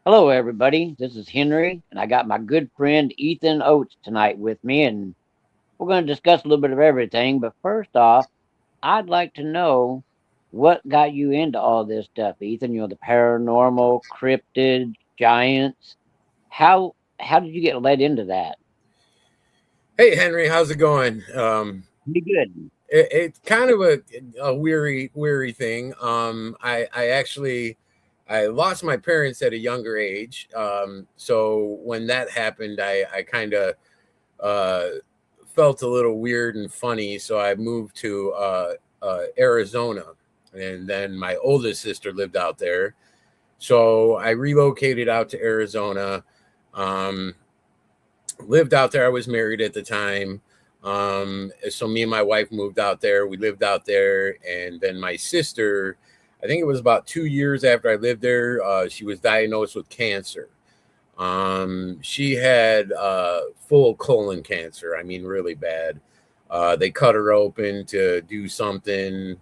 Hello, everybody. This is Henry, and I got my good friend Ethan Oates tonight with me, and we're going to discuss a little bit of everything. But first off, I'd like to know what got you into all this stuff, Ethan. The paranormal, cryptid, giants. How did you get led into that? Hey Henry, how's it going? Pretty good. It's kind of a weary thing. I actually I lost my parents at a younger age. So when that happened, I kind of uh, felt a little weird and funny. So I moved to Arizona, and then my oldest sister lived out there. So I relocated out to Arizona. Um, Lived out there. I was married at the time. So me and my wife moved out there. We lived out there, and then my sister, I think it was about 2 years after I lived there, she was diagnosed with cancer. She had full colon cancer. I mean, really bad. They cut her open to do something.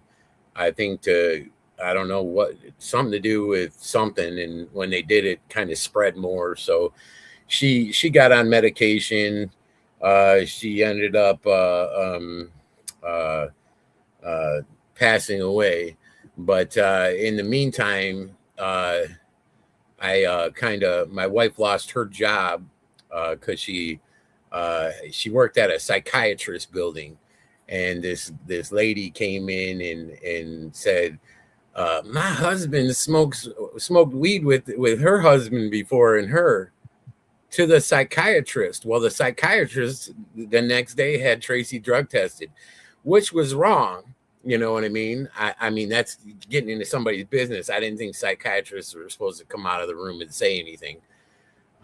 I think to I don't know what something to do with something, and when they did it, kind of spread more. So she got on medication. She ended up uh, uh, passing away. But in the meantime, I kind of my wife lost her job because she worked at a psychiatrist building, and this lady came in and said, my husband smoked weed with her husband before and her to the psychiatrist. Well, the psychiatrist the next day had Tracy drug tested, which was wrong. You know what I mean? I mean, that's getting into somebody's business. I didn't think psychiatrists were supposed to come out of the room and say anything.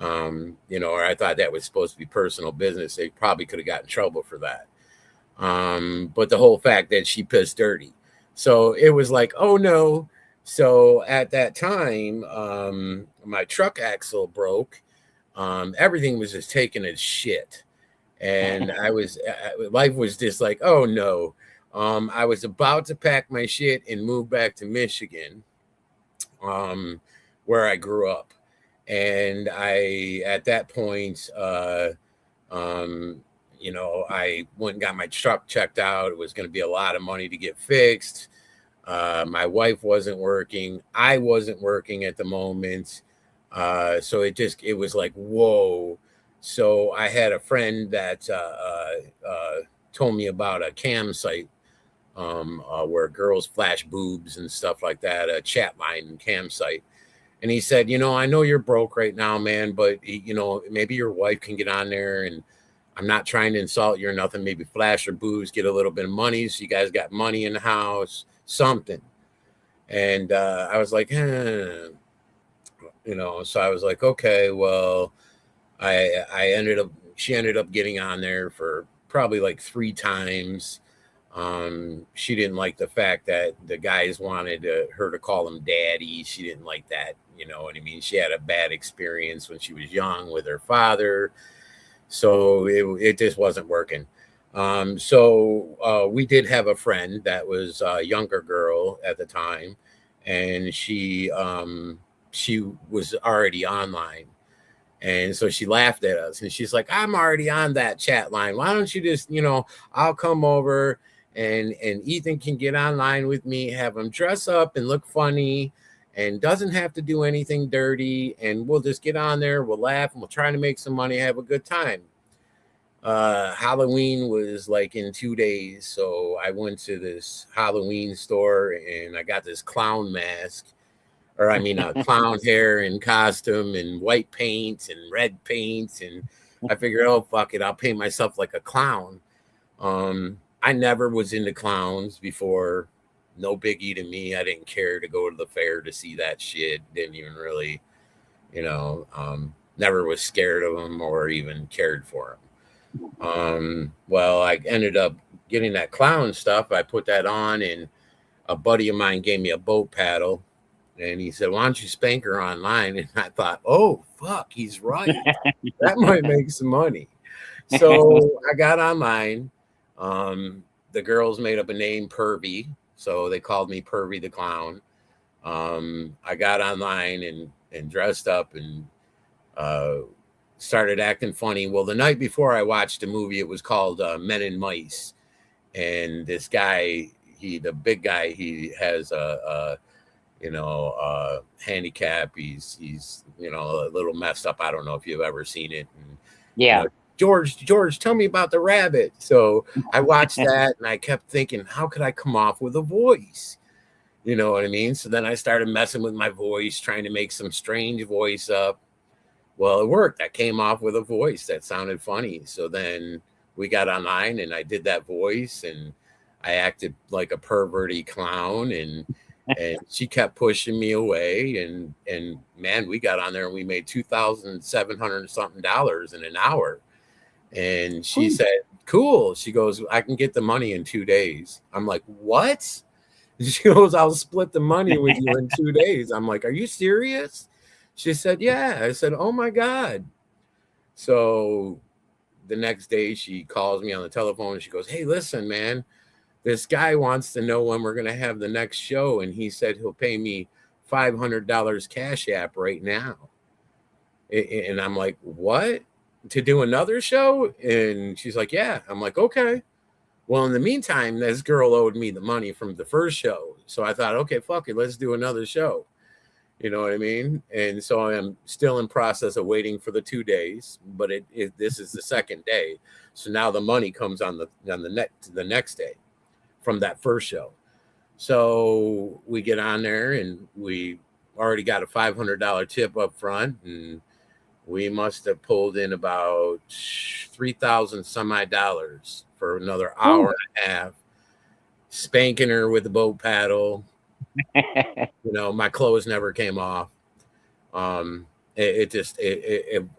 Or I thought that was supposed to be personal business. They probably could have gotten in trouble for that. But the whole fact that she pissed dirty. So it was like, oh no. So at that time, my truck axle broke. Everything was just taken as shit. And life was just like, oh no. I was about to pack my shit and move back to Michigan, um, where I grew up. And at that point, um, I went and got my truck checked out. It was going to be a lot of money to get fixed. My wife wasn't working. I wasn't working at the moment. So it was like, whoa. So I had a friend that told me about a cam site where girls flash boobs and stuff like that, a chat line and cam site. And he said, I know you're broke right now, man, but maybe your wife can get on there, and I'm not trying to insult you or nothing. Maybe flash her boobs, get a little bit of money. So you guys got money in the house, something. And I was like, so I was like, okay, well, she ended up getting on there for probably like 3 times. She didn't like the fact that the guys wanted her to call him daddy. She didn't like that. You know what I mean? She had a bad experience when she was young with her father. So it just wasn't working. So we did have a friend that was a younger girl at the time, and she was already online. And so she laughed at us, and she's like, I'm already on that chat line. Why don't you just, I'll come over, and Ethan can get online with me, have him dress up and look funny, and doesn't have to do anything dirty. And we'll just get on there, we'll laugh, and we'll try to make some money, have a good time. Halloween was like in 2 days. So I went to this Halloween store and I got this clown mask, or I mean, a clown hair and costume and white paint and red paint. And I figured, oh, fuck it, I'll paint myself like a clown. I never was into clowns before. No biggie to me. I didn't care to go to the fair to see that shit. Didn't even really, never was scared of them or even cared for them. Well, I ended up getting that clown stuff. I put that on, and a buddy of mine gave me a boat paddle, and he said, "Why don't you spank her online?" And I thought, "Oh fuck, he's right. That might make some money." So I got online. The girls made up a name, Pervy, so they called me Pervy the Clown. I got online, and and dressed up and uh, started acting funny. Well, the night before I watched a movie, it was called Men and Mice, and this guy, the big guy, he has a handicap. He's a little messed up. I don't know if you've ever seen it. And you Yeah. know, George, tell me about the rabbit. So I watched that, and I kept thinking, how could I come off with a voice? You know what I mean? So then I started messing with my voice, trying to make some strange voice up. Well, it worked. I came off with a voice that sounded funny. So then we got online, and I did that voice, and I acted like a perverty clown, and she kept pushing me away, and man, we got on there and we made $2,700 something in an hour. And she Ooh. said, cool. She goes, I can get the money in 2 days. I'm like, what? She goes, I'll split the money with you in 2 days. I'm like, are you serious? She said, yeah. I said, oh my God. So the next day she calls me on the telephone and she goes, hey, listen, man, this guy wants to know when we're going to have the next show. And he said he'll pay me $500 cash app right now. And I'm like, what? To do another show? And she's like, yeah. I'm like, okay. Well, in the meantime, this girl owed me the money from the first show. So I thought, okay, fuck it, let's do another show. You know what I mean? And so I'm still in process of waiting for the 2 days, but this is the second day. So now the money comes on the next day from that first show. So we get on there and we already got a $500 tip up front, and we must have pulled in about 3,000 some odd dollars for another hour Ooh. and a half, spanking her with the boat paddle. My clothes never came off. It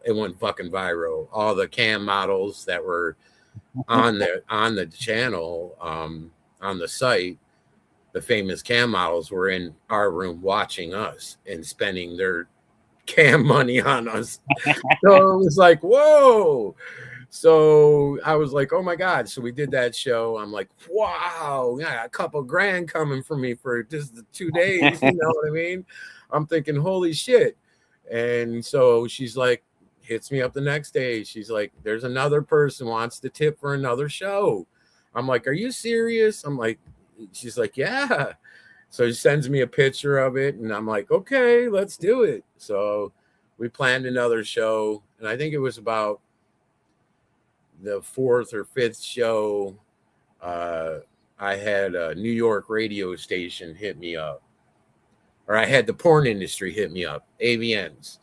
went fucking viral. All the cam models that were on the channel, on the site, the famous cam models were in our room watching us and spending their cam money on us. So it was like, whoa. So I was like, oh my God. So we did that show. I'm like, wow, yeah, a couple grand coming from me for just the 2 days. You know what I mean? I'm thinking, holy shit. And so she's like, hits me up the next day. She's like, there's another person wants to tip for another show. I'm like, are you serious? I'm like, she's like, yeah. So she sends me a picture of it, and I'm like, okay, let's do it. So we planned another show, and I think it was about the fourth or fifth show. I had a New York radio station hit me up, or I had the porn industry hit me up, AVNs.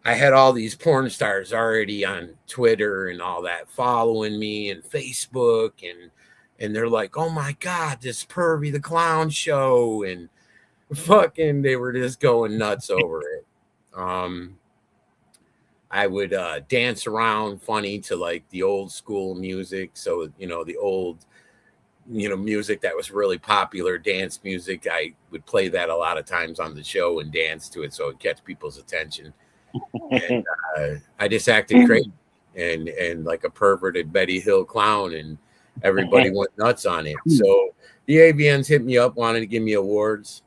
I had all these porn stars already on Twitter and all that following me, and Facebook, and they're like, oh my God, this Pervy the Clown show. And fucking, they were just going nuts over it. I would dance around funny to like the old school music. So, the old, music that was really popular, dance music. I would play that a lot of times on the show and dance to it so it catch people's attention. And I just acted crazy and like a perverted Betty Hill clown, and everybody went nuts on it. So the AVNs hit me up, wanted to give me awards.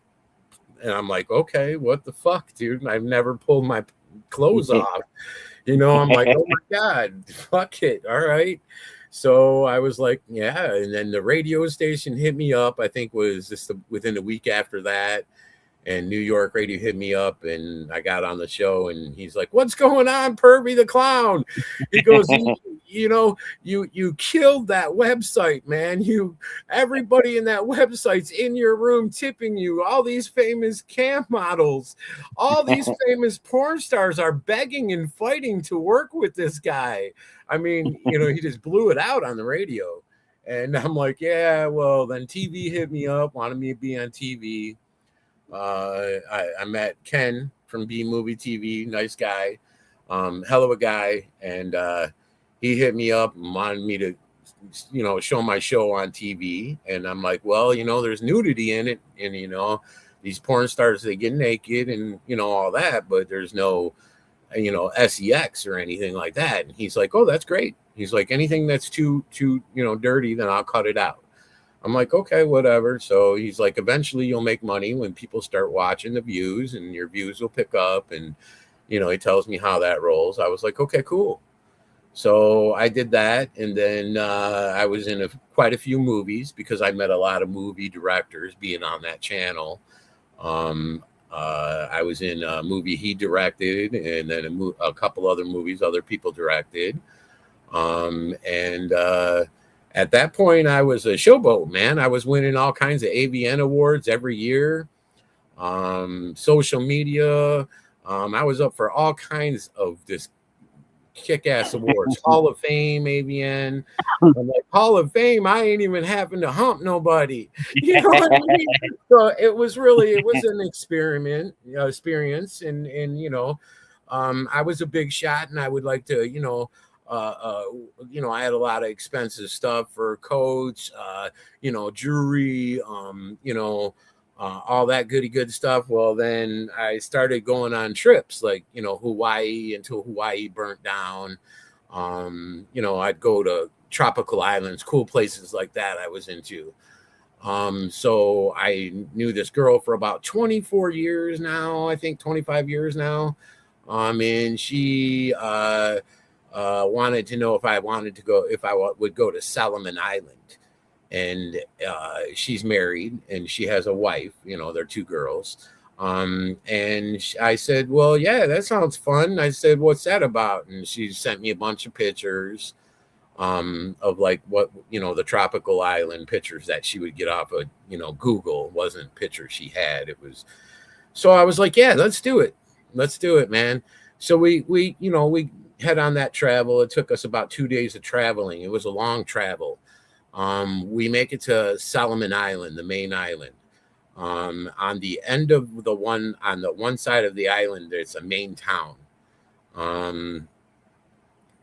And I'm like, okay, what the fuck, dude? I've never pulled my clothes off. I'm like, oh my God, fuck it. All right. So I was like, yeah. And then the radio station hit me up, I think was just within a week after that. And New York radio hit me up, and I got on the show, and he's like, what's going on, Pervy the Clown? He goes, you killed that website, man. Everybody in that website's in your room tipping you. All these famous cam models, all these famous porn stars are begging and fighting to work with this guy. I mean, he just blew it out on the radio. And I'm like, yeah, well, then TV hit me up, wanted me to be on TV. I met Ken from B Movie TV, nice guy, hell of a guy, and he hit me up and wanted me to, show my show on TV. And I'm like, well, there's nudity in it, and these porn stars, they get naked and all that, but there's no sex or anything like that. And he's like, oh, that's great. He's like, anything that's too dirty, then I'll cut it out. I'm like, okay, whatever. So he's like, eventually you'll make money when people start watching the views, and your views will pick up. And, he tells me how that rolls. I was like, okay, cool. So I did that. And then I was in quite a few movies because I met a lot of movie directors being on that channel. Um, I was in a movie he directed, and then a couple other movies other people directed. And at that point, I was a showboat, man. I was winning all kinds of AVN awards every year, social media. I was up for all kinds of this kick-ass awards, Hall of Fame, AVN. I'm like, Hall of Fame, I ain't even having to hump nobody. You know what I mean? So it was an experience. And I was a big shot, and I would like to, uh, uh, I had a lot of expensive stuff for coats, jewelry, all that goody good stuff. Well, then I started going on trips like, Hawaii until Hawaii burnt down. I'd go to tropical islands, cool places like that I was into. So I knew this girl for about 24 years now, I think 25 years now. And she wanted to know if I wanted to go, if would go to Solomon Island. And she's married and she has a wife, they're two girls. And I said, well, yeah, that sounds fun. I said, what's that about? And she sent me a bunch of pictures of like what, the tropical island pictures that she would get off of, Google. It wasn't pictures she had. It was, so I was like, yeah, let's do it. Let's do it, man. So we head on that travel. It took us about 2 days of traveling. It was a long travel. We make it to Solomon Island, the main island. On the end of on the one side of the island, there's a main town. Um,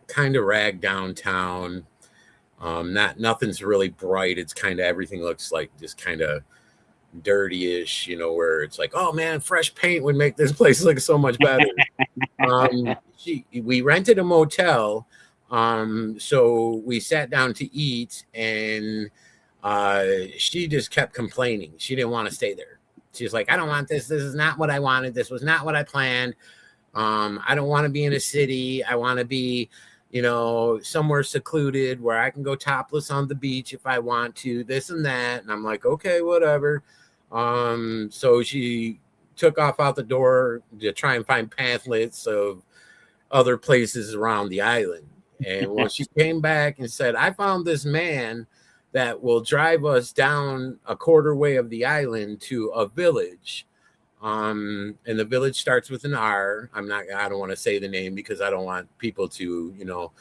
Kind of rag downtown. Nothing's really bright. It's kind of, everything looks like just kind of dirty-ish, where it's like, oh man, fresh paint would make this place look so much better. We rented a motel. So we sat down to eat, and she just kept complaining. She didn't want to stay there. She's like, I don't want this. This is not what I wanted. This was not what I planned. I don't want to be in a city. I want to be, somewhere secluded where I can go topless on the beach if I want to, this and that. And I'm like, okay, whatever. So she took off out the door to try and find pamphlets of other places around the island. And when she came back and said, I found this man that will drive us down a quarter way of the island to a village. And the village starts with an R. I don't want to say the name because I don't want people to,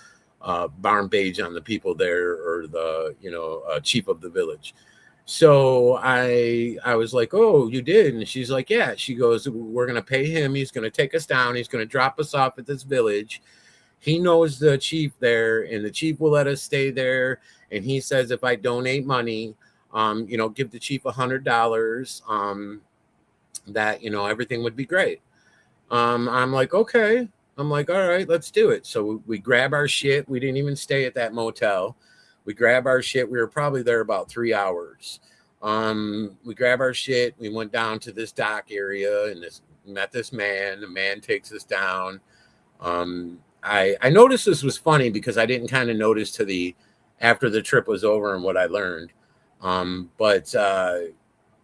barn beige on the people there or the, chief of the village. So I was like, oh, you did? And she's like, yeah. She goes, we're going to pay him. He's going to take us down. He's going to drop us off at this village. He knows the chief there, and the chief will let us stay there. And he says, if I donate money, give the chief $100, that, everything would be great. I'm like, okay. I'm like, all right, let's do it. So we grab our shit. We didn't even stay at that motel. We grab our shit. We were probably there about 3 hours. We grab our shit. We went down to this dock area and met this man. The man takes us down. I noticed this was funny because I didn't kind of notice after the trip was over and what I learned. But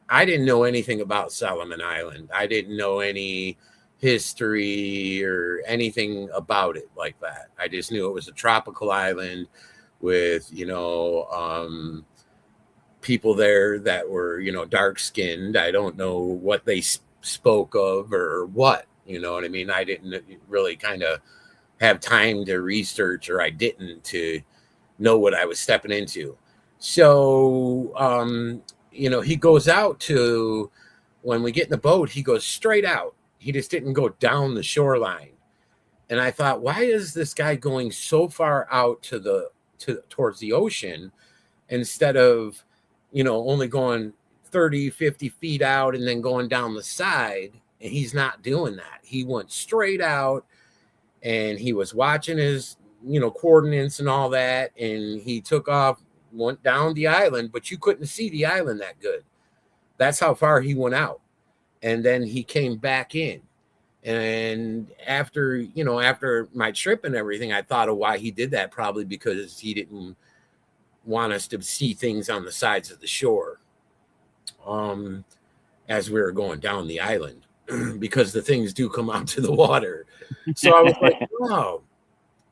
I didn't know anything about Solomon Island. I didn't know any history or anything about it like that. I just knew it was a tropical island with, people there that were, dark skinned. I don't know what they spoke of or what, you know what I mean? I didn't really kind of have time to research, or I didn't, to know what I was stepping into. So, he goes out to, when we get in the boat, he goes straight out. He just didn't go down the shoreline. And I thought, why is this guy going so far out towards the ocean instead of, only going 30, 50 feet out and then going down the side? And he's not doing that. He went straight out, and he was watching his, coordinates and all that. And he took off, went down the island, but you couldn't see the island that good. That's how far he went out. And then he came back in. And after my trip and everything, I thought of why he did that, probably because he didn't want us to see things on the sides of the shore um, as we were going down the island, because the things do come out to the water. So I was like, oh.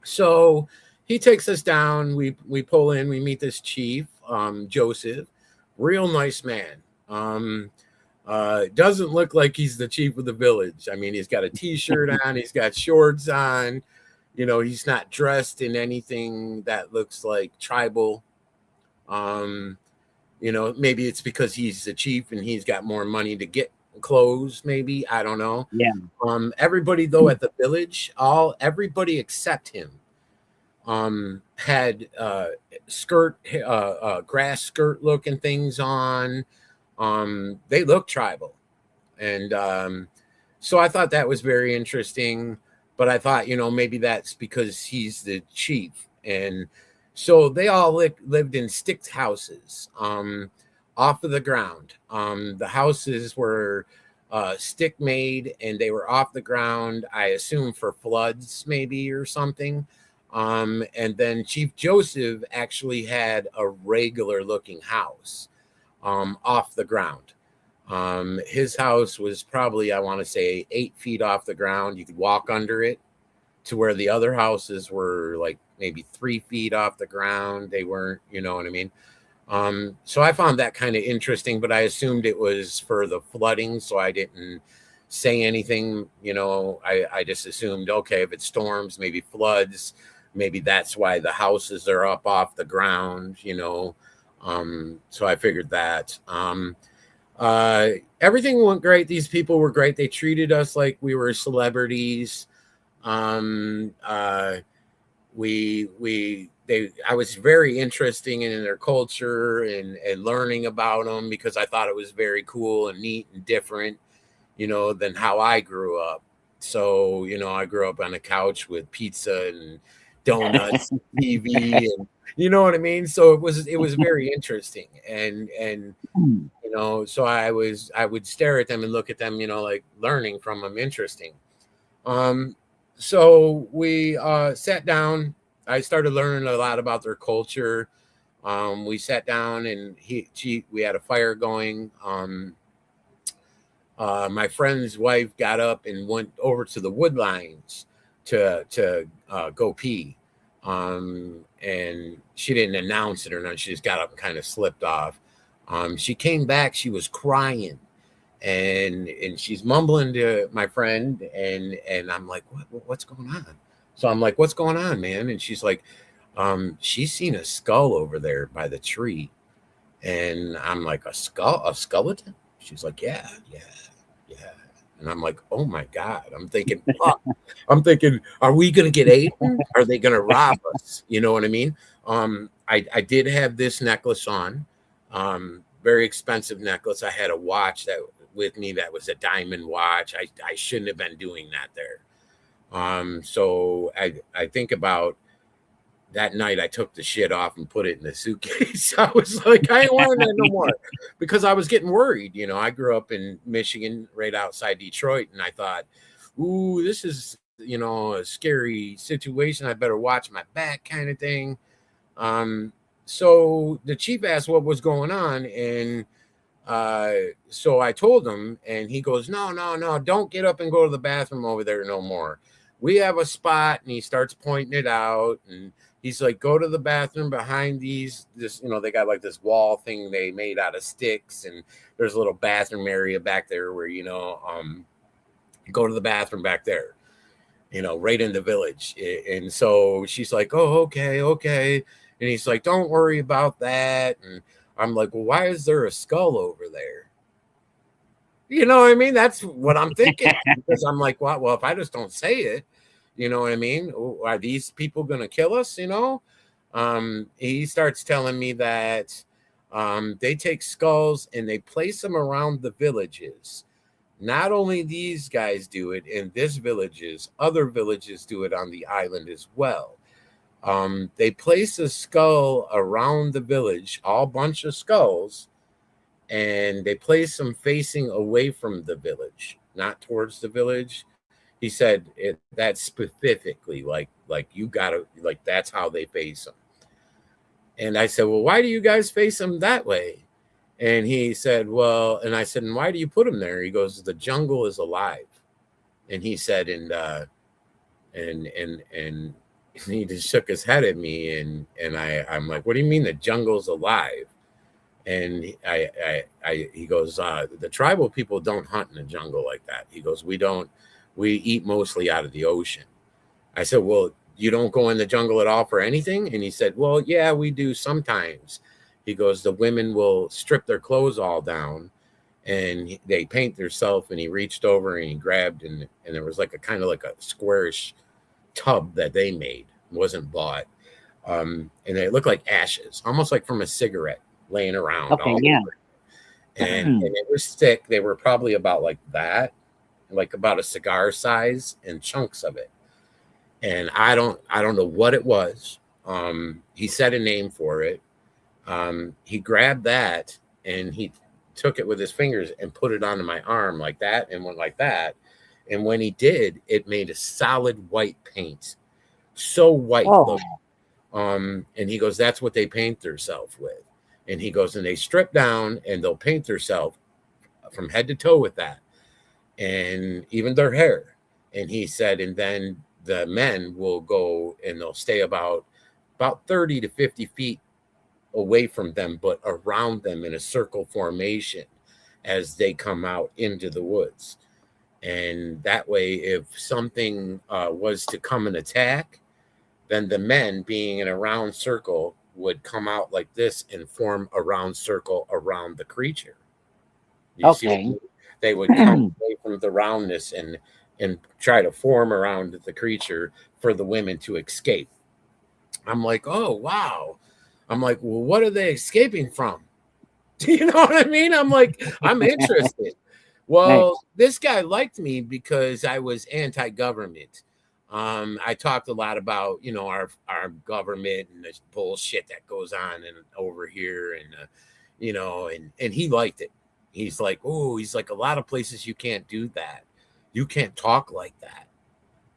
So he takes us down. We pull in. We meet this chief, Joseph, real nice man. Doesn't look like he's the chief of the village. I mean, he's got a t-shirt on, he's got shorts on, he's not dressed in anything that looks like tribal. Maybe it's because he's the chief and he's got more money to get clothes, maybe. I don't know. Yeah. Everybody though at the village, everybody except him had grass skirt looking things on. They look tribal. And so I thought that was very interesting. But I thought, maybe that's because he's the chief. And so they all lived in stick houses off of the ground. The houses were stick made and they were off the ground, I assume for floods maybe or something. And then Chief Joseph actually had a regular looking house off the ground. His house was probably, I want to say, 8 feet off the ground. You could walk under it, to where the other houses were like maybe 3 feet off the ground. They weren't, you know what I mean? So I found that kind of interesting, but I assumed it was for the flooding, so I didn't say anything. I just assumed, okay, if it storms, maybe floods, maybe that's why the houses are up off the ground. So I figured that. Everything went great. These people were great. They treated us like we were celebrities. I was very interesting in their culture and learning about them, because I thought it was very cool and neat and different, than how I grew up. So, I grew up on a couch with pizza and donuts, and TV, and you know what I mean? So it was very interesting. And so I would stare at them and look at them, like learning from them, interesting. So we sat down. I started learning a lot about their culture. We sat down and we had a fire going. My friend's wife got up and went over to the wood lines to go pee. And she didn't announce it or not. She just got up and kind of slipped off. She came back. She was crying. And she's mumbling to my friend, and I'm like, what's going on? So I'm like, what's going on, man? And she's like, she's seen a skull over there by the tree. And I'm like, a skeleton? She's like, yeah. And I'm like, oh my God. I'm thinking, are we gonna get eaten? Are they gonna rob us? You know what I mean? I did have this necklace on, very expensive necklace. I had a watch with me that was a diamond watch. I shouldn't have been doing that there. So I think about that night. I took the shit off and put it in the suitcase. I was like, I ain't wearing that no more, because I was getting worried. I grew up in Michigan, right outside Detroit, and I thought, ooh, this is a scary situation. I better watch my back, kind of thing. So the chief asked what was going on, and so I told him, and he goes, no, don't get up and go to the bathroom over there no more. We have a spot, and he starts pointing it out, and he's like, go to the bathroom behind this, they got like this wall thing they made out of sticks, and there's a little bathroom area back there where, go to the bathroom back there, right in the village. And so she's like, oh, okay. And he's like, don't worry about that. And I'm like, well, why is there a skull over there? You know what I mean? That's what I'm thinking. Because I'm like, well, if I just don't say it, you know what I mean? Are these people going to kill us? He starts telling me that they take skulls and they place them around the villages. Not only these guys do it in this villages, other villages do it on the island as well. They placed a skull around the village, all bunch of skulls, and they placed them facing away from the village, not towards the village. He said that specifically, like you gotta, like that's how they face them. And I said, well, why do you guys face them that way? And he said, well, and I said, and why do you put them there? He goes, the jungle is alive. And he said, and he just shook his head at me, and I'm like, what do you mean the jungle's alive? And he goes, the tribal people don't hunt in the jungle like that. He goes, we eat mostly out of the ocean. I said, well, you don't go in the jungle at all for anything? And he said, well, yeah, we do sometimes. He goes, the women will strip their clothes all down and they paint themselves. And he reached over and he grabbed, and there was like a kind of like a squarish tub that they made. It wasn't bought. And it looked like ashes, almost like from a cigarette laying around Okay, all yeah. over. And it was thick. They were probably about like that, like about a cigar size, and chunks of it. And I don't know what it was. He said a name for it. He grabbed that and he took it with his fingers and put it onto my arm like that and went like that. And when he did, it made a solid white paint, so white. Oh, And he goes, that's what they paint themselves with. And he goes, and they strip down and they'll paint themselves from head to toe with that, and even their hair. And he said, and then the men will go and they'll stay about 30 to 50 feet away from them, but around them in a circle formation as they come out into the woods. And that way, if something was to come and attack, then the men, being in a round circle, would come out like this and form a round circle around the creature. You see, okay. they would come away from the roundness and try to form around the creature for the women to escape. I'm like, oh wow. I'm like, well, what are they escaping from? Do you know what I mean? I'm like, I'm interested. Nice. Well, this guy liked me because I was anti-government. I talked a lot about, our government and this bullshit that goes on and over here, and and he liked it. He's like, oh, he's like, a lot of places you can't do that. You can't talk like that.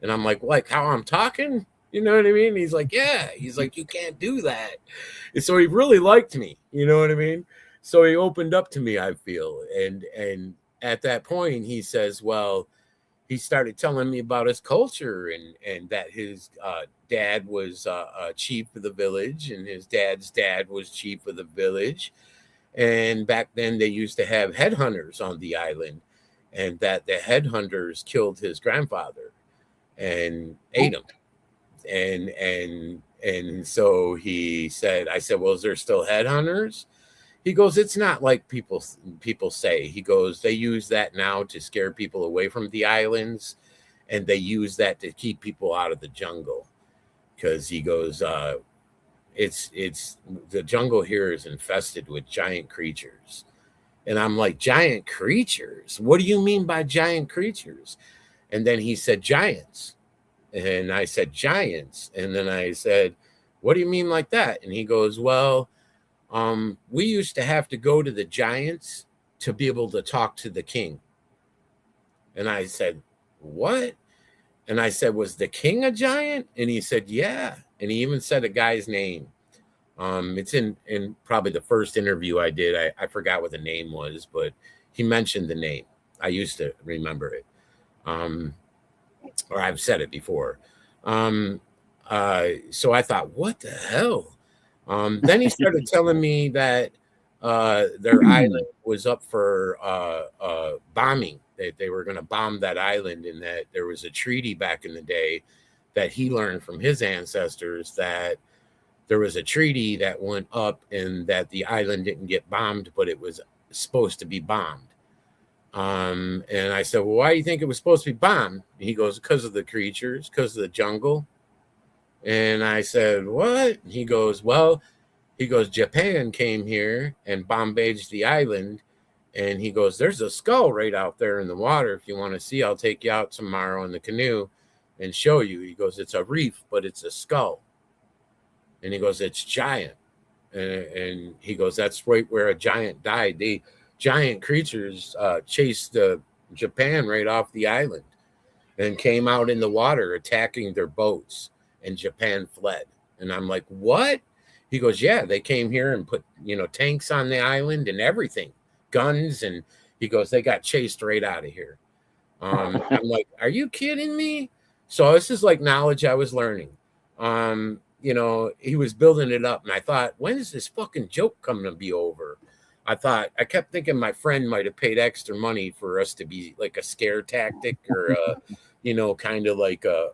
And I'm like how I'm talking? You know what I mean? He's like, yeah. He's like, you can't do that. And so he really liked me. You know what I mean? So he opened up to me, I feel. And at that point, he says, well, he started telling me about his culture, and that his dad was chief of the village, and his dad's dad was chief of the village. And back then they used to have headhunters on the island, and that the headhunters killed his grandfather and ate him. And so he said, I said, well, is there still headhunters? He goes, it's not like people say. He goes, they use that now to scare people away from the islands, and they use that to keep people out of the jungle. Because he goes, it's the jungle here is infested with giant creatures. And I'm like, giant creatures? What do you mean by giant creatures? And then he said, giants. And I said, giants. And then I said, what do you mean like that? And he goes, well, we used to have to go to the giants to be able to talk to the king. And I said, what? And I said, was the king a giant? And he said, yeah. And he even said a guy's name. It's in probably the first interview I did. I forgot what the name was, but he mentioned the name. I used to remember it. Or I've said it before. So I thought, what the hell? Then he started telling me that their island was up for bombing. They were going to bomb that island, and that there was a treaty back in the day that he learned from his ancestors, that there was a treaty that went up and that the island didn't get bombed, but it was supposed to be bombed. And I said, well, why do you think it was supposed to be bombed? And he goes, because of the creatures, because of the jungle. And I said, what? And he goes, well, Japan came here and bombarded the island. And he goes, there's a skull right out there in the water. If you want to see, I'll take you out tomorrow in the canoe and show you. He goes, it's a reef, but it's a skull. And he goes, it's giant. And he goes, that's right where a giant died. The giant creatures chased Japan right off the island and came out in the water attacking their boats, and Japan fled. And I'm like, what? He goes, yeah, they came here and put, tanks on the island and everything, guns. And he goes, they got chased right out of here. I'm like, are you kidding me? So this is like knowledge I was learning. He was building it up, and I thought, when is this fucking joke coming to be over? I kept thinking my friend might have paid extra money for us to be like a scare tactic or kind of like a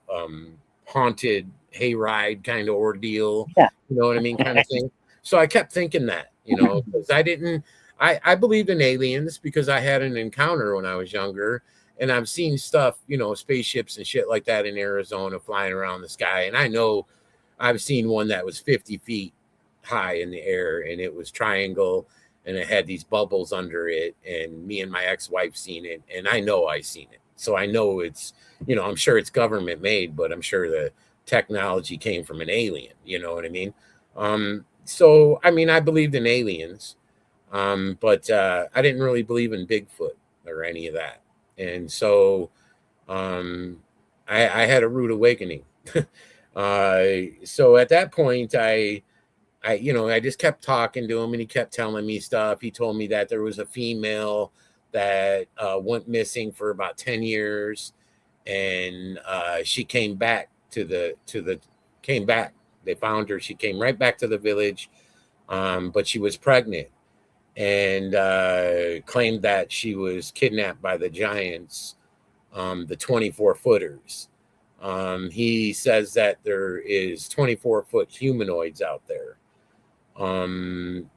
haunted hayride kind of ordeal. Yeah. You know what I mean? Kind of thing. So I kept thinking that, because I believed in aliens because I had an encounter when I was younger. And I've seen stuff, spaceships and shit like that in Arizona flying around the sky. And I know I've seen one that was 50 feet high in the air, and it was triangle, and it had these bubbles under it. And me and my ex-wife seen it, and I know I seen it. So I know it's, I'm sure it's government made, but I'm sure the technology came from an alien. You know what I mean? So, I mean, I believed in aliens, but I didn't really believe in Bigfoot or any of that. And so I had a rude awakening. So at that point, I just kept talking to him, and he kept telling me stuff. He told me that there was a female that went missing for about 10 years, and she came back came back. They found her. She came right back to the village, but she was pregnant, and claimed that she was kidnapped by the giants, the 24-footers. He says that there is 24-foot humanoids out there.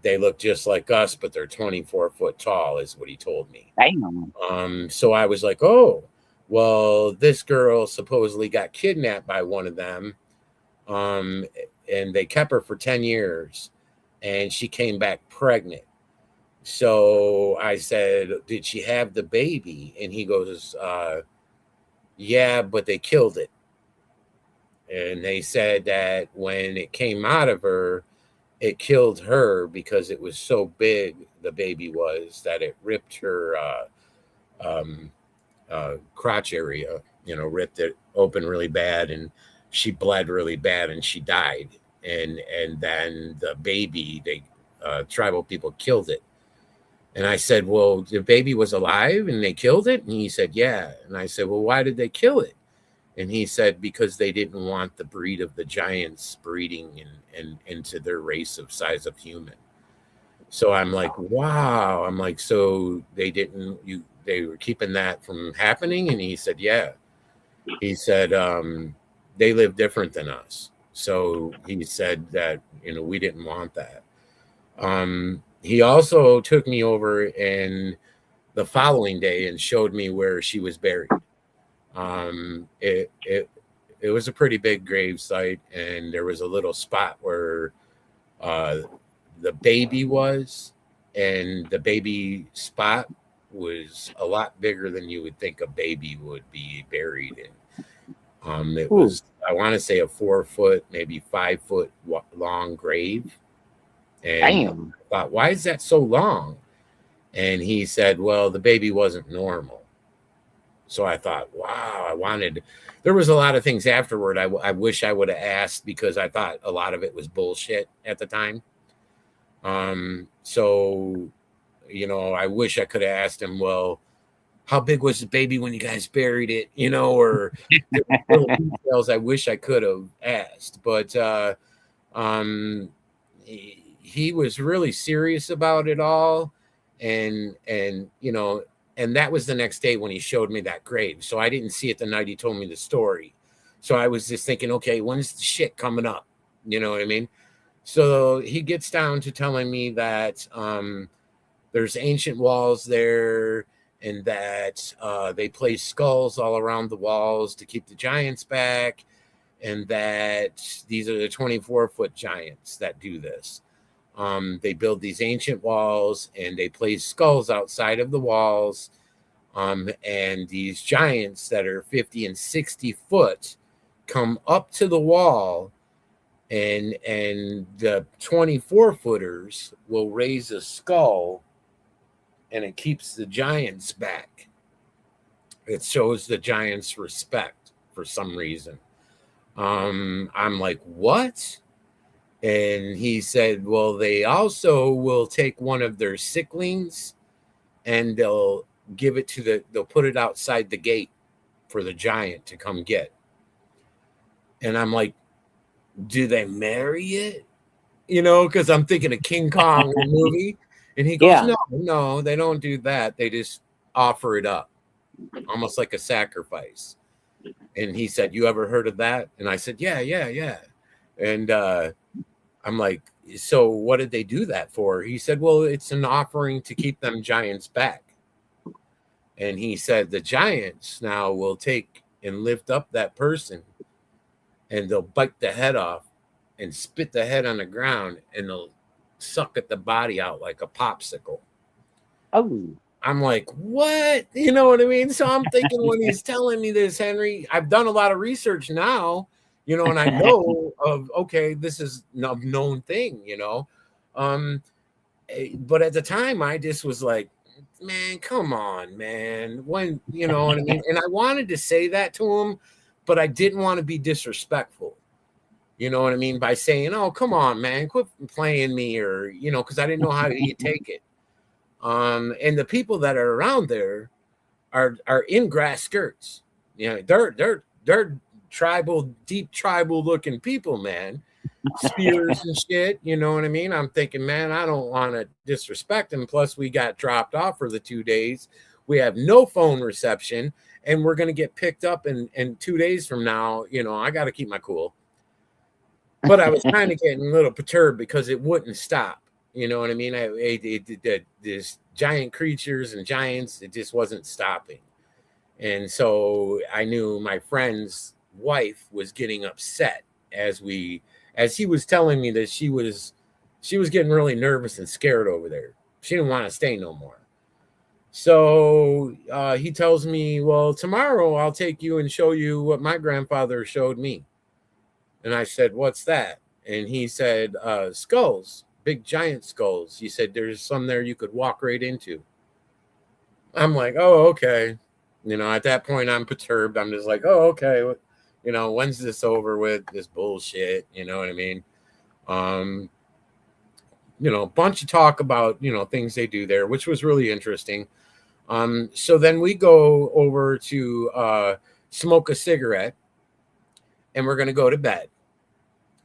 They look just like us, but they're 24 foot tall, is what he told me. Damn. So I was like, oh, well, this girl supposedly got kidnapped by one of them. And they kept her for 10 years, and she came back pregnant. So I said, did she have the baby? And he goes, yeah, but they killed it. And they said that when it came out of her, it killed her because it was so big, the baby was, that it ripped her crotch area, ripped it open really bad, and she bled really bad, and she died. And then the baby, tribal people killed it. And I said, well, the baby was alive and they killed it? And he said, yeah. And I said, well, why did they kill it? And he said, because they didn't want the breed of the giants breeding and into their race of size of human. So I'm like, wow. I'm like, so they were keeping that from happening? And he said, yeah. He said, they live different than us. So he said that, we didn't want that. He also took me over and the following day and showed me where she was buried. It was a pretty big grave site, and there was a little spot where the baby was, and the baby spot was a lot bigger than you would think a baby would be buried in. It was, I want to say, a 4 foot, maybe 5 foot long grave. And Damn. I thought, why is that so long? And he said, well, the baby wasn't normal. So I thought, wow, there was a lot of things afterward I wish I would have asked, because I thought a lot of it was bullshit at the time. So, I wish I could have asked him, well, how big was the baby when you guys buried it? Or little details I wish I could have asked. But he was really serious about it all. And that was the next day when he showed me that grave. So I didn't see it the night he told me the story. So I was just thinking, okay, when's the shit coming up? You know what I mean? So he gets down to telling me that there's ancient walls there, and that they place skulls all around the walls to keep the giants back, and that these are the 24-foot giants that do this. They build these ancient walls, and they place skulls outside of the walls. And these giants that are 50 and 60 foot come up to the wall and the 24 footers will raise a skull, and it keeps the giants back. It shows the giants respect for some reason. I'm like, what? And he said, well, they also will take one of their sicklings and they'll put it outside the gate for the giant to come get. And I'm like, do they marry it? Because I'm thinking of King Kong movie. And he goes, Yeah. no, they don't do that. They just offer it up, almost like a sacrifice. And he said, you ever heard of that? And I said, yeah. And I'm like, so what did they do that for? He said, well, it's an offering to keep them giants back. And he said, the giants now will take and lift up that person, and they'll bite the head off and spit the head on the ground, and they'll suck at the body out like a popsicle. Oh. I'm like, what? You know what I mean? So I'm thinking when he's telling me this, Henry, I've done a lot of research now, and I know of, okay, this is a known thing, but at the time I just was like, man, come on, man. When, you know what I mean? And I wanted to say that to him, but I didn't want to be disrespectful. You know what I mean? By saying, oh, come on, man, quit playing me, or, because I didn't know how he'd take it. And the people that are around there are in grass skirts. They're tribal, deep tribal looking people, man. Spears and shit. You know what I mean? I'm thinking, man, I don't want to disrespect them. Plus, we got dropped off for the 2 days. We have no phone reception, and we're gonna get picked up in 2 days from now. I got to keep my cool. But I was kind of getting a little perturbed because it wouldn't stop. You know what I mean? This giant creatures and giants, it just wasn't stopping. And so I knew my friend's wife was getting upset as he was telling me that she was getting really nervous and scared over there. She didn't want to stay no more. So he tells me, well, tomorrow I'll take you and show you what my grandfather showed me. And I said, what's that? And he said, skulls, big giant skulls. He said, there's some there you could walk right into. I'm like, oh, okay. At that point, I'm perturbed. I'm just like, oh, okay. When's this over with, this bullshit? You know what I mean? A bunch of talk about, things they do there, which was really interesting. So then we go over to smoke a cigarette, and we're going to go to bed.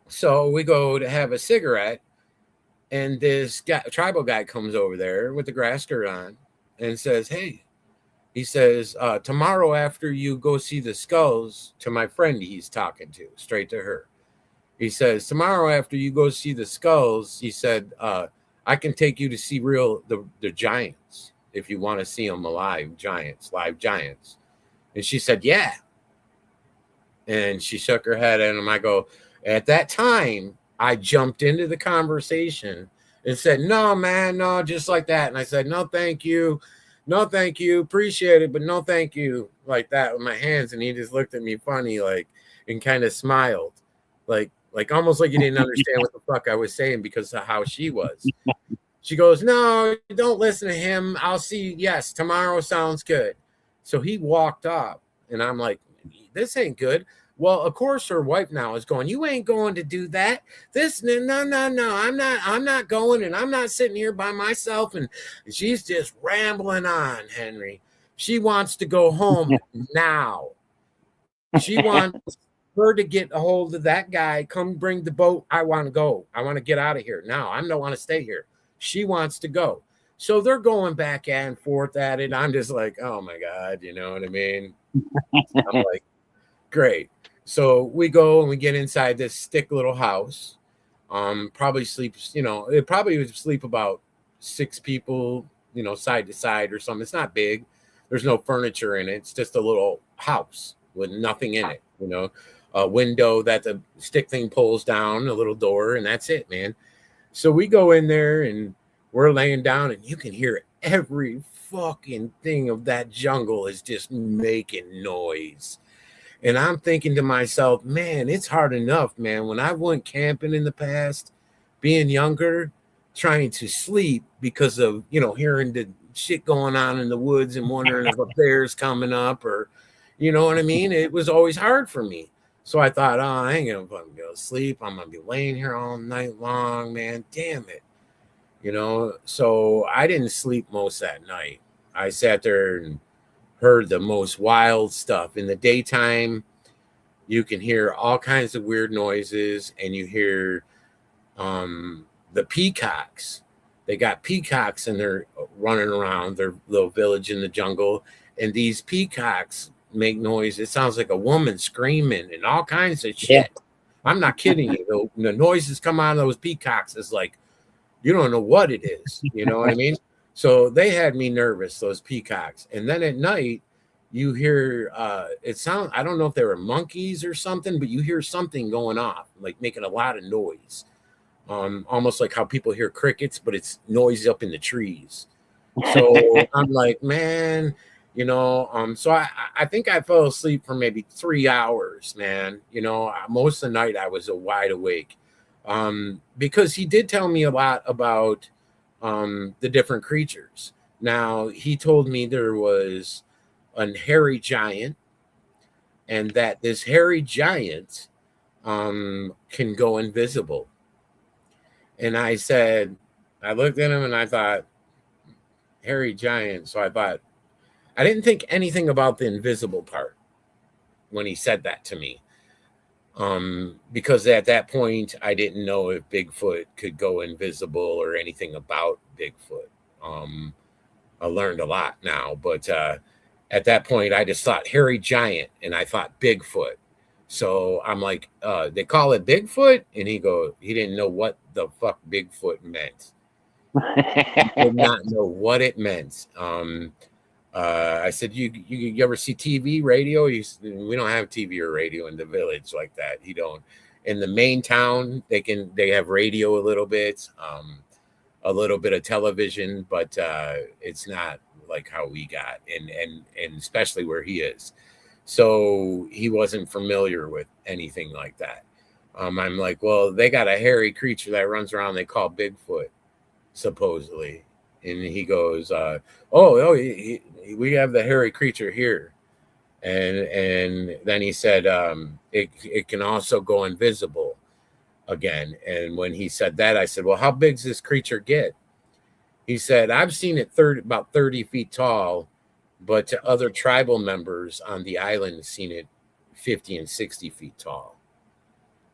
So we go to have a cigarette, and this tribal guy comes over there with the grass skirt on and says, hey, he says, tomorrow after you go see the skulls, to my friend he's talking to, straight to her. He says, tomorrow after you go see the skulls, he said, I can take you to see the giants if you want to see them live giants. And she said, yeah. And she shook her head at him. I go, at that time, I jumped into the conversation and said, no, man, no, just like that. And I said, no, thank you. No, thank you. Appreciate it, but no, thank you. Like that with my hands. And he just looked at me funny, like, and kind of smiled. Like almost like he didn't understand what the fuck I was saying because of how she was. She goes, no, don't listen to him. I'll see. Yes, tomorrow sounds good. So he walked off, and I'm like, this ain't good. Well, of course, her wife now is going, you ain't going to do that. No. I'm not going, and I'm not sitting here by myself. And she's just rambling on, Henry. She wants to go home now. She wants her to get a hold of that guy. Come bring the boat. I want to go. I want to get out of here now. I don't want to stay here. She wants to go. So they're going back and forth at it. I'm just like, oh my God, you know what I mean? I'm like, great. So we go and we get inside this thick little house. Probably sleeps, it probably would sleep about 6 people, side to side or something. It's not big. There's no furniture in it. It's just a little house with nothing in it, a window that the stick thing pulls down, a little door, and that's it, man. So we go in there and we're laying down, and you can hear every fucking thing of that jungle is just making noise. And I'm thinking to myself, man, it's hard enough, man. When I went camping in the past, being younger, trying to sleep because of, hearing the shit going on in the woods and wondering if a bear's coming up or, you know what I mean? It was always hard for me. So I thought, oh, I ain't gonna fucking go to sleep. I'm gonna be laying here all night long, man. Damn it. So I didn't sleep most that night. I sat there and heard the most wild stuff. In the daytime, you can hear all kinds of weird noises, and you hear the peacocks. They got peacocks and they're running around their little village in the jungle, and these peacocks make noise. It sounds like a woman screaming and all kinds of Yeah. shit. I'm not kidding you. The noises come out of those peacocks is like you don't know what it is. You know what I mean? So they had me nervous, those peacocks. And then at night, you hear it sound. I don't know if they were monkeys or something, but you hear something going off, like making a lot of noise. Almost like how people hear crickets, but it's noise up in the trees. So I'm like, man, so I think I fell asleep for maybe 3 hours, man. Most of the night I was wide awake. Because he did tell me a lot about the different creatures. Now, he told me there was a hairy giant, and that this hairy giant can go invisible. And I looked at him and I thought, hairy giant. So I didn't think anything about the invisible part when he said that to me. Because at that point, I didn't know if Bigfoot could go invisible or anything about Bigfoot. I learned a lot now, but at that point, I just thought hairy giant, and I thought Bigfoot. So I'm like, they call it Bigfoot, and he didn't know what the fuck Bigfoot meant. He did not know what it meant. I said, you ever see TV, radio? We don't have TV or radio in the village like that. You don't. In the main town, they have radio a little bit of television, but it's not like how we got, and especially where he is. So he wasn't familiar with anything like that. I'm like, well, they got a hairy creature that runs around. They call Bigfoot, supposedly. And he goes, we have the hairy creature here. And then he said, it can also go invisible again. And when he said that, I said, well, how big does this creature get? He said, I've seen it about 30 feet tall, but to other tribal members on the island have seen it 50 and 60 feet tall.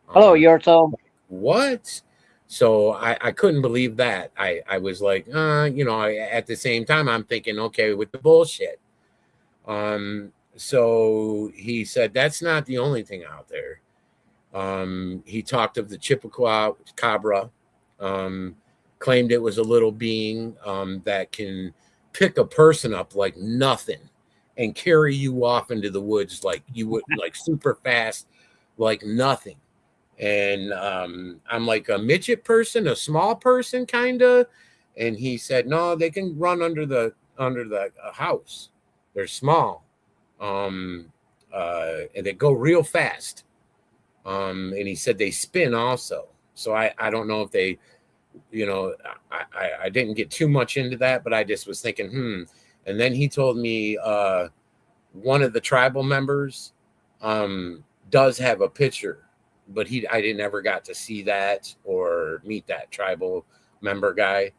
Hello, Yorto. What? So I couldn't believe that. I was like, at the same time, I'm thinking, okay, with the bullshit. So he said, that's not the only thing out there. He talked of the Chupacabra, claimed it was a little being that can pick a person up like nothing and carry you off into the woods like you would, like super fast, like nothing. And I'm like a midget person, a small person, kind of. And he said, no, they can run under the house. They're small, and they go real fast. And he said they spin also. So I don't know if they, I didn't get too much into that, but I just was thinking, And then he told me one of the tribal members does have a picture, but I didn't ever got to see that or meet that tribal member guy.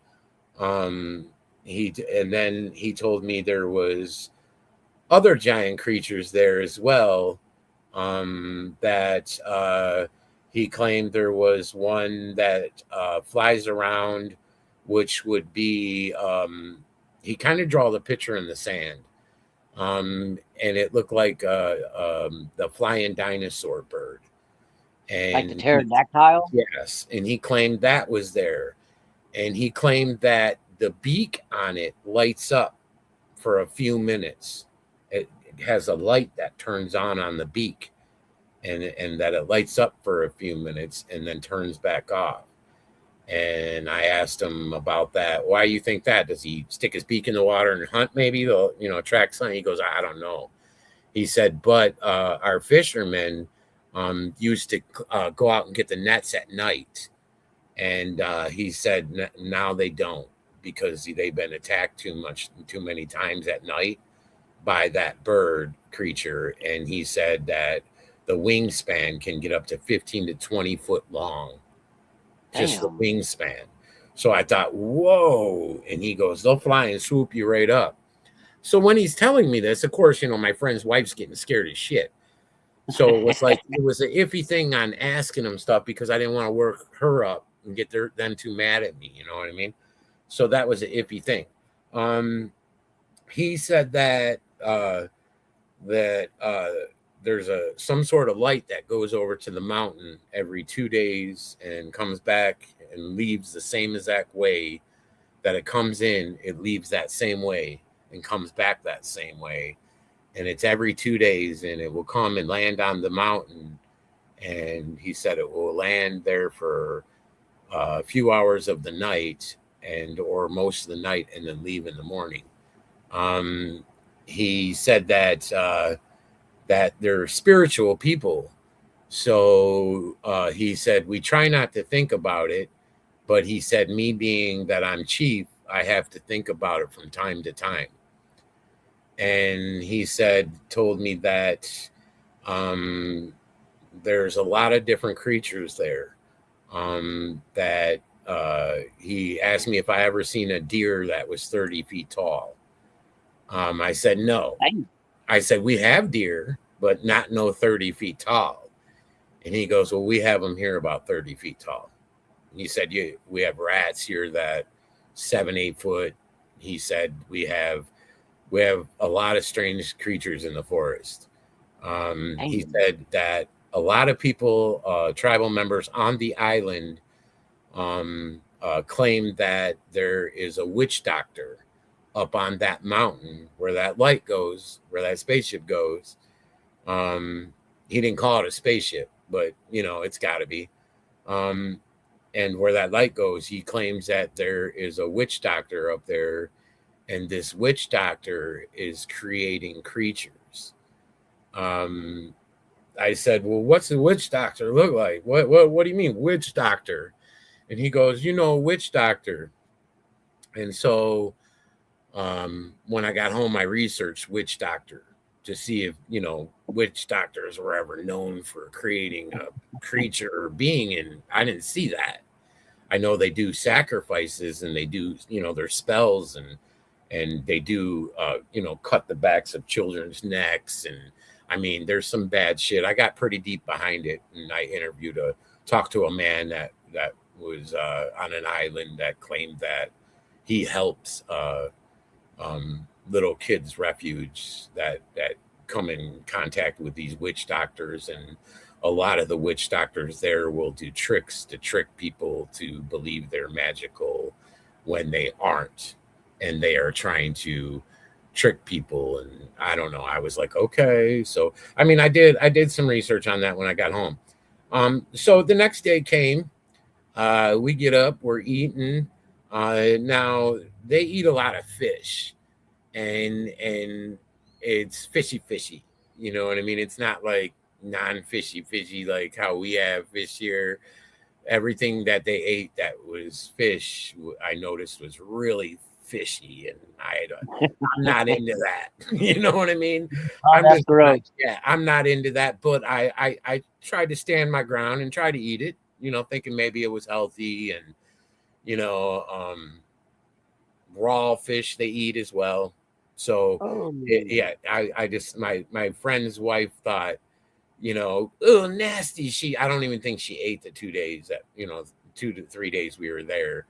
And then he told me there was other giant creatures there as well. That he claimed there was one that flies around, which would be he kind of draw the picture in the sand. And it looked like the flying dinosaur bird. And Like the pterodactyl? yes, and he claimed that was there. And he claimed that the beak on it lights up for a few minutes. It has a light that turns on the beak, and that it lights up for a few minutes and then turns back off. And I asked him about that. Why do you think that? Does he stick his beak in the water and hunt? Maybe they'll, attract something. He goes, I don't know. He said, but our fishermen used to go out and get the nets at night. And he said now they don't because they've been attacked too many times at night by that bird creature. And he said that the wingspan can get up to 15 to 20 foot long, just the Damn. wingspan. So I thought, whoa. And he goes, they'll fly and swoop you right up. So when he's telling me this, of course, my friend's wife's getting scared as shit. So it was like, it was an iffy thing on asking him stuff because I didn't want to work her up and get them too mad at me. You know what I mean? So that was an iffy thing. He said that there's some sort of light that goes over to the mountain every 2 days and comes back and leaves the same exact way that it comes in. It leaves that same way and comes back that same way. And it's every 2 days, and it will come and land on the mountain. And he said it will land there for a few hours of the night or most of the night and then leave in the morning. He said that they're spiritual people. So he said, we try not to think about it. But he said, me being that I'm chief, I have to think about it from time to time. And he told me that there's a lot of different creatures there. That he asked me if I ever seen a deer that was 30 feet tall. I said, no. Damn. I said, we have deer, but not no 30 feet tall. And he goes, well, we have them here about 30 feet tall. And he said, we have rats here that 7-8 foot. He said, we have a lot of strange creatures in the forest. He said that a lot of people, tribal members on the island, claim that there is a witch doctor up on that mountain where that light goes, where that spaceship goes. He didn't call it a spaceship, but it's got to be. And where that light goes, he claims that there is a witch doctor up there, and this witch doctor is creating creatures. I said, well, what's a witch doctor look like? What do you mean, witch doctor? And he goes, witch doctor. And so when I got home, I researched witch doctor to see if, witch doctors were ever known for creating a creature or being. And I didn't see that. I know they do sacrifices and they do, their spells and they do, cut the backs of children's necks. And I mean, there's some bad shit. I got pretty deep behind it. And I talked to a man that was on an island that claimed that he helps little kids refuge that come in contact with these witch doctors. And a lot of the witch doctors there will do tricks to trick people to believe they're magical when they aren't. And they are trying to trick people. And I don't know. I was like, okay. So, I mean, I did some research on that when I got home. So the next day came, we get up, we're eating. Now they eat a lot of fish and it's fishy. You know what I mean? It's not like non-fishy like how we have fish here. Everything that they ate that was fish, I noticed was really fishy, and I'm not into that. You know what I mean? Oh, that's gross. I'm not into that. But I tried to stand my ground and try to eat it. Thinking maybe it was healthy, and raw fish they eat as well. So I just my friend's wife thought, oh, nasty. I don't even think she ate the 2 days that 2 to 3 days we were there.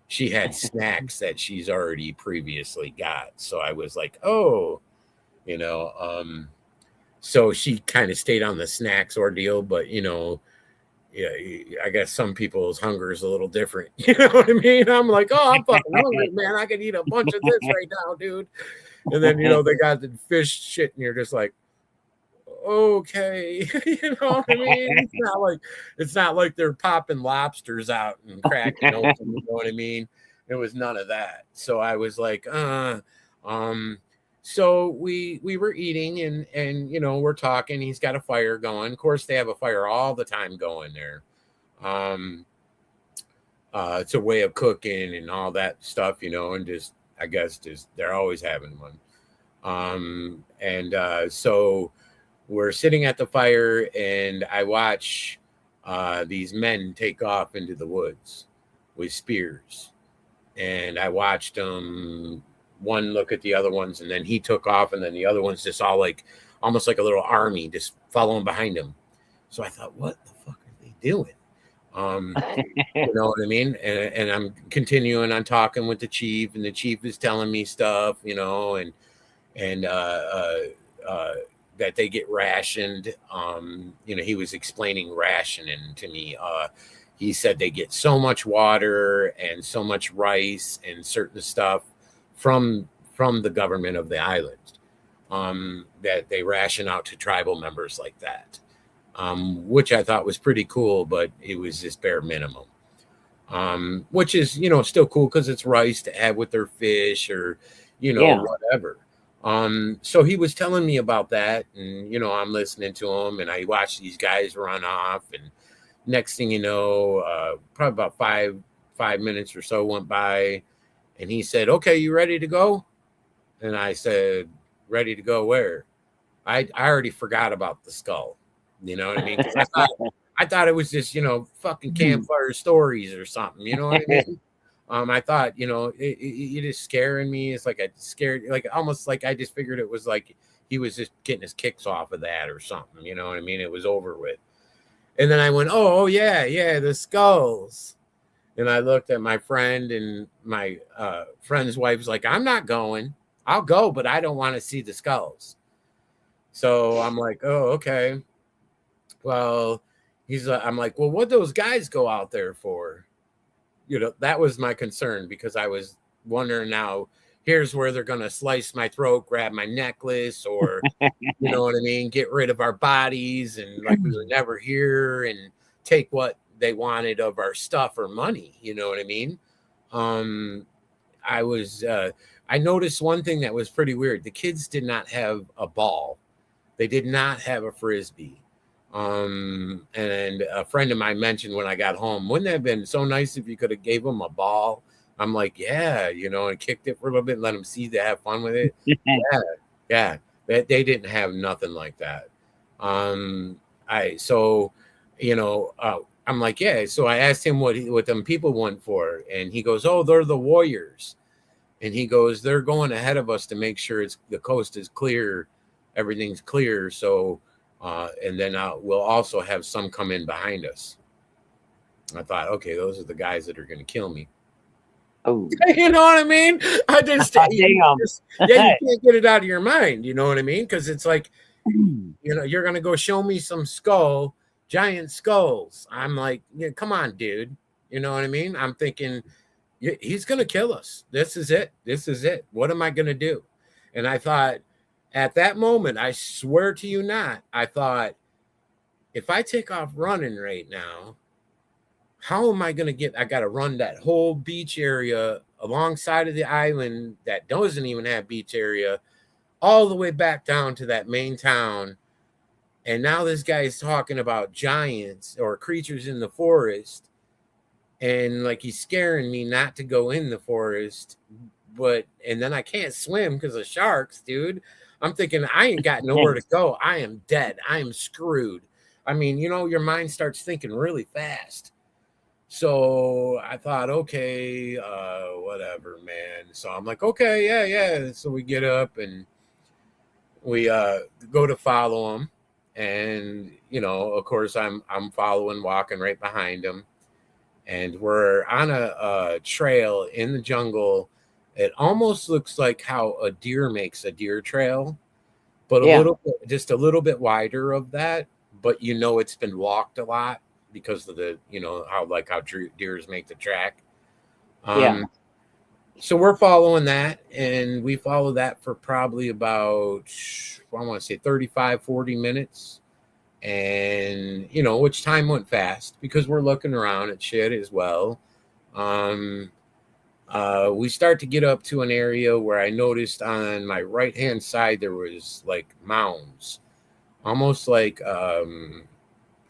She had snacks that she's already previously got. So I was like, oh, so she kind of stayed on the snacks ordeal, but yeah, I guess some people's hunger is a little different. You know what I mean? I'm like, oh, I'm fucking hungry, man. I could eat a bunch of this right now, dude. And then, they got the fish shit, and you're just like, okay. You know what I mean? It's not like they're popping lobsters out and cracking open. You know what I mean? It was none of that. So I was like, So we were eating and we're talking. He's got a fire going. Of course, they have a fire all the time going there. Um, it's a way of cooking and all that stuff, and just I guess just they're always having one. And so we're sitting at the fire, and I watch these men take off into the woods with spears, and I watched them one look at the other ones, and then he took off, and then the other ones just all like almost like a little army just following behind him. So I thought, what the fuck are they doing? You know what I mean? And I'm continuing on talking with the chief, and the chief is telling me stuff, and that they get rationed. He was explaining rationing to me. He said they get so much water and so much rice and certain stuff from the government of the island, that they ration out to tribal members like that, which I thought was pretty cool, but it was just bare minimum. Which is still cool because it's rice to add with their fish or Yeah. whatever. So he was telling me about that, and I'm listening to him, and I watch these guys run off, and next thing you know, probably about five minutes or so went by, and he said, "Okay, you ready to go?" And I said, "Ready to go where?" I already forgot about the skull. You know what I mean? 'Cause I thought it was just fucking campfire stories or something. You know what I mean? I thought, it is scaring me. It's like I scared, like almost like I just figured it was like he was just getting his kicks off of that or something. You know what I mean? It was over with. And then I went, oh yeah, yeah, the skulls. And I looked at my friend, and my friend's wife was like, I'm not going. I'll go, but I don't want to see the skulls. So I'm like, oh, okay. Well, I'm like, well, what those guys go out there for? That was my concern, because I was wondering now, here's where they're going to slice my throat, grab my necklace, or, you know what I mean, get rid of our bodies and like we were never here, and take what they wanted of our stuff or money. You know what I mean? I noticed one thing that was pretty weird. The kids did not have a ball. They did not have a Frisbee. And a friend of mine mentioned when I got home, wouldn't that have been so nice if you could have gave them a ball? I'm like, yeah, and kicked it for a little bit, let them see to have fun with it. Yeah. They didn't have nothing like that. I'm like, yeah. So I asked him what them people went for, and he goes, oh, they're the warriors. And he goes, they're going ahead of us to make sure the coast is clear, everything's clear. So, and then we'll also have some come in behind us. I thought, okay, those are the guys that are going to kill me. Oh, You know what I mean? I just, you can't get it out of your mind. You know what I mean? Because it's like, you're going to go show me some giant skulls. I'm like, yeah, come on, dude. You know what I mean? I'm thinking, he's going to kill us. This is it. This is it. What am I going to do? And I thought, at that moment, I swear to you not, I thought, if I take off running right now, how am I going to I got to run that whole beach area alongside of the island that doesn't even have beach area, all the way back down to that main town. And now this guy's talking about giants or creatures in the forest. And like he's scaring me not to go in the forest. And then I can't swim because of sharks, dude. I'm thinking, I ain't got nowhere to go. I am dead. I am screwed. I mean, your mind starts thinking really fast. So I thought, okay, whatever, man. So I'm like, okay, yeah. So we get up and we go to follow him. And, of course, I'm following, walking right behind him. And we're on a trail in the jungle. It almost looks like how a deer makes a deer trail, but just a little bit wider of that. But it's been walked a lot because of the how deers make the track. So we're following that, and we follow that for probably about, I want to say 35, 40 minutes. And, which time went fast because we're looking around at shit as well. We start to get up to an area where I noticed on my right hand side there was like mounds, almost like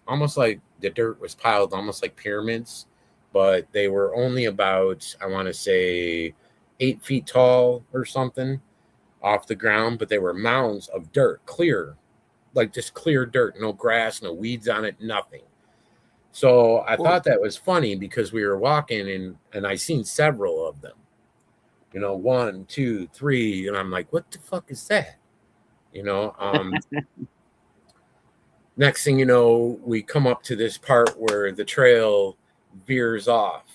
almost like the dirt was piled, almost like pyramids, but they were only about, I want to say, 8 feet tall or something off the ground, but they were mounds of dirt, clear, like just clear dirt, no grass, no weeds on it, nothing. So I Cool. thought that was funny because we were walking and I seen several of them, you know, one, two, three, and I'm like, what the fuck is that? You know, next thing you know, we come up to this part where the trail veers off,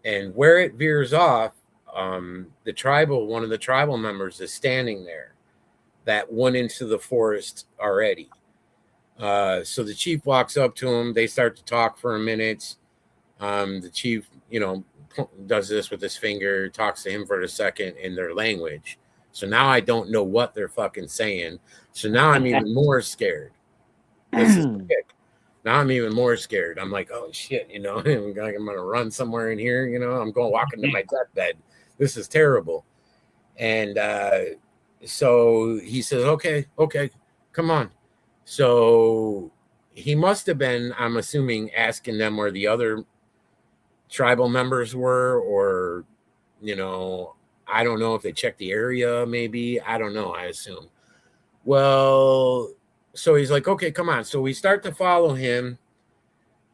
and where it veers off, one of the tribal members is standing there that went into the forest already. So the chief walks up to him. They start to talk for a minute. The chief, you know, does this with his finger, talks to him for a second in their language. So now I don't know what they're fucking saying. So now I'm even more scared. This is quick. Now I'm even more scared. I'm like, oh shit, you know, I'm gonna run somewhere in here. You know, I'm going walking to my deathbed. This is terrible. And so he says, okay, come on. So he must have been, I'm assuming, asking them where the other tribal members were, or, you know, I don't know if they checked the area, maybe. I don't know, I assume. Well, so he's like, okay, come on. So we start to follow him.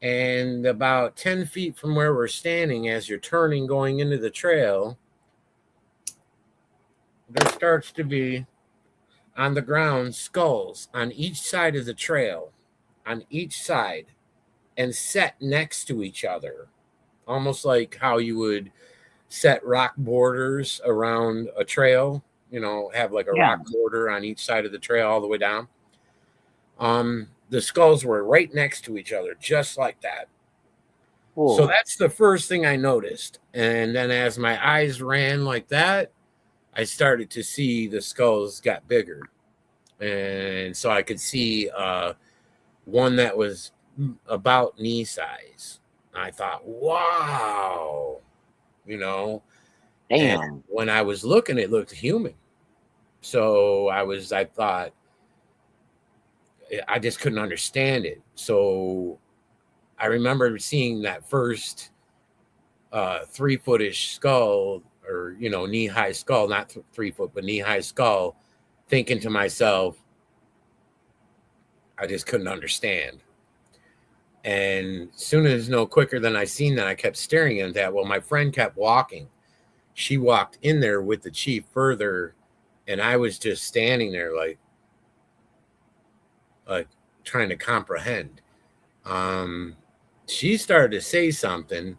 And about 10 feet from where we're standing, as you're turning going into the trail, there starts to be on the ground skulls on each side of the trail, on each side, and set next to each other, almost like how you would set rock borders around a trail, you know, have like a Yeah. rock border on each side of the trail all the way down. The skulls were right next to each other, just like that. So Cool. that's the first thing I noticed. And then as my eyes ran like that, I started to see the skulls got bigger. And so I could see one that was about knee size. I thought, wow, you know. And Damn. when I was looking, it looked human. So I thought, I just couldn't understand it. So I remember seeing that first 3 footish skull, or, you know, knee high skull, not 3 foot, but knee high skull, thinking to myself, I just couldn't understand. And soon as no quicker than I seen that, I kept staring at that. Well, my friend kept walking. She walked in there with the chief further, and I was just standing there like trying to comprehend. She started to say something,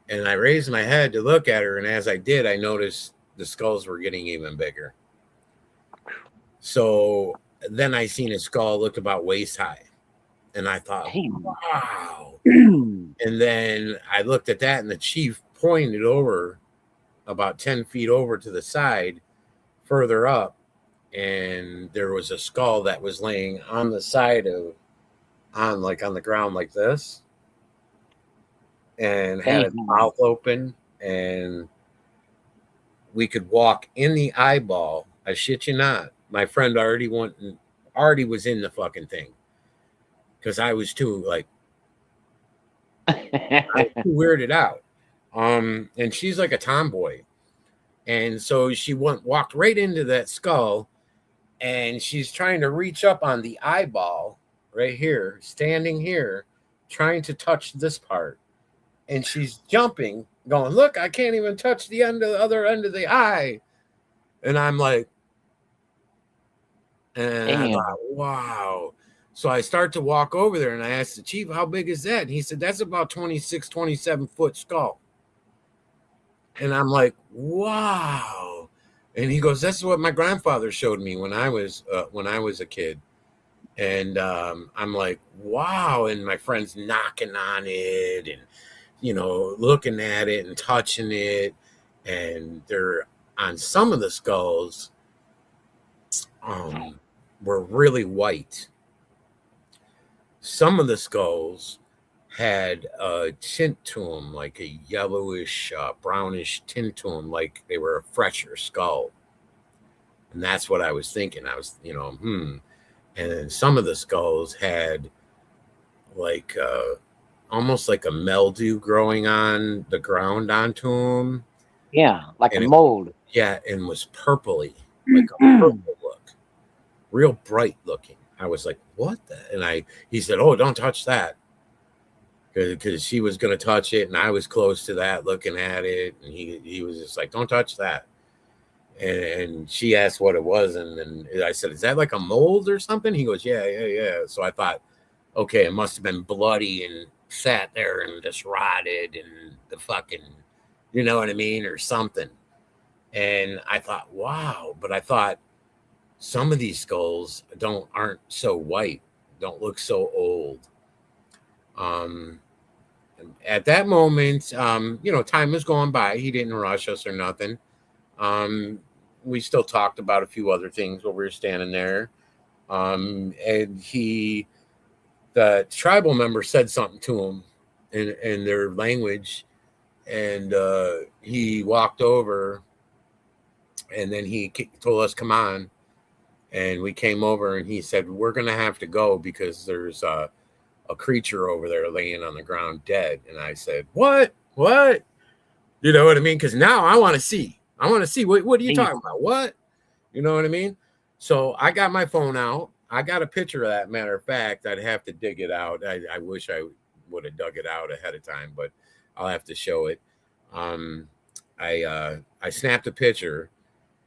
and I raised my head to look at her, and as I did, I noticed the skulls were getting even bigger. So then I seen a skull looked about waist high, and I thought, Damn. wow. And then I looked at that, and the chief pointed over about 10 feet over to the side, further up, and there was a skull that was laying on the side of, on the ground like this, and had its Damn. mouth open, and we could walk in the eyeball. I shit you not. My friend already was in the fucking thing, because I was too too weirded out. And she's like a tomboy, and so she walked right into that skull, and she's trying to reach up on the eyeball right here, standing here, trying to touch this part, and she's jumping, going, "Look, I can't even touch the other end of the eye," and I'm like, and I Damn. thought, wow. So I start to walk over there, and I asked the chief, how big is that? And he said, that's about 26, 27-foot skull. And I'm like, wow. And he goes, that's what my grandfather showed me when I was a kid. And I'm like, wow. And my friend's knocking on it and, you know, looking at it and touching it. And they're on some of the skulls were really white. Some of the skulls had a tint to them, like a yellowish, brownish tint to them, like they were a fresher skull. And that's what I was thinking. I was, And then some of the skulls had like almost like a mildew growing on the ground onto them, Yeah, like a and it mold. yeah, and was purpley, like a purple look, real bright looking. I was like, "What the?" And he said, "Oh, don't touch that," because she was gonna touch it, and I was close to that, looking at it, and he was just like, "Don't touch that." And she asked what it was, and then I said, "Is that like a mold or something?" He goes, "Yeah, yeah, yeah." So I thought, okay, it must have been bloody and sat there and just rotted and the fucking, you know what I mean, or something. And I thought, wow, but I thought some of these skulls aren't so white, don't look so old. Um, at that moment, time was going by. He didn't rush us or nothing. Um, we still talked about a few other things while we were standing there. And the tribal member said something to him in their language, and he walked over, and then he told us, "Come on." And we came over, and he said, "We're gonna have to go because there's a creature over there laying on the ground dead." And I said, "What? You know what I mean? Because now I want to see. I want to see what are you See, talking about? What? You know what I mean?" So I got my phone out. I got a picture of that. Matter of fact, I'd have to dig it out. I wish I would have dug it out ahead of time, but I'll have to show it. Um, I snapped a picture,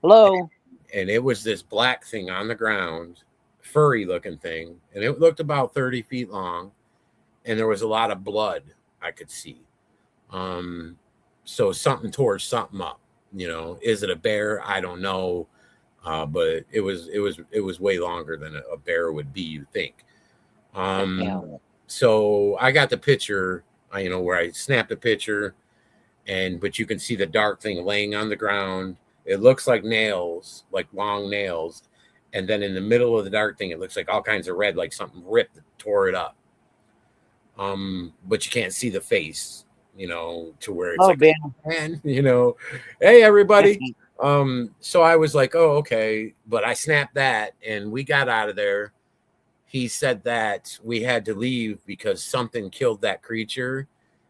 hello. and it was this black thing on the ground, furry looking thing, and it looked about 30 feet long, and there was a lot of blood I could see. Um, so something tore something up. Is it a bear? I don't know, but it was way longer than a bear would be. You think? Um, Yeah. so I got the picture. Where I snapped a picture, but you can see the dark thing laying on the ground. It looks like nails, like long nails, and then in the middle of the dark thing, it looks like all kinds of red, like something ripped, tore it up. But you can't see the face, to where it's Hello, like, Ben. oh, man, hey everybody. So I was like, oh, okay, but I snapped that, and we got out of there. He said that we had to leave because something killed that creature,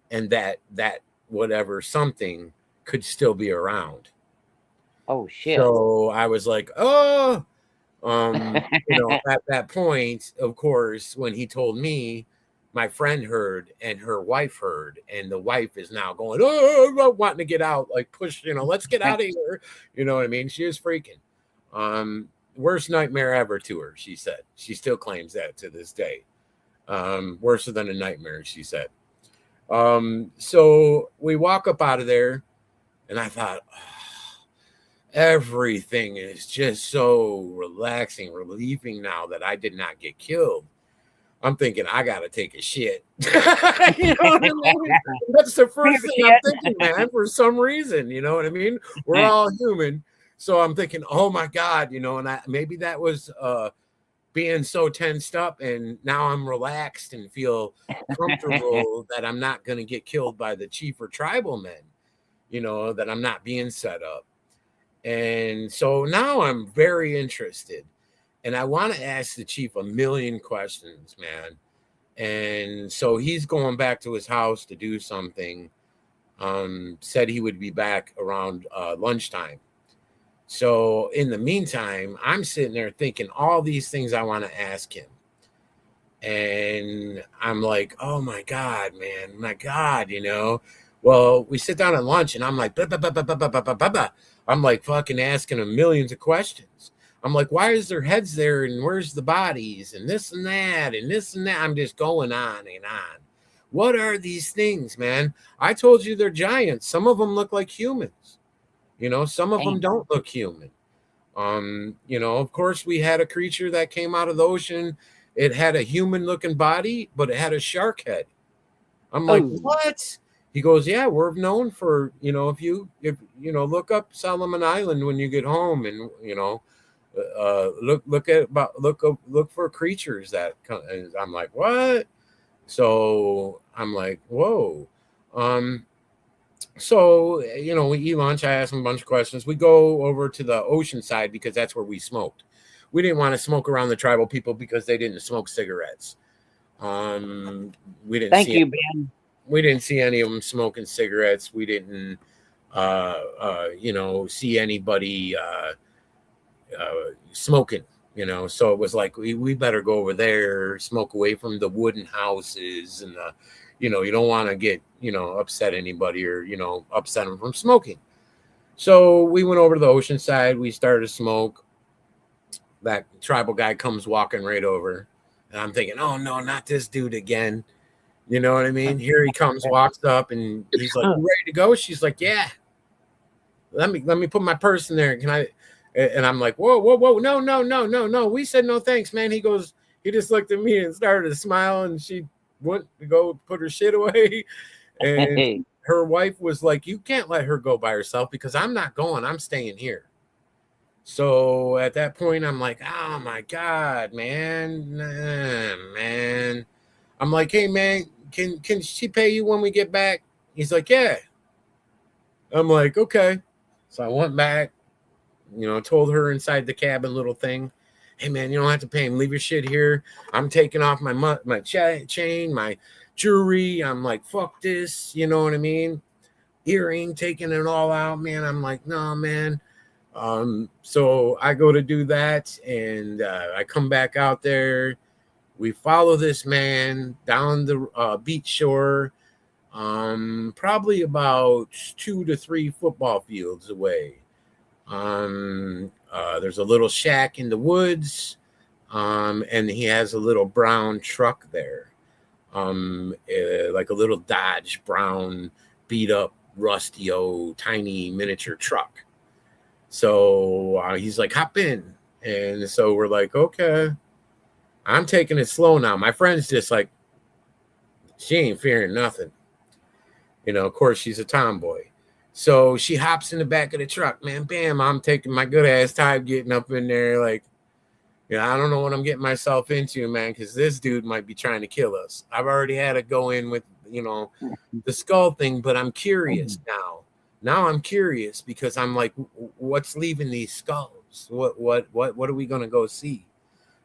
and that whatever something could still be around. Oh shit. So I was like, oh, at that point, of course, when he told me, my friend heard and her wife heard, and the wife is now going, oh, wanting to get out, like push, let's get out of here. You know what I mean? She was freaking. Worst nightmare ever to her, she said. She still claims that to this day. Worse than a nightmare, she said. So we walk up out of there, and I thought, oh, everything is just so relaxing, relieving now that I did not get killed. I'm thinking I gotta take a shit. You know what I mean? That's the first thing I'm thinking, man, for some reason. You know what I mean? We're all human. So I'm thinking, oh my God, and maybe that was being so tensed up, and now I'm relaxed and feel comfortable that I'm not gonna get killed by the chief or tribal men, that I'm not being set up. And so now I'm very interested, and I want to ask the chief a million questions, man. And so he's going back to his house to do something. Said he would be back around lunchtime. So in the meantime, I'm sitting there thinking all these things I want to ask him. And I'm like, oh my God, man, my God. Well, we sit down at lunch, and I'm like, blah, blah, blah, blah, blah, blah, blah, blah, blah. I'm like fucking asking him millions of questions. I'm like, why is their heads there, and where's the bodies, and this and that, and this and that? I'm just going on and on. What are these things, man? I told you they're giants. Some of them look like humans. Some of them Damn. don't look human. Of course, we had a creature that came out of the ocean. It had a human looking body, but it had a shark head. I'm like, Oh, what? He goes, yeah, we're known for, if look up Solomon Island when you get home, and look for creatures that come. And I'm like, what? So I'm like, whoa. Um, so, we eat lunch. I ask him a bunch of questions. We go over to the ocean side because that's where we smoked. We didn't want to smoke around the tribal people because they didn't smoke cigarettes. Um, we didn't Thank see you, Ben. we didn't see any of them smoking cigarettes. We didn't, see anybody smoking. So it was like we better go over there, smoke away from the wooden houses, and you don't want to get upset anybody or upset them from smoking. So we went over to the ocean side. We started to smoke. That tribal guy comes walking right over, and I'm thinking, oh no, not this dude again. You know what I mean? Here he comes, walks up, and he's like, "You ready to go?" She's like, "Yeah." Let me put my purse in there. Can I? And I'm like, whoa, whoa, whoa, no, no, no, no, no. We said no thanks, man. He just looked at me and started to smile, and she went to go put her shit away. And Hey, her wife was like, you can't let her go by herself because I'm not going. I'm staying here. So at that point, I'm like, oh my God, man. Nah, man. I'm like, hey man, can she pay you when we get back? He's like, yeah. I'm like, okay. So I went back, told her inside the cabin little thing, hey man, you don't have to pay him. Leave your shit here. I'm taking off my chain, my jewelry. I'm like, fuck this. You know what I mean? Earring, taking it all out, man. I'm like, no, man. So I go to do that, and I come back out there. We follow this man down the beach shore, probably about 2 to 3 football fields away. There's a little shack in the woods, and he has a little brown truck there, like a little Dodge brown, beat up, rusty old tiny miniature truck. So he's like, hop in, and so we're like, okay. I'm taking it slow now. My friend's just like, she ain't fearing nothing. Of course, she's a tomboy. So she hops in the back of the truck, man. Bam, I'm taking my good ass time getting up in there. Like, I don't know what I'm getting myself into, man, because this dude might be trying to kill us. I've already had to go in with, the skull thing, but I'm curious now. Now I'm curious because I'm like, what's leaving these skulls? What are we gonna go see?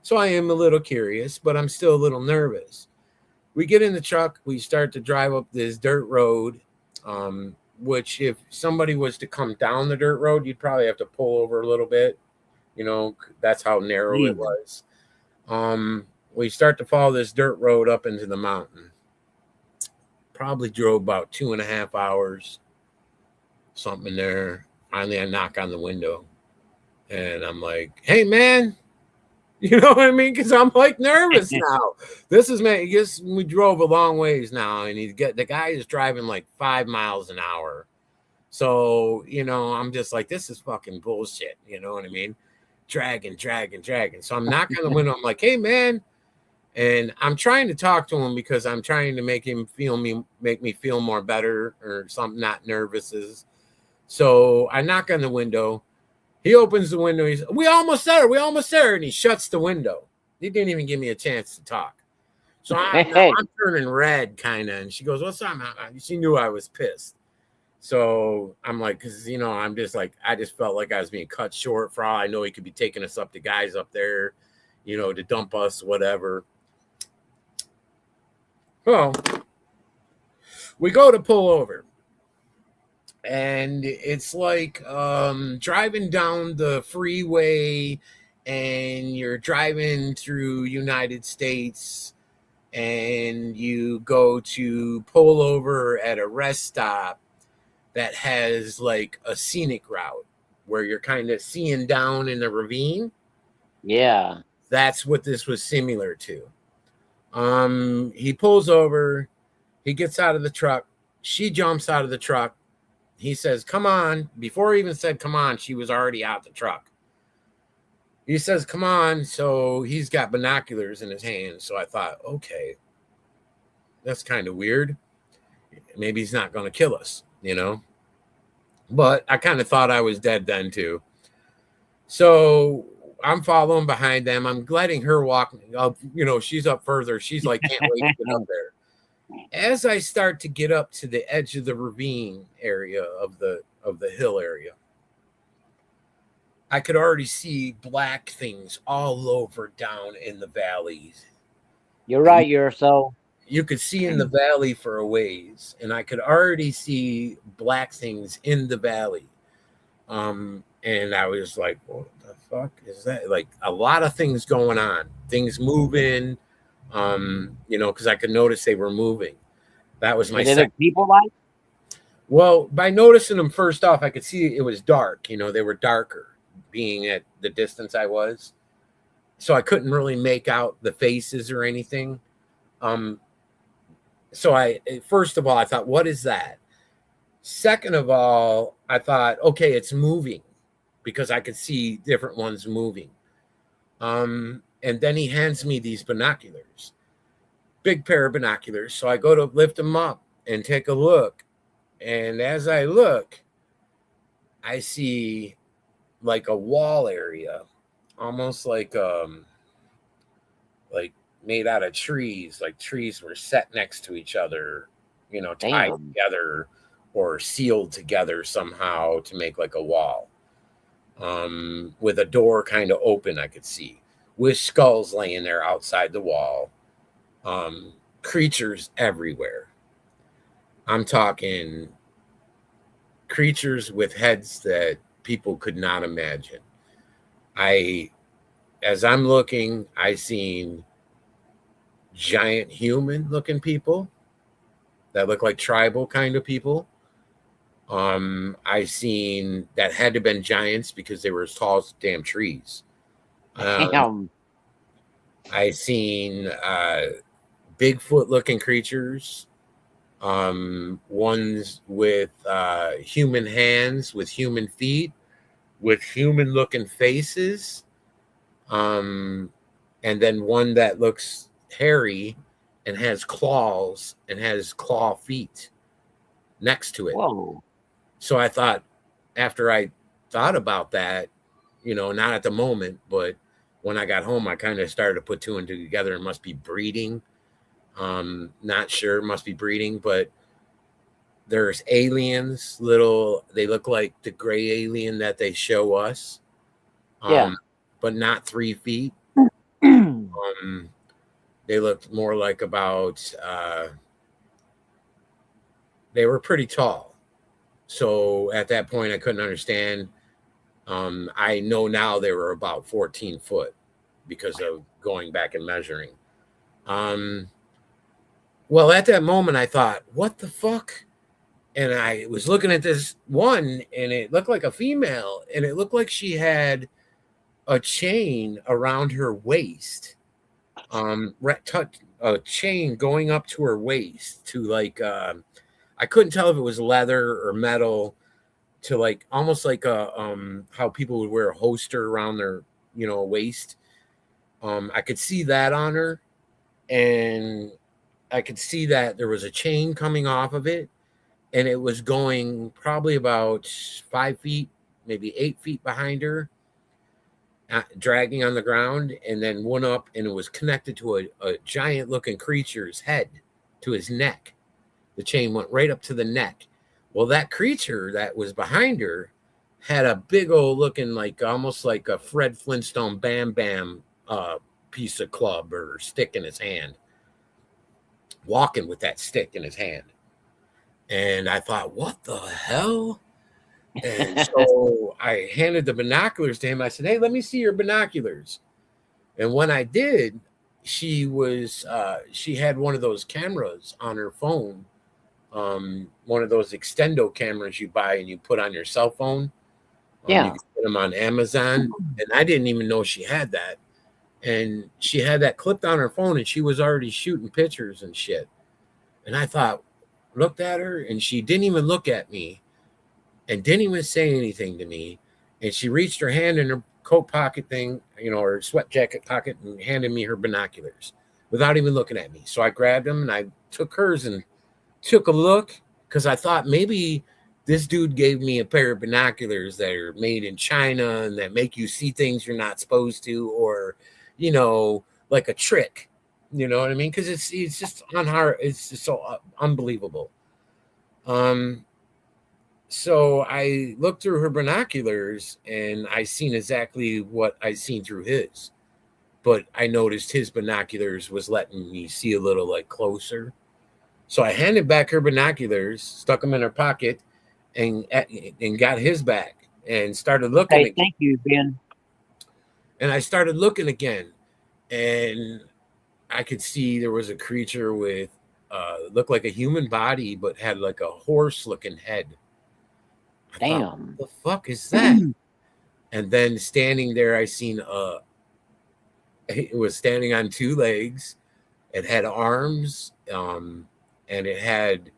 So I am a little curious, but I'm still a little nervous. We get in the truck. We start to drive up this dirt road, which if somebody was to come down the dirt road, you'd probably have to pull over a little bit. That's how narrow it Jesus. was. We start to follow this dirt road up into the mountain. Probably drove about 2.5 hours, something in there. Finally, I knock on the window, and I'm like, "Hey, man." You know what I mean? Because I'm like nervous now. This is, man. I guess we drove a long ways now, and the guy is driving like 5 miles an hour. So I'm just like, this is fucking bullshit. You know what I mean? Dragging, dragging, dragging. So I'm knocking on the window. I'm like, hey man, and I'm trying to talk to him because I'm trying to make me feel more better or something, not nervous. So I knock on the window. He opens the window. He's, we almost there. We almost there. And he shuts the window. He didn't even give me a chance to talk. So Hey, I'm turning red, kind of. And she goes, what's up? She knew I was pissed. So I'm like, because, I'm just like, I just felt like I was being cut short. For all I know, he could be taking us up to guys up there, to dump us, whatever. Well, we go to pull over. And it's like driving down the freeway, and you're driving through United States, and you go to pull over at a rest stop that has like a scenic route where you're kind of seeing down in the ravine. yeah. That's what this was similar to. He pulls over, he gets out of the truck, she jumps out of the truck. He says, come on. Before he even said, come on, she was already out the truck. He says, come on. So he's got binoculars in his hand. So I thought, okay, that's kind of weird. Maybe he's not going to kill us, But I kind of thought I was dead then, too. So I'm following behind them. I'm letting her walk up. She's up further. She's like, can't wait to get up there. As I start to get up to the edge of the ravine area of the hill area, I could already see black things all over down in the valleys. You're And right. You're so. you could see in the valley for a ways, and I could already see black things in the valley. And I was like, what the fuck is that? Like a lot of things going on, things moving, because I could notice they were moving. That was my Did they look second. people like? Well, by noticing them first off, I could see it was dark. They were darker being at the distance I was. So I couldn't really make out the faces or anything. Um, so first of all, I thought, what is that? Second of all, I thought, okay, it's moving because I could see different ones moving. And then he hands me these binoculars, big pair of binoculars. So I go to lift them up and take a look. And as I look, I see like a wall area, almost like made out of trees, like trees were set next to each other, tied Damn. together or sealed together somehow to make like a wall. With a door kind of open, I could see, with skulls laying there outside the wall. Creatures everywhere. I'm talking creatures with heads that people could not imagine. As I'm looking, I seen giant human looking people that look like tribal kind of people. I seen that had to have been giants because they were as tall as damn trees. Damn. I seen Bigfoot looking creatures, ones with human hands, with human feet, with human looking faces, and then one that looks hairy and has claws and has claw feet next to it. Whoa. So I thought, after I thought about that, not at the moment, but when I got home, I kind of started to put two and two together. It must be breeding. Not sure, must be breeding, but there's aliens, they look like the gray alien that they show us, Yeah. but not 3 feet. They looked more like about, they were pretty tall. So at that point, I couldn't understand. I know now they were about 14 foot because of going back and measuring. Well, at that moment, I thought, what the fuck? And I was looking at this one, and it looked like a female, and it looked like she had a chain around her waist, a chain going up to her waist to like, I couldn't tell if it was leather or metal, to like almost like how people would wear a holster around their waist. I could see that on her, and I could see that there was a chain coming off of it, and it was going probably about 5 feet, maybe 8 feet behind her, dragging on the ground, and then went up, and it was connected to a giant looking creature's head, to his neck. The chain went right up to the neck. Well, that creature that was behind her had a big old looking, like almost like a Fred Flintstone Bam Bam piece of club or stick in his hand, walking with that stick in his hand. And I thought, what the hell? And so I handed the binoculars to him. I said, hey, let me see your binoculars. And when I did, she had one of those cameras on her phone, one of those extendo cameras you buy and you put on your cell phone. Yeah. You can get them on Amazon. And I didn't even know she had that. And she had that clipped on her phone, and she was already shooting pictures and shit. And I thought, looked at her, and she didn't even look at me and didn't even say anything to me. And she reached her hand in her coat pocket thing, her sweat jacket pocket, and handed me her binoculars without even looking at me. So I grabbed them, and I took hers and took a look, because I thought maybe this dude gave me a pair of binoculars that are made in China and that make you see things you're not supposed to, or, like a trick, You know what I mean? Because it's just on her. It's just so unbelievable. Um, so I looked through her binoculars and I seen exactly what I seen through his. But I noticed his binoculars was letting me see a little like closer. So I handed back her binoculars, stuck them in her pocket, and and got his back and started looking Okay, again. thank you, Ben. And I started looking again, and I could see there was a creature with looked like a human body, but had like a horse looking head. I thought, Damn. what the fuck is that? And then standing there, I seen it was standing on two legs. It had arms, and it had.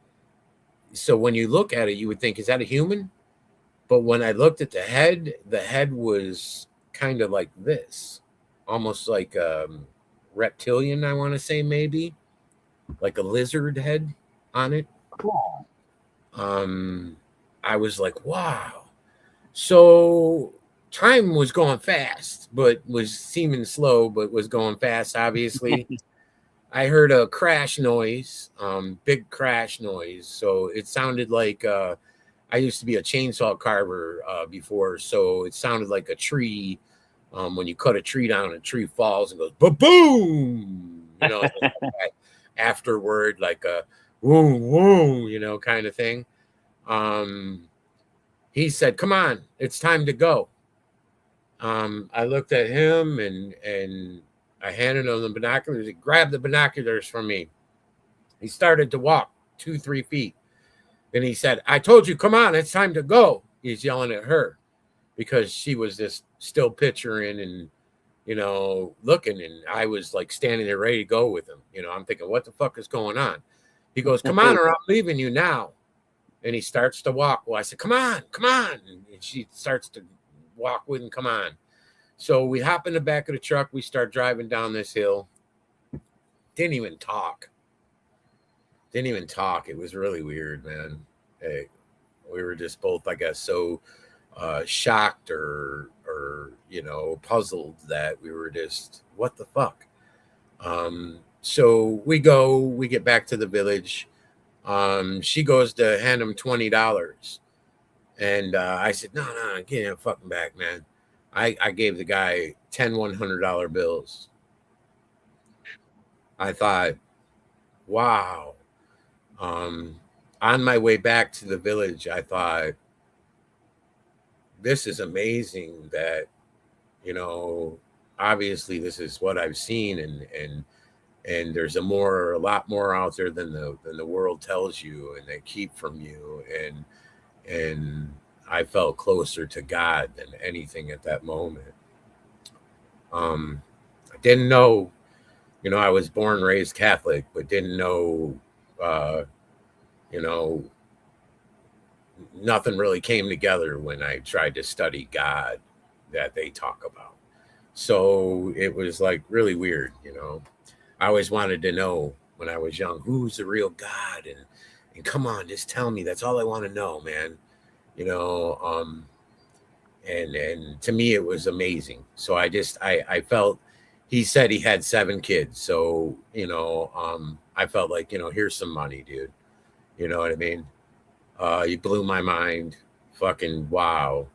So when you look at it, you would think, is that a human? But when I looked at the head was kind of like this, almost like reptilian. I want to say maybe like a lizard head on it. Cool. Um, I was like, wow. So time was going fast, but was seeming slow, but was going fast. Obviously, I heard a crash noise, big crash noise. So it sounded like I used to be a chainsaw carver before, so it sounded like a tree. When you cut a tree down, a tree falls and goes boom. You know, that afterward, like a woo woo, you know, kind of thing. Um, he said, "Come on, it's time to go." I looked at him and I handed him the binoculars. He grabbed the binoculars from me. He started to walk 2, 3 feet. Then he said, "I told you, come on, it's time to go." He's yelling at her because she was just still picturing and looking, and I was like standing there ready to go with him. I'm thinking, what the fuck is going on? He goes, "Come on, or I'm leaving you now." And he starts to walk. Well, I said, "Come on, come on." And she starts to walk with him, "Come on." So we hop in the back of the truck. We start driving down this hill. Didn't even talk. Didn't even talk. It was really weird, man. Hey, we were just both, I guess, so shocked or puzzled that we were just, what the fuck. So we get back to the village. She goes to hand him $20, and I said, no, get him fucking back, man. I gave the guy 10 $100 bills. I thought, wow. um on my way back to the village, I thought, this is amazing that, you know, obviously this is what I've seen, and there's a lot more out there than the world tells you and they keep from you, and I felt closer to God than anything at that moment. I didn't know, I was born raised Catholic, but didn't know, uh, you know, nothing really came together when I tried to study God that they talk about. So it was like really weird. I always wanted to know when I was young, who's the real God, and come on, just tell me. That's all I want to know, man. You know, and to me it was amazing. So I felt, he said he had 7 kids, so I felt like, here's some money, dude. You know what I mean? You blew my mind. Fucking wow.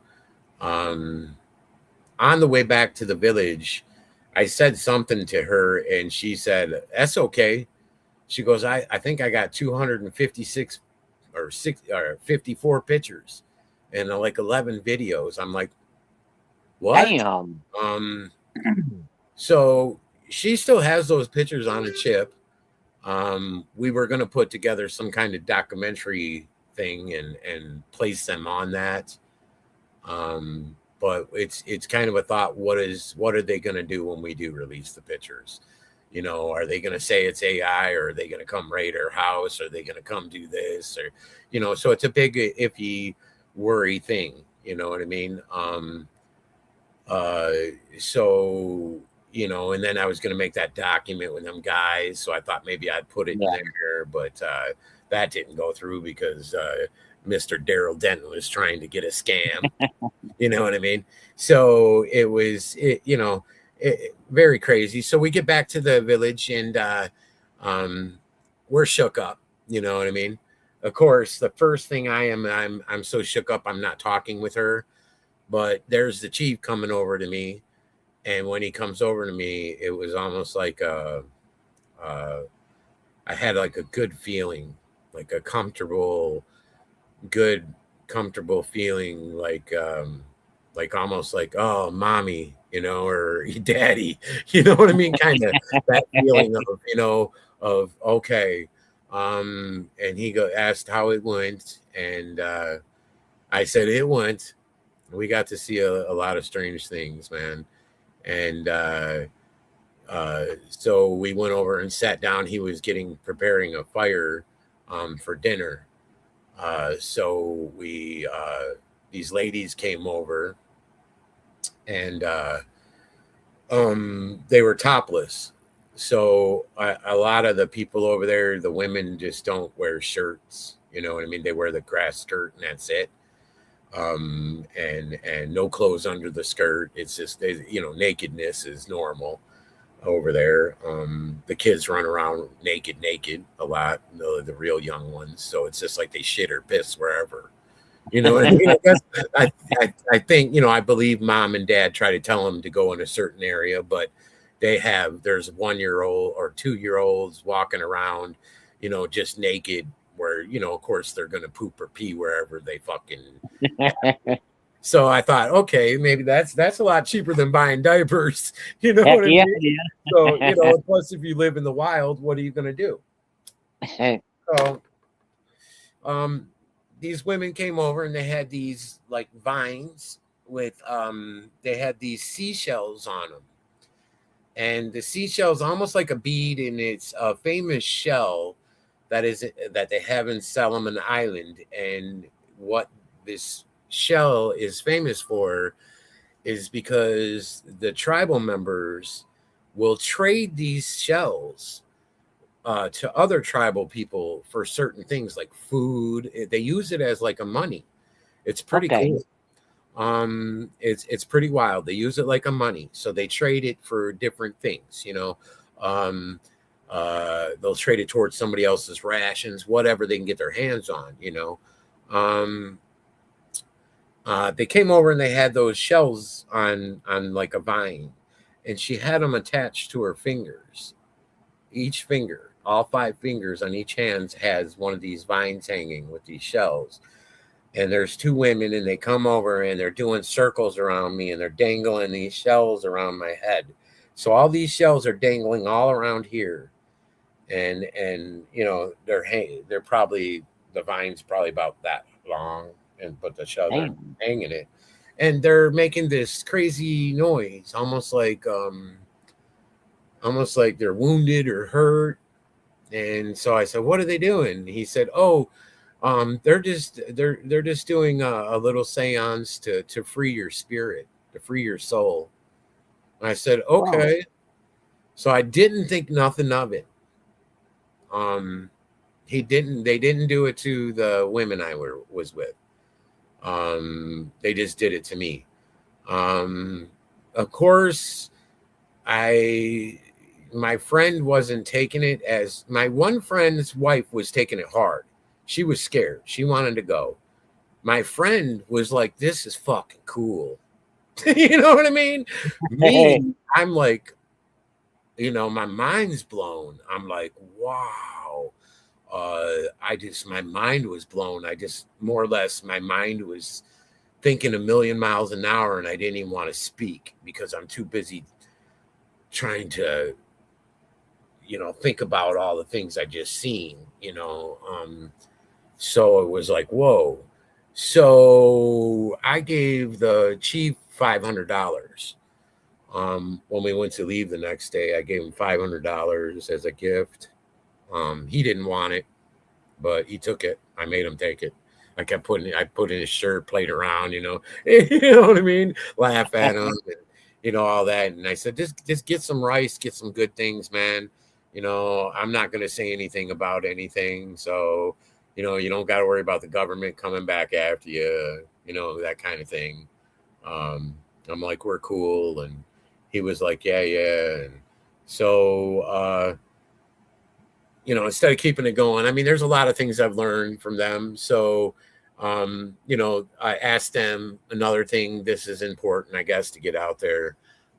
Um, on the way back to the village, I said something to her, and she said, "That's okay." She goes, I think I got 256 or 54 pictures and like 11 videos. I'm like, what? Damn. Um, so she still has those pictures on a chip. We were going to put together some kind of documentary thing and place them on that. But it's kind of a thought. What are they going to do when we do release the pictures? Are they going to say it's AI, or are they going to come raid our house? Are they going to come do this? Or, so it's a big iffy worry thing. You know what I mean? Uh, so, and then I was going to make that document with them guys. So I thought maybe I'd put it in Yeah. there, but that didn't go through because Mr. Daryl Denton was trying to get a scam. You know what I mean? So very crazy. So we get back to the village, and um, we're shook up. You know what I mean? Of course, the first thing I'm so shook up. I'm not talking with her, but there's the chief coming over to me, and when he comes over to me, it was almost like uh, I had like a good feeling, like a good, comfortable feeling, like almost like, oh, mommy, or daddy, you know what I mean? Kind of that feeling of, of okay. And he asked how it went, and I said it went. We got to see a lot of strange things, man. And so we went over and sat down. He was preparing a fire for dinner. So these ladies came over, and they were topless. So a lot of the people over there, the women just don't wear shirts. You know what I mean? They wear the grass skirt, and that's it. And no clothes under the skirt. It's just, nakedness is normal over there. The kids run around naked a lot, the real young ones. So it's just like they shit or piss wherever. You know what I mean? I guess I think, I believe mom and dad try to tell them to go in a certain area, but there's 1 year old or 2 year olds walking around, just naked, where, of course they're going to poop or pee wherever they fucking. So I thought, okay, maybe that's a lot cheaper than buying diapers. You know Heck what I yeah, mean? So, plus if you live in the wild, what are you going to do? it So, um, these women came over, and they had these like vines with they had these seashells on them, and the seashells almost like a bead, and it's a famous shell that they have in Solomon Island. And what this shell is famous for is because the tribal members will trade these shells to other tribal people for certain things like food. They use it as like a money. It's pretty okay. cool. It's pretty wild. They use it like a money, so they trade it for different things. Um, they'll trade it towards somebody else's rations, whatever they can get their hands on. Um, they came over, and they had those shells on like a vine, and she had them attached to her fingers. Each finger, all 5 fingers on each hand, has one of these vines hanging with these shells. And there's 2 women, and they come over, and they're doing circles around me, and they're dangling these shells around my head. So all these shells are dangling all around here, and they're probably, the vine's probably about that long, and but the shells are Damn. hanging it, and they're making this crazy noise, almost like they're wounded or hurt. And so I said, "What are they doing?" He said, "Oh, they're just doing a little seance to free your spirit, to free your soul." And I said, Wow. "Okay." So I didn't think nothing of it. Um, they didn't do it to the women was with. They just did it to me. Um, of course, I my friend wasn't taking it as my one friend's wife was taking it hard. She was scared. She wanted to go. My friend was like, "This is fucking cool." You know what I mean? Me, I'm like, my mind's blown. I'm like, wow. My mind was blown. I just, more or less, my mind was thinking a million miles an hour, and I didn't even want to speak because I'm too busy trying to, think about all the things I just seen. So it was like, whoa. So I gave the chief $500. When we went to leave the next day, I gave him $500 as a gift. He didn't want it, but he took it. I made him take it. I put in his shirt, played around, you know what I mean? Laugh at him, and, all that. And I said, just get some rice, get some good things, man. I'm not going to say anything about anything. So, you don't got to worry about the government coming back after you, that kind of thing. I'm like, we're cool. And, he was like, yeah, yeah. And so, instead of keeping it going, I mean, there's a lot of things I've learned from them. So, I asked them another thing. This is important, I guess, to get out there.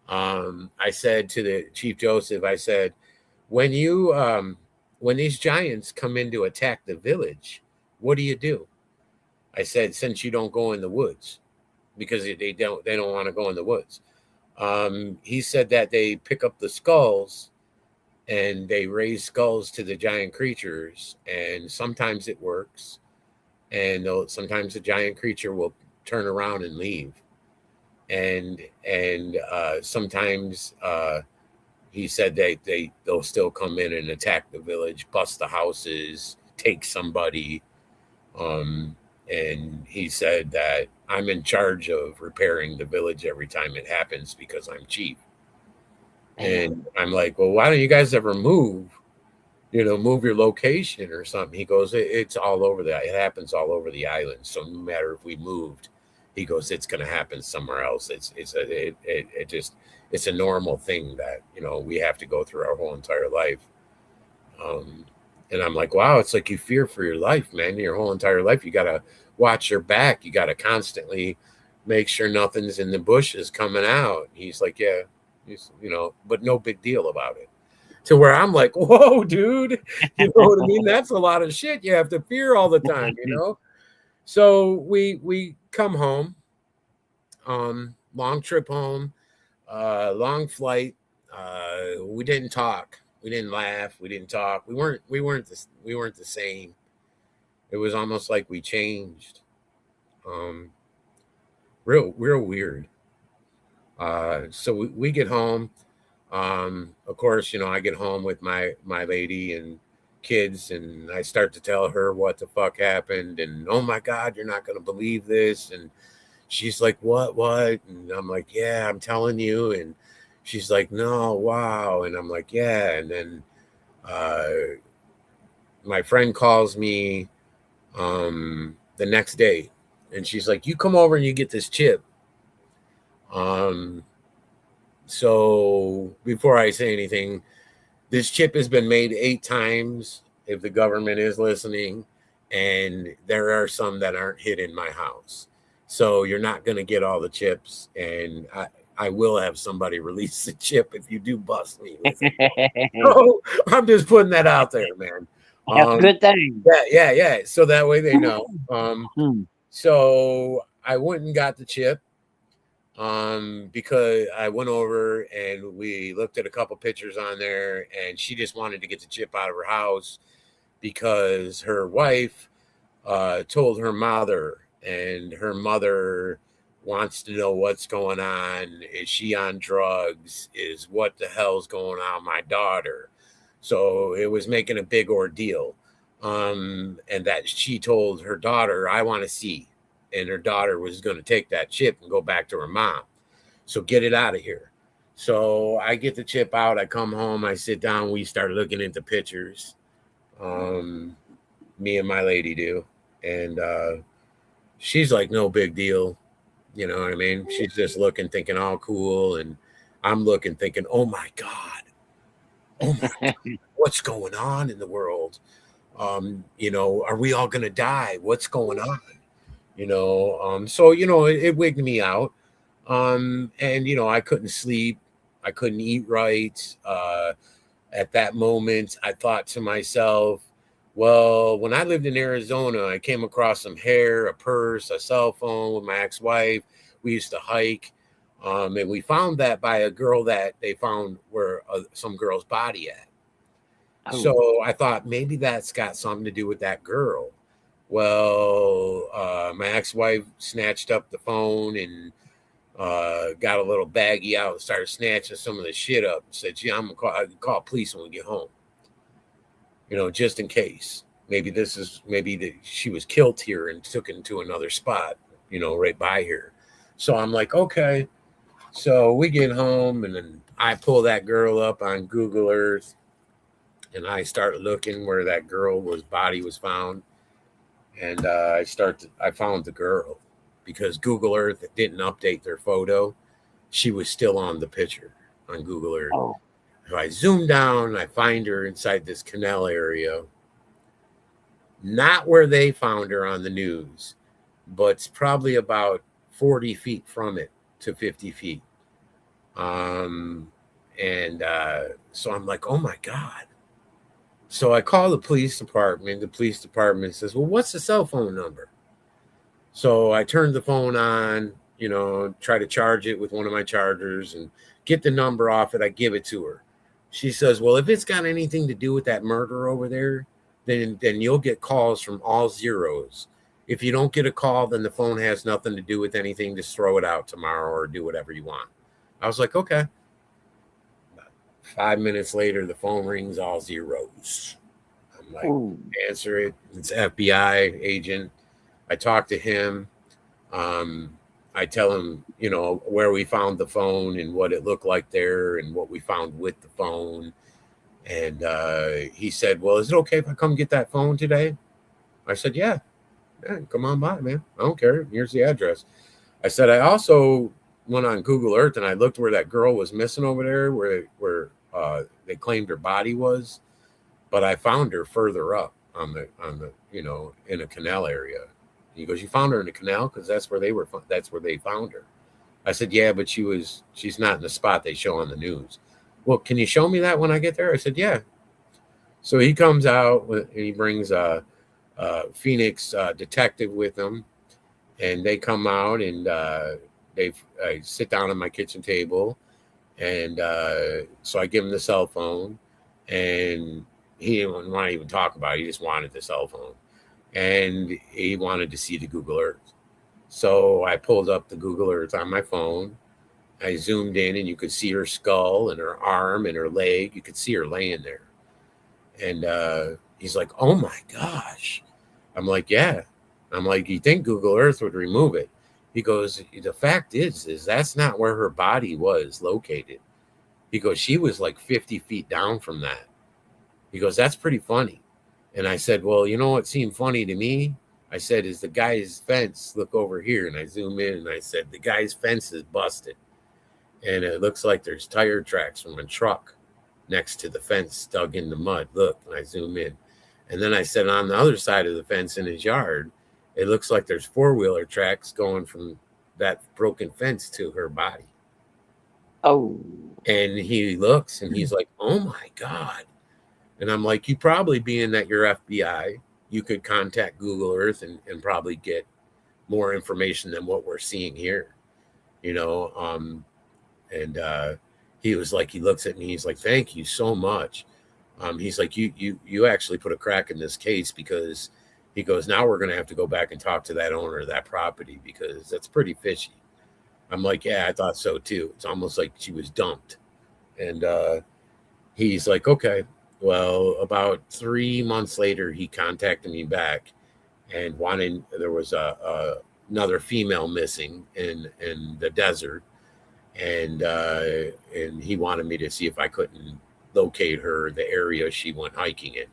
I said to the Chief Joseph, I said, when when these giants come in to attack the village, what do you do? I said, since you don't go in the woods, because they don't want to go in the woods. He said that they pick up the skulls and they raise skulls to the giant creatures, and sometimes it works, and sometimes the giant creature will turn around and leave, and sometimes he said they'll still come in and attack the village, bust the houses, take somebody. Um, and he said that I'm in charge of repairing the village every time it happens because I'm chief. Damn. And I'm like, well, why don't you guys ever move? Move your location or something. He goes, it's all over it happens all over the island. So no matter if we moved, he goes, it's going to happen somewhere else. It's a normal thing that, we have to go through our whole entire life. Um, and I'm like, wow, it's like you fear for your life, man. Your whole entire life, you got to watch your back. You got to constantly make sure nothing's in the bushes coming out. He's like, yeah, but no big deal about it. To where I'm like, whoa, dude, you know what I mean? That's a lot of shit you have to fear all the time. So we come home, long trip home, long flight. We didn't talk. We didn't laugh. We didn't talk. We weren't the same. It was almost like we changed. Um, real weird. So we get home. Of course, I get home with my lady and kids, and I start to tell her what the fuck happened, and oh my god, you're not gonna believe this, and she's like, what? And I'm like, yeah, I'm telling you, and she's like, no, wow, and I'm like, yeah, and then uh, my friend calls me the next day, and she's like, you come over and you get this chip. Um, so before I say anything, this chip has been made 8 times, if the government is listening, and there are some that aren't hid in my house. So you're not going to get all the chips, and I will have somebody release the chip if you do bust me with it. So I'm just putting that out there, man. That's a Um, good thing. yeah. So that way they know. Hmm. So I went and got the chip, because I went over and we looked at a couple pictures on there, and she just wanted to get the chip out of her house because her wife told her mother, and her mother wants to know what's going on. Is she on drugs? Is what the hell's going on with my daughter? So it was making a big ordeal. And that she told her daughter, I want to see. And her daughter was going to take that chip and go back to her mom. So get it out of here. So I get the chip out. I come home. I sit down. We start looking into pictures. Um, Me and my lady do. And she's like, no big deal. You know what I mean? She's just looking, thinking all cool. And I'm looking, thinking, oh my God. Oh my God. What's going on in the world? Are we all going to die? What's going on? So it wigged me out. And I couldn't sleep. I couldn't eat right. At that moment, I thought to myself, well, when I lived in Arizona, I came across some hair, a purse, a cell phone with my ex-wife. We used to hike, and we found that by a girl that they found where some girl's body at. Oh, So I thought maybe that's got something to do with that girl. Well, my ex-wife snatched up the phone and got a little baggie out and started snatching some of the shit up and said, "Yeah, I'll call police when we get home, just in case. Maybe she was killed here and took into another spot, right by here." So I'm like, okay. So we get home, and then I pull that girl up on Google Earth, and I start looking where that girl was body was found, and I found the girl because Google Earth didn't update their photo. She was still on the picture. on Google Earth. Oh, So I zoom down, I find her inside this canal area, not where they found her on the news, but it's probably about 40 feet from it to 50 feet. Um, and so I'm like, oh my God. So I call the police department. The police department says, well, what's the cell phone number? So I turned the phone on, try to charge it with one of my chargers and get the number off it. I give it to her. She says, well, if it's got anything to do with that murder over there, then you'll get calls from all zeros. If you don't get a call, then the phone has nothing to do with anything. Just throw it out tomorrow or do whatever you want. I was like, okay. 5 minutes later, the phone rings, all zeros. I'm like, ooh. answer it. It's FBI agent. I talk to him. Um, I tell him, where we found the phone and what it looked like there and what we found with the phone. And he said, well, is it okay if I come get that phone today? I said, yeah, come on by, man. I don't care. Here's the address. I said, I also went on Google Earth and I looked where that girl was missing over there, where they claimed her body was, but I found her further up on the in a canal area. He goes, you found her in a canal? Because that's where they found her. I said, yeah, but she's not in the spot they show on the news. Well, can you show me that when I get there? I said, yeah. So he comes out and he brings a Phoenix detective with him, and they come out and I sit down at my kitchen table, and so I give him the cell phone, and he didn't want to even talk about it. He just wanted the cell phone, and he wanted to see the Google Earth. So I pulled up the Google Earth on my phone. I zoomed in, and you could see her skull and her arm and her leg. You could see her laying there. And he's like, oh my gosh. I'm like, yeah. I'm like, you think Google Earth would remove it? He goes, the fact is that's not where her body was located. He goes, she was like 50 feet down from that. He goes, that's pretty funny. And I said, well, you know what seemed funny to me? I said, is the guy's fence. Look over here. And I zoom in and I said, the guy's fence is busted. And it looks like there's tire tracks from a truck next to the fence dug in the mud. Look, and I zoom in. And then I said, on the other side of the fence in his yard, it looks like there's four-wheeler tracks going from that broken fence to her body. Oh. And he looks and he's like, oh my God. And I'm like, you probably, being that you're FBI, you could contact Google Earth and probably get more information than what we're seeing here. And he was like, he looks at me, he's like, thank you so much. He's like, you actually put a crack in this case, because he goes, now we're going to have to go back and talk to that owner of that property, because that's pretty fishy. I'm like, yeah, I thought so too. It's almost like she was dumped. And he's like, okay. Well, about 3 months later, he contacted me back and there was another female missing in the desert. And he wanted me to see if I couldn't locate her, the area she went hiking in.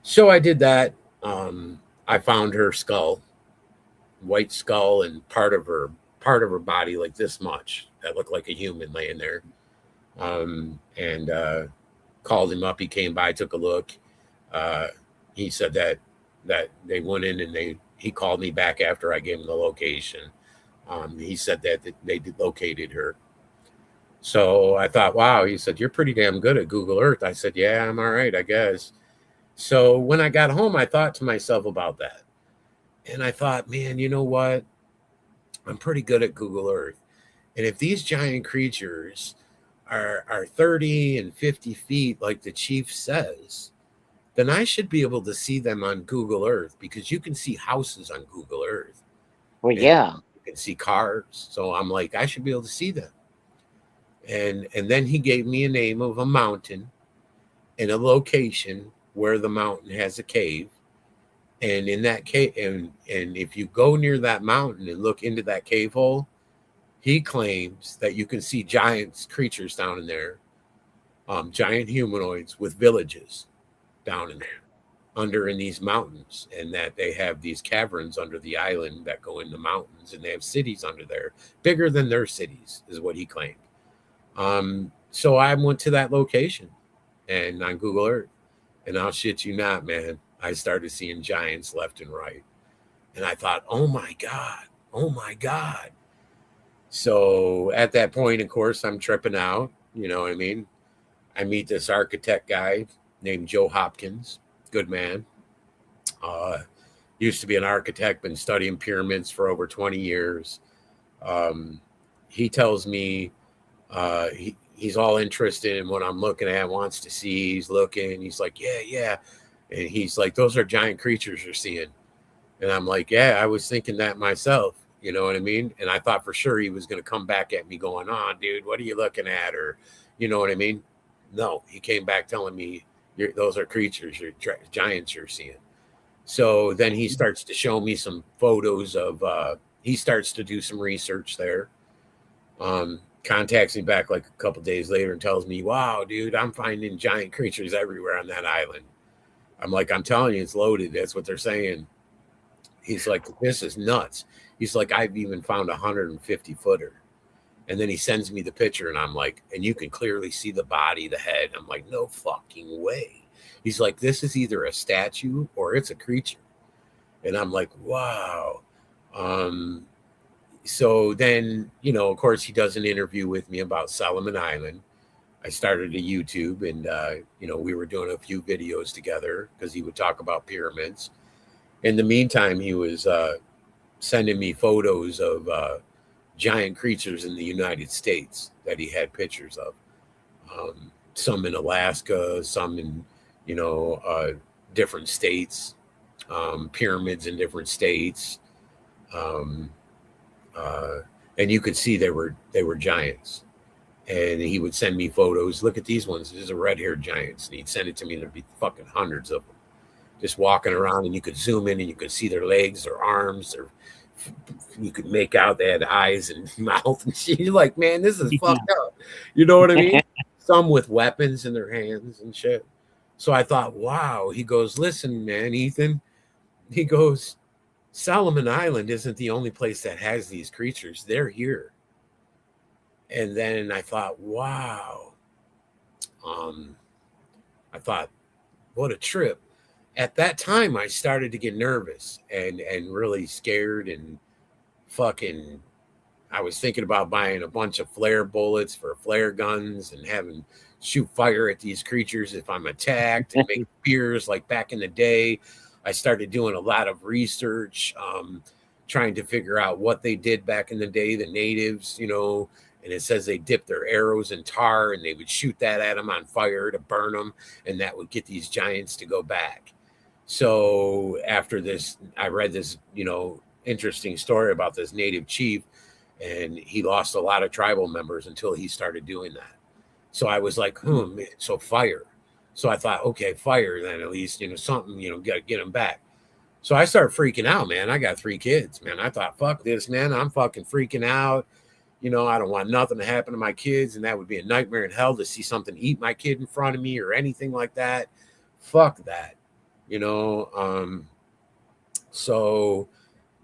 So I did that. I found her skull, white skull, and part of her body like this much that looked like a human laying there. And called him up. He came by, took a look. He said that they went in and he called me back after I gave him the location. He said that they located her. So I thought, wow. He said, you're pretty damn good at Google Earth. I said, yeah, I'm all right, I guess. So when I got home, I thought to myself about that. And I thought, man, you know what? I'm pretty good at Google Earth. And if these giant creatures are 30 and 50 feet, like the chief says, then I should be able to see them on Google Earth, because you can see houses on Google Earth. Well, yeah. You can see cars. So I'm like, I should be able to see them. And then he gave me a name of a mountain and a location where the mountain has a cave. And in that cave, and if you go near that mountain and look into that cave hole, he claims that you can see giant creatures down in there, giant humanoids with villages down in there, under in these mountains, and that they have these caverns under the island that go in the mountains, and they have cities under there, bigger than their cities, is what he claimed. So I went to that location and on Google Earth, and I'll shit you not, man, I started seeing giants left and right. And I thought, oh my God, oh my God. So at that point, of course, I'm tripping out. You know what I mean? I meet this architect guy named Joe Hopkins, good man. Uh, Used to be an architect, been studying pyramids for over 20 years. Um, he tells me he's all interested in what I'm looking at, wants to see. He's looking. He's like, yeah, yeah. And he's like, those are giant creatures you're seeing. And I'm like, yeah, I was thinking that myself. You know what I mean? And I thought for sure he was going to come back at me going, on, dude, what are you looking at? Or, you know what I mean? No, he came back telling me, those are creatures, giants you're seeing. So then he starts to show me some photos of, he starts to do some research there. Contacts me back like a couple days later and tells me, wow, dude, I'm finding giant creatures everywhere on that island. I'm like, I'm telling you, it's loaded. That's what they're saying. He's like, this is nuts. He's like, I've even found a 150 footer. And then he sends me the picture, and I'm like, and you can clearly see the body, the head. I'm like, no fucking way. He's like, this is either a statue or it's a creature. And I'm like, wow. Um, so then, of course, he does an interview with me about Solomon Island. I started a YouTube, and we were doing a few videos together because he would talk about pyramids. In the meantime, he was sending me photos of giant creatures in the United States that he had pictures of. Some in Alaska, some in different states, pyramids in different states, um, uh, and you could see they were giants. And he would send me photos. Look at these ones. These are red-haired giants, and he'd send it to me. And there'd be fucking hundreds of them just walking around, and you could zoom in and you could see their legs, their arms, their you could make out they had eyes and mouth and shit. You're like, man, this is fucked up. You know what I mean? Some with weapons in their hands and shit. So I thought, wow. He goes, listen, man, Ethan. He goes, Solomon Island isn't the only place that has these creatures. They're here. And then I thought, wow. Um, I thought, what a trip. At that time, I started to get nervous and really scared and fucking. I was thinking about buying a bunch of flare bullets for flare guns and having shoot fire at these creatures if I'm attacked and make spears like back in the day. I started doing a lot of research, trying to figure out what they did back in the day, the natives, and it says they dipped their arrows in tar and they would shoot that at them on fire to burn them, and that would get these giants to go back. So after this, I read this, interesting story about this native chief, and he lost a lot of tribal members until he started doing that. So I was like, so fire. So I thought, okay, fire then at least, something, get him back. So I started freaking out, man. I got 3 kids, man. I thought, fuck this, man. I'm fucking freaking out. I don't want nothing to happen to my kids, and that would be a nightmare in hell to see something eat my kid in front of me or anything like that. Fuck that. you know. So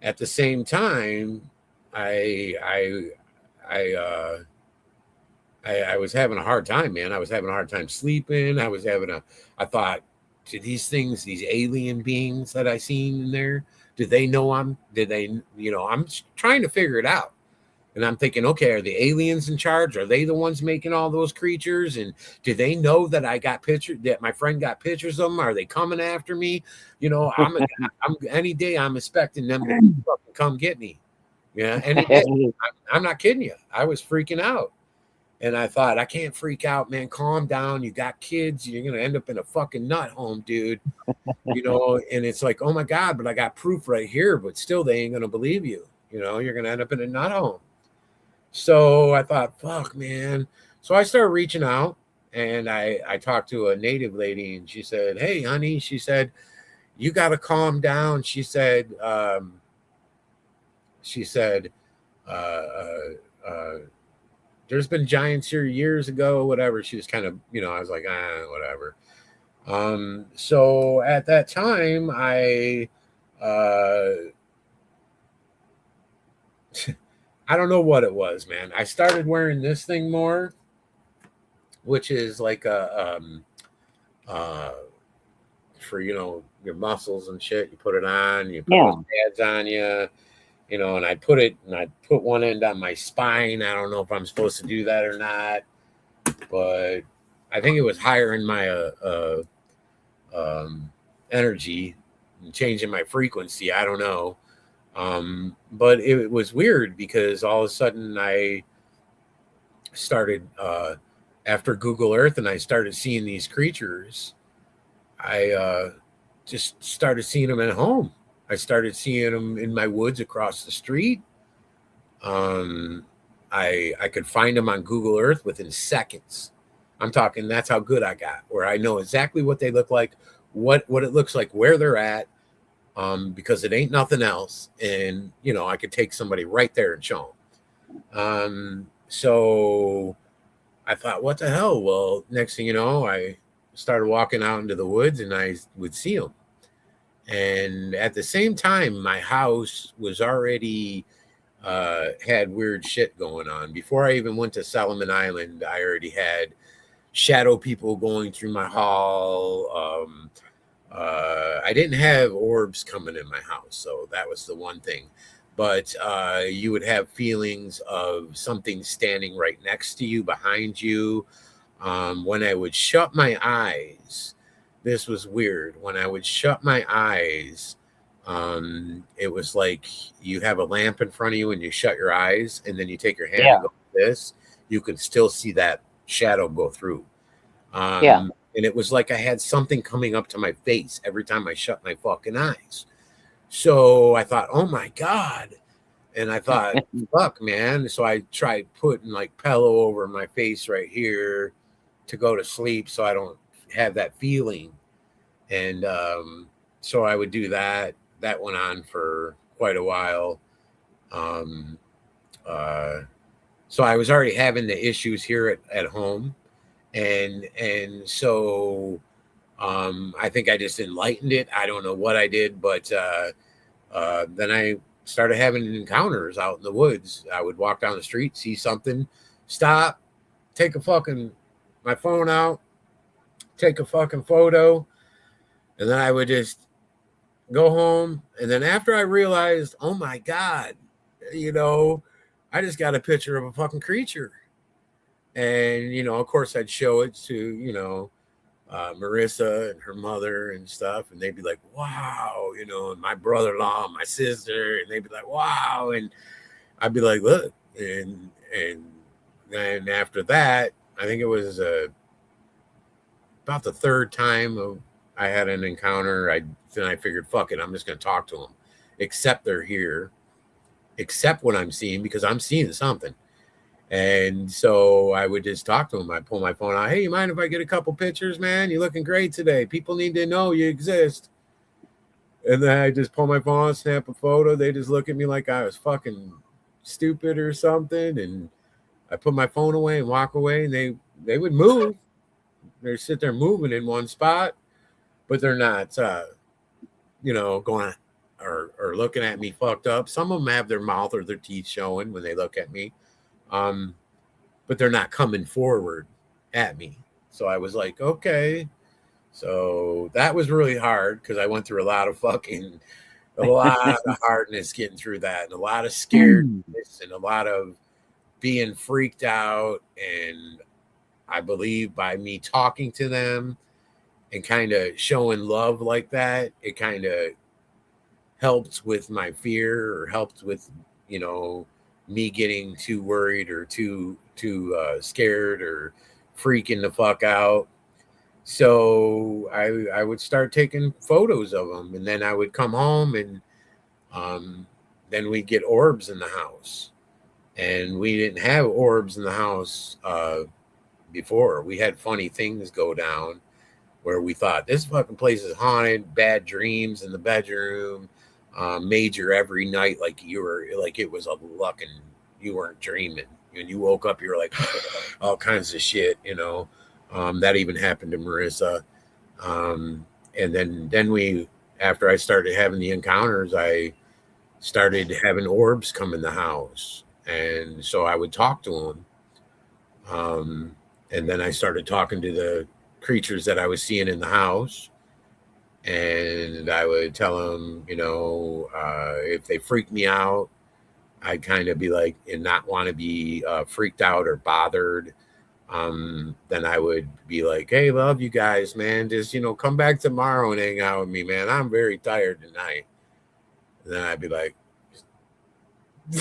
at the same time, I I I I was having a hard time, man. I was having a hard time sleeping. I thought, do these things, these alien beings that I seen in there, do they know did they, I'm trying to figure it out. And I'm thinking, okay, are the aliens in charge? Are they the ones making all those creatures? And do they know that that my friend got pictures of them? Are they coming after me? I'm any day I'm expecting them to fucking come get me. Yeah, any day. I'm not kidding you. I was freaking out. And I thought, I can't freak out, man. Calm down. You got kids. You're going to end up in a fucking nut home, dude. And it's like, oh my God, but I got proof right here, but still they ain't going to believe you. You're going to end up in a nut home. So I thought, fuck, man. So I started reaching out, and I talked to a native lady, and she said, hey, honey, she said, you got to calm down. She said, uh, uh, uh, there's been giants here years ago, whatever. She was kind of, I was like, whatever. So at that time, uh, I don't know what it was, man. I started wearing this thing more. which is like a uh, for your muscles and shit. You put it on, you put those Yeah. pads on you, and I put one end on my spine. I don't know if I'm supposed to do that or not, but I think it was higher in my um, energy and changing my frequency. I don't know. But it was weird because all of a sudden I started after Google Earth and I started seeing these creatures. I just started seeing them at home. I started seeing them in my woods across the street. Um, I could find them on Google Earth within seconds. I'm talking that's how good I got, where I know exactly what they look like, what it looks like, where they're at, because it ain't nothing else. And I could take somebody right there and show them. So I thought, what the hell? Well, next thing you know, I started walking out into the woods and I would see them. And at the same time, my house was already had weird shit going on. Before I even went to Solomon Island, I already had shadow people going through my hall. I didn't have orbs coming in my house, so that was the one thing. But you would have feelings of something standing right next to you, behind you. When I would shut my eyes, this was weird. When I would shut my eyes, it was like you have a lamp in front of you and you shut your eyes, and then you take your hand Yeah. and go like this. You could still see that shadow go through. Yeah. And it was like I had something coming up to my face every time I shut my fucking eyes. So I thought, oh my God. And I thought, fuck, man. So I tried putting like pillow over my face right here to go to sleep so I don't have that feeling. And so I would do that. That went on for quite a while. Um, uh, so I was already having the issues here at home. And so I think I just enlightened it. I don't know what I did, but then I started having encounters out in the woods. I would walk down the street, see something, stop, take a fucking my phone out, take a fucking photo, and then I would just go home. And then after I realized, oh my God, you know, I just got a picture of a fucking creature. And, of course, I'd show it to, Marissa and her mother and stuff, and they'd be like, "Wow," and my brother-in-law, my sister, and they'd be like, "Wow," and I'd be like, "Look," and then after that, I think it was about the third time I had an encounter. Then I figured, fuck it, I'm just gonna talk to them, except they're here, except what I'm seeing because I'm seeing something. And so I would just talk to him. I pull my phone out. Hey, you mind if I get a couple pictures, man? You're looking great today. People need to know you exist. And then I just pull my phone out, snap a photo. They just look at me like I was fucking stupid or something. And I put my phone away and walk away. And they would move. They sit there moving in one spot, but they're not, going or looking at me fucked up. Some of them have their mouth or their teeth showing when they look at me. Um, but they're not coming forward at me. So I was like, okay. So that was really hard because I went through a lot of hardness getting through that, and a lot of scaredness, and a lot of being freaked out. And I believe by me talking to them and kind of showing love like that, it kind of helped with my fear or helped with, you know, me getting too worried or too scared or freaking the fuck out. So I would start taking photos of them, and then I would come home, and um, then we'd get orbs in the house, and we didn't have orbs in the house before. We had funny things go down where we thought this fucking place is haunted, bad dreams in the bedroom, major every night, like you were like it was a luck and you weren't dreaming. When you woke up, you were like all kinds of shit. That even happened to Marissa. And then we, after I started having the encounters, I started having orbs come in the house, and so I would talk to them. Um, And then I started talking to the creatures that I was seeing in the house, and I would tell them, if they freaked me out, I'd kind of be like, and not want to be freaked out or bothered. Then I would be like, hey, love you guys, man. Just, come back tomorrow and hang out with me, man. I'm very tired tonight. And then I'd be like,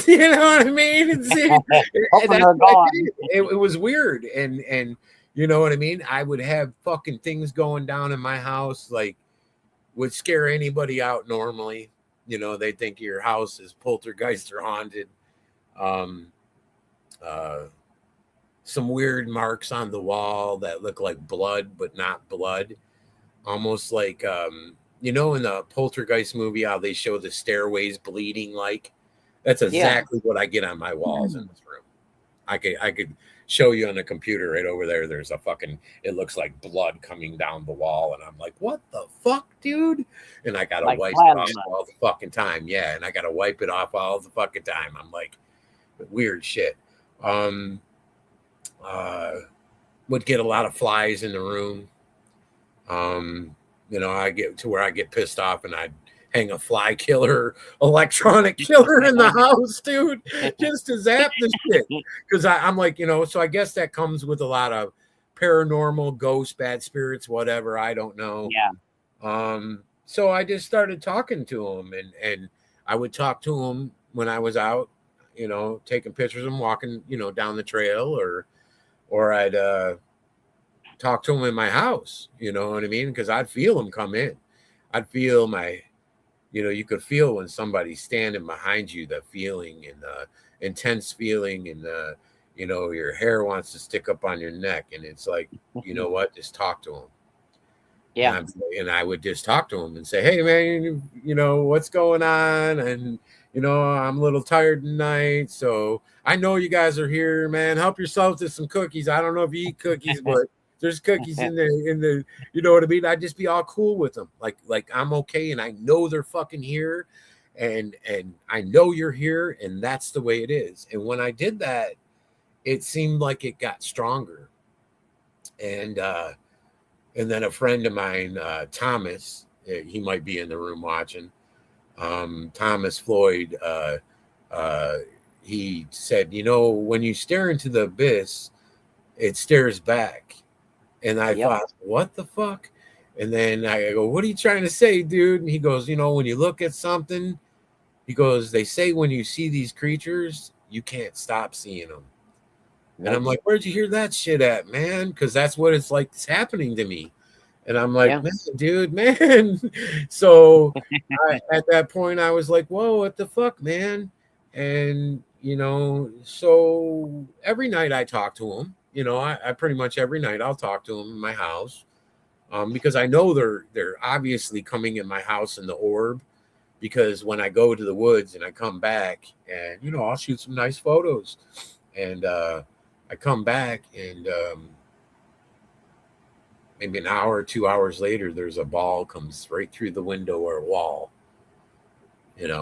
you know what I mean? And Hoping that's they're what I gone. did. It was weird. And you know what I mean? I would have fucking things going down in my house, like would scare anybody out normally. They think your house is poltergeist or haunted. Um, uh, some weird marks on the wall that look like blood, but not blood. Almost like, in the poltergeist movie, how they show the stairways bleeding like. That's Yeah. exactly what I get on my walls in this room. I could show you on the computer right over there. There's a fucking, it looks like blood coming down the wall, and I'm like, what the fuck, dude? And I gotta Like wipe it off plasma. all the fucking time. Yeah, and I gotta wipe it off all the fucking time. I'm like, weird shit. Um, uh, would get a lot of flies in the room. I get to where I get pissed off and I'd hang a fly killer, electronic killer in the house, dude, just to zap the shit. Because I'm like, so I guess that comes with a lot of paranormal, ghosts, bad spirits, whatever. I don't know. Yeah. So I just started talking to him, and I would talk to him when I was out, taking pictures of him walking, down the trail, or I'd talk to him in my house. You know what I mean? Because I'd feel him come in. I'd feel you could feel when somebody's standing behind you, the feeling and the intense feeling, and your hair wants to stick up on your neck, and it's like, you know what? Just talk to him. Yeah. And I would just talk to him and say, hey, man, what's going on? And, I'm a little tired tonight. So I know you guys are here, man. Help yourself to some cookies. I don't know if you eat cookies, but there's cookies in the, you know what I mean? I'd just be all cool with them. Like I'm okay. And I know they're fucking here. And I know you're here. And that's the way it is. And when I did that, it seemed like it got stronger. And then a friend of mine, Thomas, he might be in the room watching. Thomas Floyd, he said, when you stare into the abyss, it stares back. And I thought, what the fuck? And then I go, what are you trying to say, dude? And he goes, when you look at something, he goes, they say when you see these creatures, you can't stop seeing them. And I'm like, where'd you hear that shit at, man? Because that's what it's like. It's happening to me. And I'm like, man, dude, man. So at that point, I was like, whoa, what the fuck, man? And, so every night I talk to him. I pretty much every night I'll talk to him in my house, because I know they're obviously coming in my house in the orb. Because when I go to the woods and I come back and, I'll shoot some nice photos. And I come back and maybe an hour or 2 hours later, there's a ball comes right through the window or wall,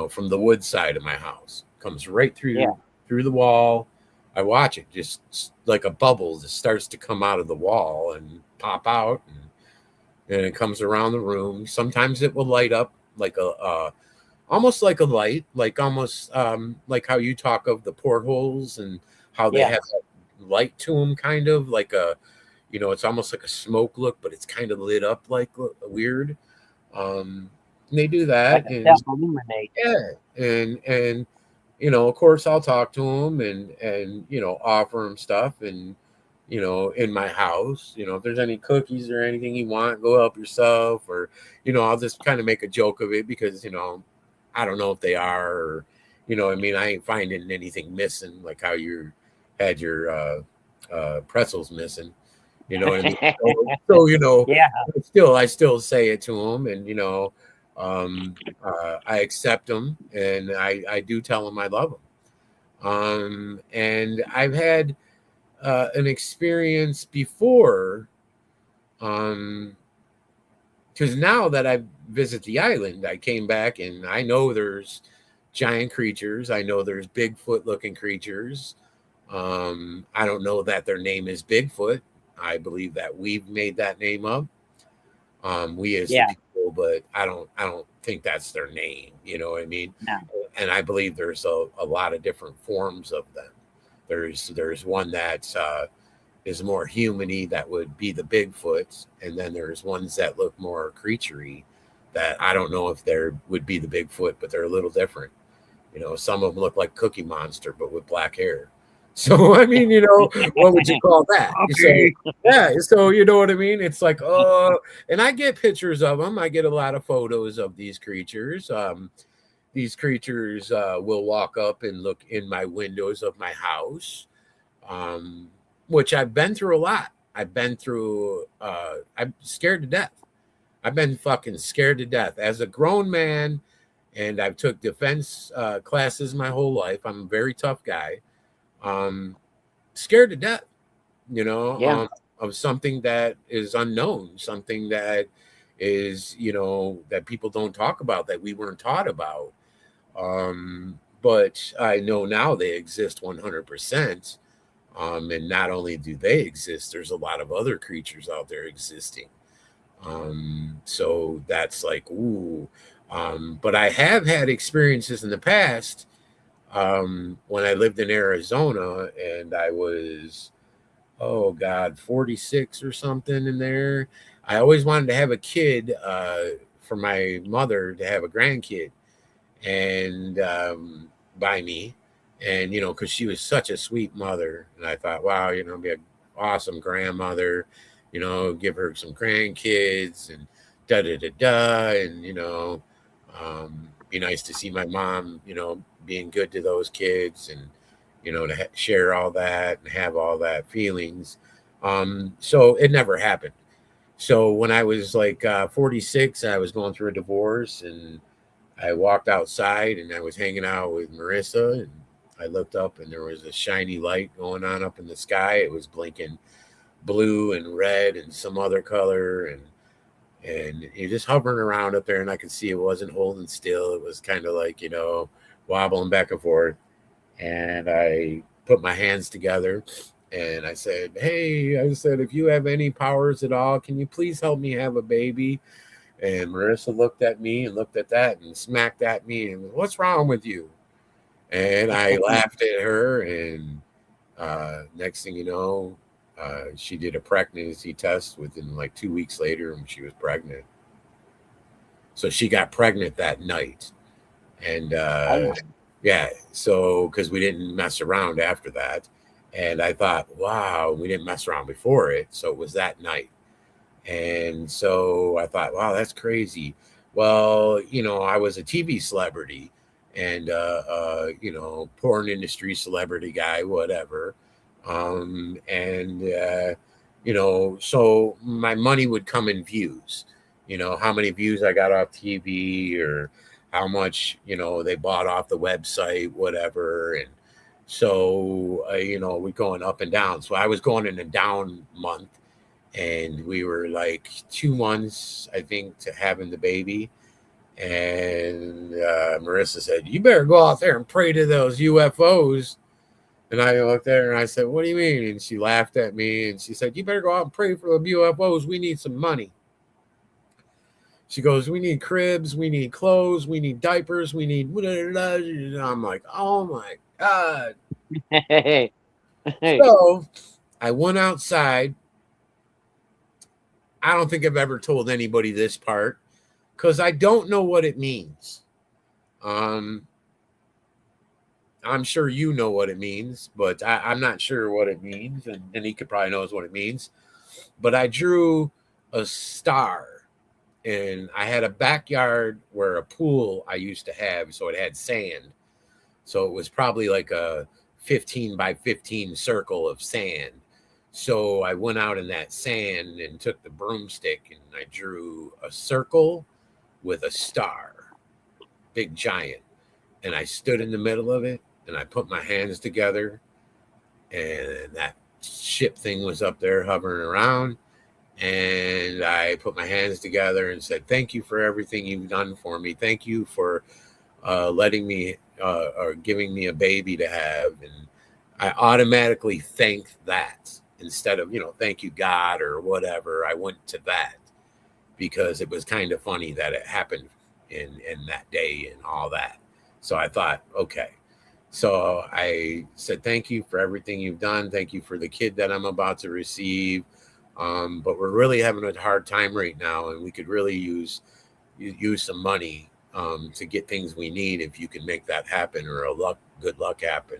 from the wood side of my house. Comes right through the wall. I watch it just like a bubble that starts to come out of the wall and pop out, and it comes around the room. Sometimes it will light up like almost like a light, like almost like how you talk of the portholes and how they have that light to them, kind of like it's almost like a smoke look, but it's kind of lit up like weird. And they do that, Like a self-illuminate. and of course I'll talk to them and offer them stuff, and in my house, if there's any cookies or anything you want, go help yourself, or I'll just kind of make a joke of it because I don't know if they are, or I mean, I ain't finding anything missing, like how you had your pretzels missing. You know what I mean? So I still say it to them, and I accept them, and I do tell them I love them. And I've had an experience before, because now that I visit the island, I came back and I know there's giant creatures. I know there's Bigfoot looking creatures. I don't know that their name is Bigfoot, I believe that we've made that name up, we as the Yeah. people, but I don't think that's their name. You know what I mean? No. And I believe there's a lot of different forms of them. There's one that is more humany, that would be the Bigfoot, and then there's ones that look more creaturey, that I don't know if they would be the Bigfoot, but they're a little different. You know, some of them look like Cookie Monster, but with black hair. So I mean, what would you call that? So Okay. yeah, so you know what I mean. It's like, oh, and I get pictures of them. I get a lot of photos of these creatures. These creatures will walk up and look in my windows of my house, um, which I've been through a lot. I've been through. I'm scared to death. I've been fucking scared to death as a grown man, and I've took defense classes my whole life. I'm a very tough guy. Um, Scared to death, you know, Yeah. of something that is unknown, something that is, that people don't talk about, that we weren't taught about. But I know now they exist 100%. And not only do they exist, there's a lot of other creatures out there existing. So that's like, ooh. But I have had experiences in the past, when I lived in Arizona, and I was, oh God, 46 or something in there. I always wanted to have a kid, for my mother to have a grandkid, and by me. And, because she was such a sweet mother. And I thought, wow, be an awesome grandmother, give her some grandkids and da da da da. And, be nice to see my mom, being good to those kids, and, to share all that and have all that feelings. So it never happened. So when I was like 46, I was going through a divorce, and I walked outside and I was hanging out with Marissa, and I looked up and there was a shiny light going on up in the sky. It was blinking blue and red and some other color, and you're just hovering around up there, and I could see it wasn't holding still. It was kind of like, wobbling back and forth. And I put my hands together and I said, hey, I said, if you have any powers at all, can you please help me have a baby? And Marissa looked at me and looked at that and smacked at me and, what's wrong with you? And I laughed at her. And next thing you know, she did a pregnancy test within like 2 weeks later, and she was pregnant. So she got pregnant that night. And Oh my. yeah, so because we didn't mess around after that. And I thought, wow, we didn't mess around before it. So it was that night. And so I thought, wow, that's crazy. Well, I was a TV celebrity, and, porn industry celebrity guy, whatever. And, so my money would come in views, how many views I got off TV, or how much, they bought off the website, whatever. And so, we're going up and down. So I was going in a down month, and we were like 2 months, I think, to having the baby. And Marissa said, you better go out there and pray to those UFOs. And I looked at her and I said, what do you mean? And she laughed at me and she said, you better go out and pray for the UFOs. We need some money. She goes, we need cribs, we need clothes, we need diapers, we need. And I'm like, oh my God. Hey. So I went outside. I don't think I've ever told anybody this part because I don't know what it means. I'm sure you know what it means, but I'm not sure what it means. And Danica probably knows what it means. But I drew a star, and I had a backyard where a pool I used to have, so it had sand. So it was probably like a 15 by 15 circle of sand. So I went out in that sand and took the broomstick and I drew a circle with a star, big giant. And I stood in the middle of it and I put my hands together, and that ship thing was up there hovering around. And I put my hands together and said, thank you for everything you've done for me. Thank you for letting me or giving me a baby to have. And I automatically thanked that. instead of, thank you, God, or whatever. I went to that because it was kind of funny that it happened in that day and all that. So I thought, okay. So I said, thank you for everything you've done. Thank you for the kid that I'm about to receive. But we're really having a hard time right now, and we could really use some money to get things we need. If you can make that happen, or good luck happen,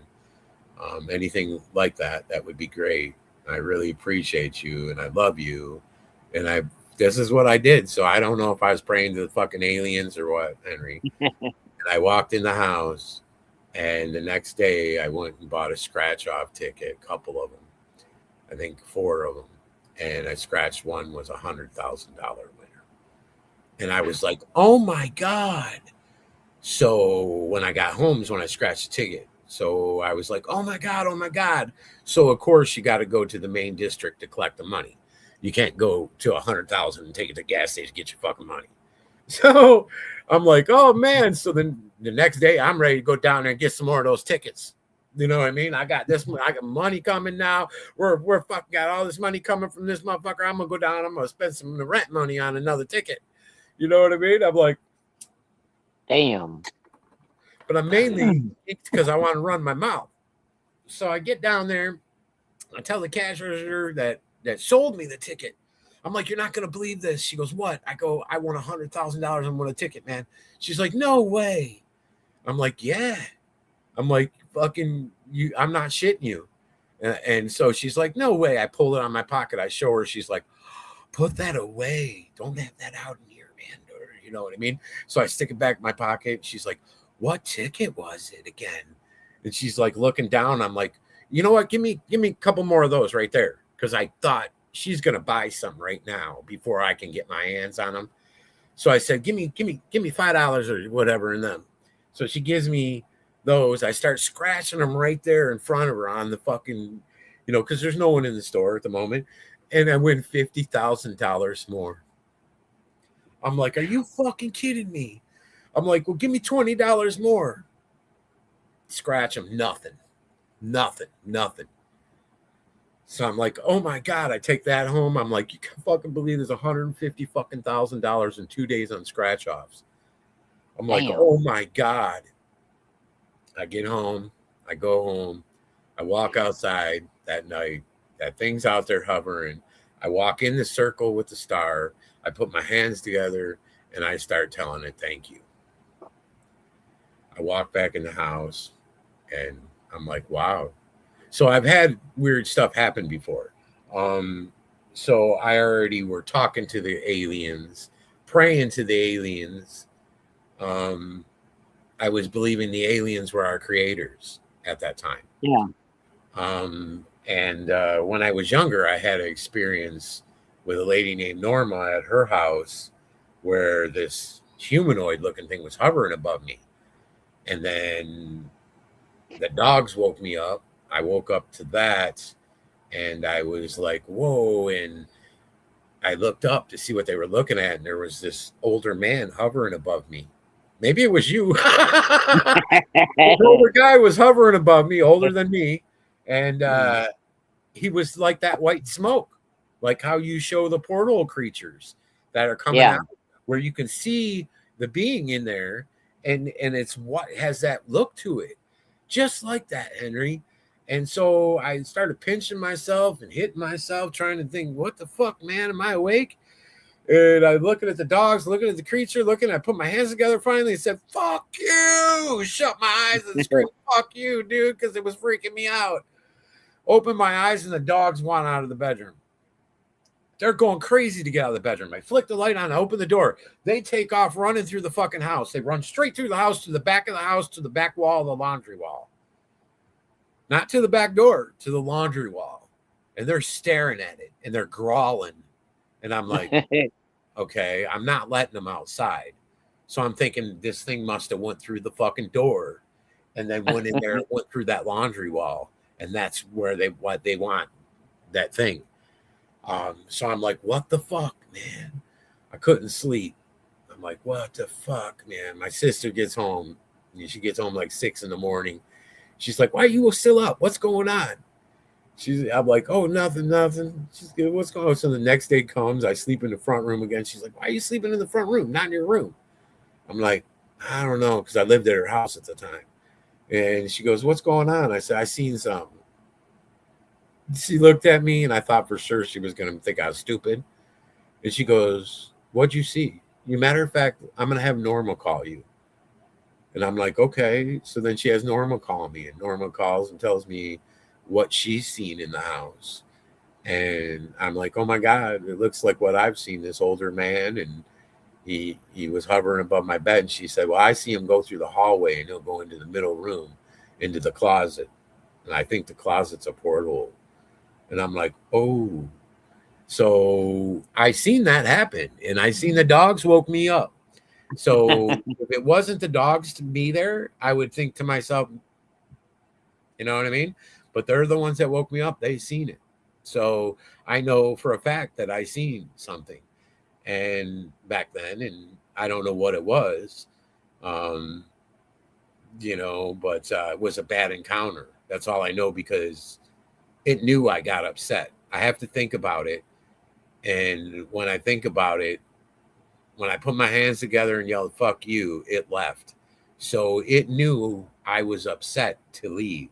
anything like that, that would be great. I really appreciate you, and I love you, and this is what I did. So I don't know if I was praying to the fucking aliens or what, Henry. And I walked in the house, and the next day I went and bought a scratch off ticket, a couple of them, I think 4 of them, and I scratched one was $100,000 winner, and I was like, oh my god. So when I got home is when I scratched the ticket. So I was like, oh my god, oh my god. So of course you got to go to the main district to collect the money. You can't go to 100,000 and take it to the gas station to get your fucking money. So I'm like, oh man. So then the next day I'm ready to go down there and get some more of those tickets. You know what I mean? I got money coming now. We're fucking got all this money coming from this motherfucker. I'm gonna go down. I'm gonna spend some of the rent money on another ticket. You know what I mean? I'm like, Damn. but I'm mainly because I want to run my mouth. So I get down there. I tell the cash register that sold me the ticket. I'm like, you're not going to believe this. She goes, what? I go, I won $100,000 and won a ticket, man. She's like, no way. I'm like, yeah. I'm like, fucking you. I'm not shitting you. And so she's like, no way. I pull it on my pocket. I show her. She's like, put that away. Don't have that out in here, man. Or, you know what I mean? So I stick it back in my pocket. She's like, what ticket was it again? And she's like looking down. I'm like, you know what? Give me a couple more of those right there. Because I thought she's gonna buy some right now before I can get my hands on them. So I said, give me $5 or whatever in them. So she gives me those. I start scratching them right there in front of her on the fucking, because there's no one in the store at the moment. And I win $50,000 more. I'm like, are you fucking kidding me? I'm like, well, give me $20 more. Scratch them, nothing. So I'm like, oh my god! I take that home. I'm like, you can fucking believe there's $150,000 in 2 days on scratch offs. I'm like, Damn. oh my god! I get home. I go home. I walk outside that night. That thing's out there hovering. I walk in the circle with the star. I put my hands together and I start telling it, thank you. I walk back in the house and I'm like, wow. So I've had weird stuff happen before. So I already were talking to the aliens, praying to the aliens. I was believing the aliens were our creators at that time. Yeah. And when I was younger, I had an experience with a lady named Norma at her house where this humanoid looking thing was hovering above me. And then the dogs woke me up. I woke up to that and I was like, whoa. And I looked up to see what they were looking at. And there was this older man hovering above me. Maybe it was you. The older guy was hovering above me, older than me. And he was like that white smoke, like how you show the portal creatures that are coming out, where you can see the being in there. And it's what has that look to it. Just like that, Henry. And so I started pinching myself and hitting myself, trying to think, what the fuck, man? Am I awake? And I'm looking at the dogs, looking at the creature, I put my hands together finally and said, fuck you. Shut my eyes and screamed, fuck you, dude, because it was freaking me out. Opened my eyes and the dogs want out of the bedroom. They're going crazy to get out of the bedroom. I flick the light on, I open the door. They take off running through the fucking house. They run straight through the house, to the back of the house, to the back wall of the laundry wall. Not to the back door, to the laundry wall. And they're staring at it and they're growling. And I'm like, okay, I'm not letting them outside. So I'm thinking this thing must have went through the fucking door and then went in there and went through that laundry wall. And that's where they want that thing. So I'm like, what the fuck, man? I couldn't sleep. I'm like, what the fuck, man? My sister gets home. She gets home like 6 a.m. She's like, why are you still up? What's going on? I'm like, oh, nothing, nothing. She's good. What's going on? So the next day comes, I sleep in the front room again. She's like, why are you sleeping in the front room, not in your room? I'm like, I don't know, because I lived at her house at the time. And she goes, what's going on? I said, I seen something. She looked at me, and I thought for sure she was going to think I was stupid. And she goes, what'd you see? You matter of fact, I'm going to have Norma call you. And I'm like, okay. So then she has Norma call me, and Norma calls and tells me what she's seen in the house. And I'm like, oh my God, it looks like what I've seen, this older man. And he was hovering above my bed. And she said, well, I see him go through the hallway and he'll go into the middle room, into the closet. And I think the closet's a portal. And I'm like, oh. So I seen that happen. And I seen the dogs woke me up. So if it wasn't the dogs to be there, I would think to myself, you know what I mean? But they're the ones that woke me up. They seen it. So I know for a fact that I seen something. And back then, and I don't know what it was, um, but it was a bad encounter. That's all I know because it knew I got upset. I have to think about it. And when I think about it, when I put my hands together and yelled, fuck you, it left. So it knew I was upset to leave,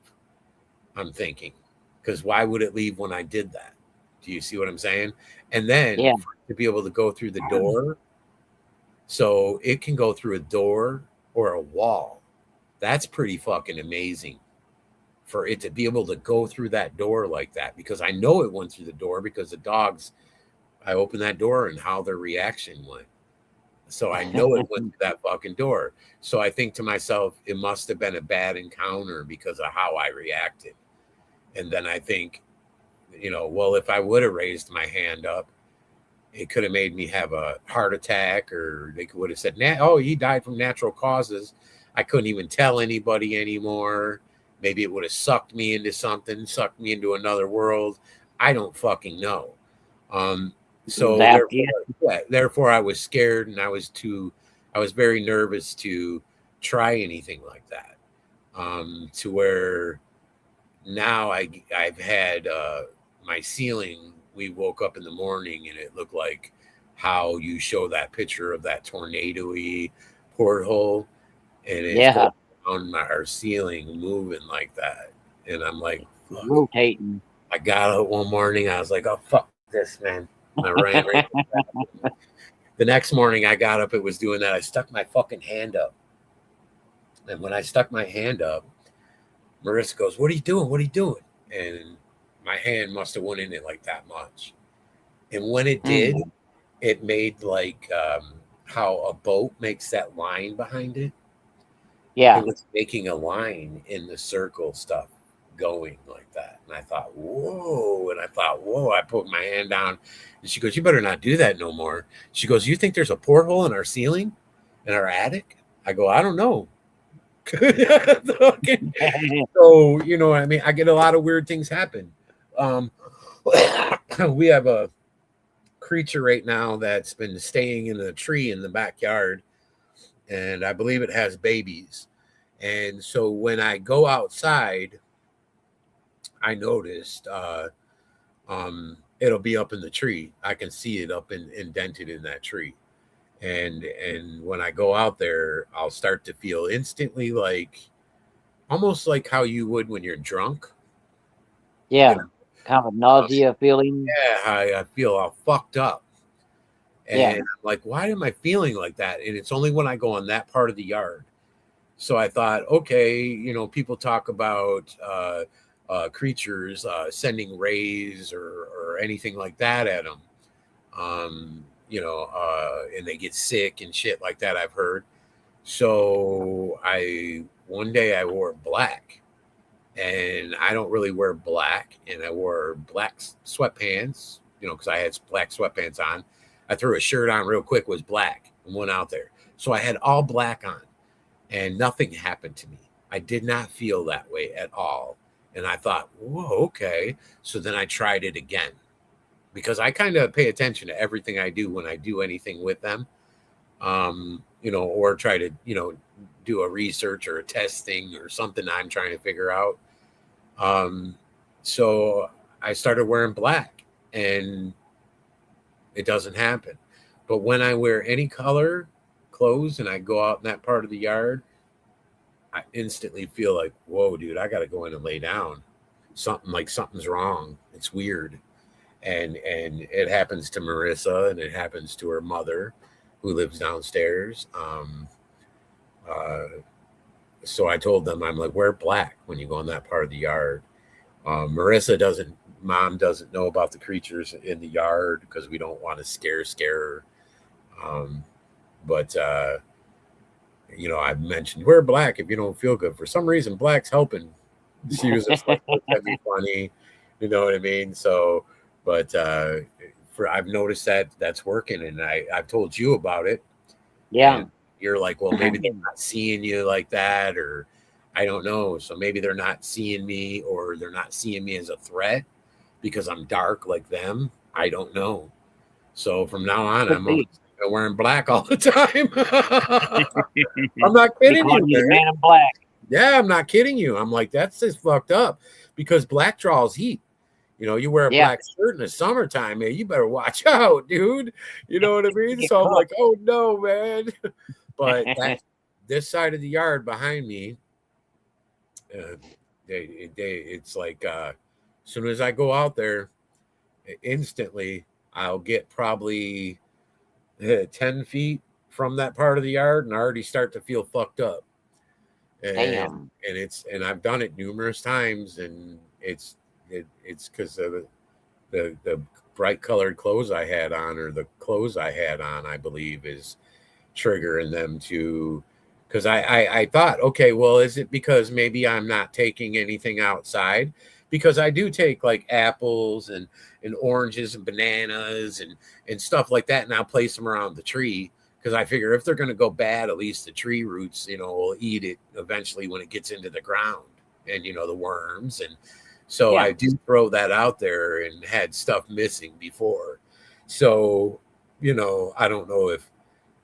I'm thinking. Because why would it leave when I did that? Do you see what I'm saying? And then Yeah. to be able to go through the door, so it can go through a door or a wall. That's pretty fucking amazing for it to be able to go through that door like that. Because I know it went through the door because the dogs, I opened that door and how their reaction went. So I know it went through that fucking door. So I think to myself, it must have been a bad encounter because of how I reacted. And then I think, well, if I would have raised my hand up, it could have made me have a heart attack, or they would have said, oh, he died from natural causes. I couldn't even tell anybody anymore. Maybe it would have sucked me into something, sucked me into another world. I don't fucking know. So Zap you. therefore I was scared, and I was very nervous to try anything like that. To where now I've had my ceiling. We woke up in the morning and it looked like how you show that picture of that tornado-y porthole, and it's Yeah. going on our ceiling moving like that. And I'm like, fuck. Rotating. I got up one morning. I was like, oh, fuck this, man. I ran right. The next morning I got up, it was doing that. I stuck my fucking hand up. And when I stuck my hand up, Marissa goes, what are you doing? What are you doing? And my hand must have went in it like that much. And when it did, Mm. it made like how a boat makes that line behind it. It Yeah. was making a line in the circle stuff going like that. And I thought, whoa. And I thought, whoa. I put my hand down. And she goes, you better not do that no more. She goes, you think there's a porthole in our ceiling, in our attic? I go, I don't know. So, I mean, I get a lot of weird things happen. Um, we have a creature right now that's been staying in a tree in the backyard, and I believe it has babies. And so when I go outside, I noticed it'll be up in the tree. I can see it up indented in that tree. And when I go out there, I'll start to feel instantly like almost like how you would when you're drunk. You Yeah. know, Kind of nausea feeling. yeah, I feel all fucked up. Yeah. And I'm like, why am I feeling like that? And it's only when I go on that part of the yard. So I thought, okay, people talk about creatures sending rays or anything like that at them. And they get sick and shit like that, I've heard. So one day I wore black, and I don't really wear black, and I wore black sweatpants, because I had black sweatpants on. I threw a shirt on real quick, was black, and went out there. So I had all black on, and nothing happened to me. I did not feel that way at all. And I thought, whoa, okay. So then I tried it again, because I kind of pay attention to everything I do when I do anything with them, or try to, do a research or a testing or something I'm trying to figure out. So I started wearing black, and it doesn't happen. But when I wear any color clothes and I go out in that part of the yard, I instantly feel like, whoa, dude, I got to go in and lay down. Something's wrong. It's weird. And it happens to Marissa, and it happens to her mother who lives downstairs. Uh, so I told them, I'm like, wear black when you go in that part of the yard. Marissa doesn't, mom doesn't know about the creatures in the yard because we don't want to scare her. Um, but I mentioned wear black if you don't feel good. For some reason, black's helping. She was just like, that'd be funny. You know what I mean? So, but for I've noticed that that's working, and I've told you about it, and Yeah. you're like, well, maybe they're not seeing you like that, or I don't know. So maybe they're not seeing me, or they're not seeing me as a threat because I'm dark like them. I don't know. So from now on, Could I'm be. wearing black all the time. I'm not They kidding call you, you the man. man in black. Yeah, I'm not kidding you. I'm like, that's just fucked up because black draws heat. You wear a Yeah. black shirt in the summertime, man. You better watch out, dude. You know what I You mean? get So I'm like, cooked. oh no, man. But that this side of the yard behind me, uh, it's like as soon as I go out there, instantly I'll get probably 10 feet from that part of the yard and I already start to feel fucked up. and Damn. and I've done it numerous times, and it's because of the bright colored clothes I had on, or the clothes I had on, I believe, is triggering them to. Because I thought, okay, well, is it because maybe I'm not taking anything outside? Because I do take like apples and oranges and bananas and stuff like that, and I'll place them around the tree because I figure if they're going to go bad, at least the tree roots, will eat it eventually when it gets into the ground, and the worms. And so Yeah. I do throw that out there, and had stuff missing before. So I don't know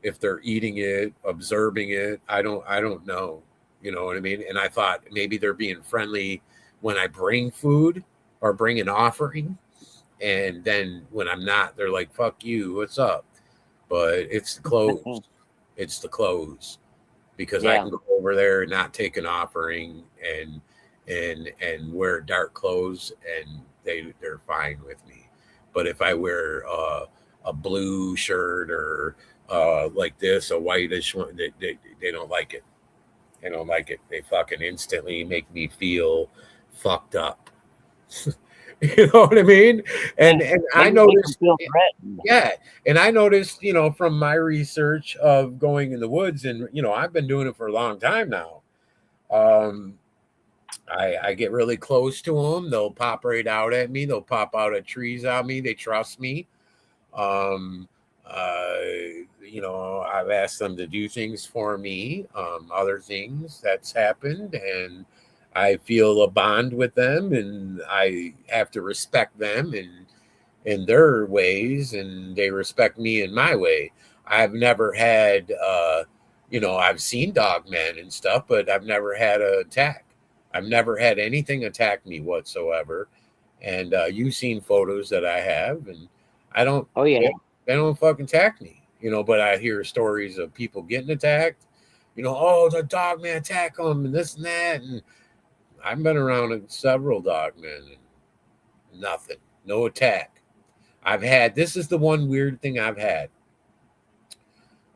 if they're eating it, observing it. I don't know. You know what I mean? And I thought maybe they're being friendly when I bring food or bring an offering, and then when I'm not, they're like, "Fuck you, what's up?" But it's the clothes. It's the clothes, because I Yeah. can go over there and not take an offering, and wear dark clothes, and they're fine with me. But if I wear a blue shirt, or like this, a whitish one, they don't like it. They don't like it. They fucking instantly make me feel fucked up. You know what I mean? And I Maybe make them noticed, feel threatened. yeah, and I noticed, from my research of going in the woods, and I've been doing it for a long time now. Um, I get really close to them. They'll pop right out at me. They'll pop out of trees at me. They trust me. Um, uh, I've asked them to do things for me, other things that's happened, and I feel a bond with them, and I have to respect them and in their ways, and they respect me in my way. I've never had, I've seen dog men and stuff, but I've never had an attack. I've never had anything attack me whatsoever. And you've seen photos that I have, and I don't, Oh yeah. they don't fucking attack me, but I hear stories of people getting attacked, oh, the dog man attack them and this and that. And I've been around several dog men, and nothing, no attack. This is the one weird thing I've had,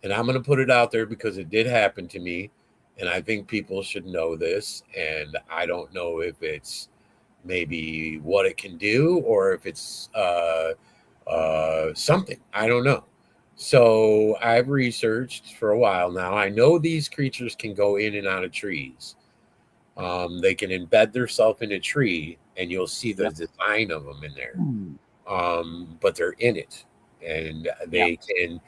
and I'm going to put it out there because it did happen to me, and I think people should know this. And I don't know if it's maybe what it can do, or if it's something. I don't know. So I've researched for a while now. I know these creatures can go in and out of trees. They can embed themselves in a tree, and you'll see the Yep. design of them in there. Hmm. But they're in it, and Yeah. they can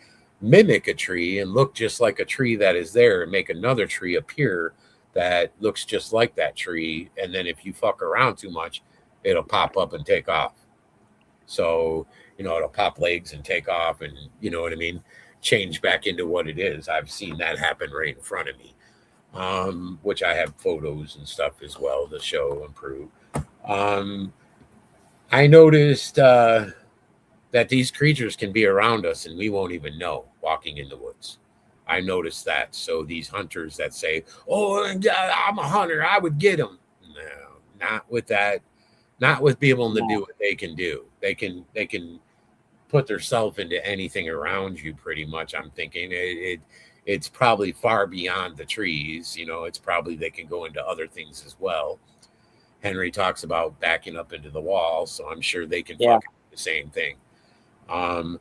mimic a tree and look just like a tree that is there, and make another tree appear that looks just like that tree. And then if you fuck around too much, it'll pop up and take off. So it'll pop legs and take off, and you know what I mean, change back into what it is. I've seen that happen right in front of me, which I have photos and stuff as well to show and prove. um, I noticed that these creatures can be around us and we won't even know walking in the woods. I noticed that. So these hunters that say, "Oh, I'm a hunter, I would get them." No, not with that. Not with being able to do No. what they can do. They can put themselves into anything around you. Pretty much, I'm thinking it's probably far beyond the trees. It's probably they can go into other things as well. Henry talks about backing up into the wall, so I'm sure they can Yeah. fucking do the same thing. Um,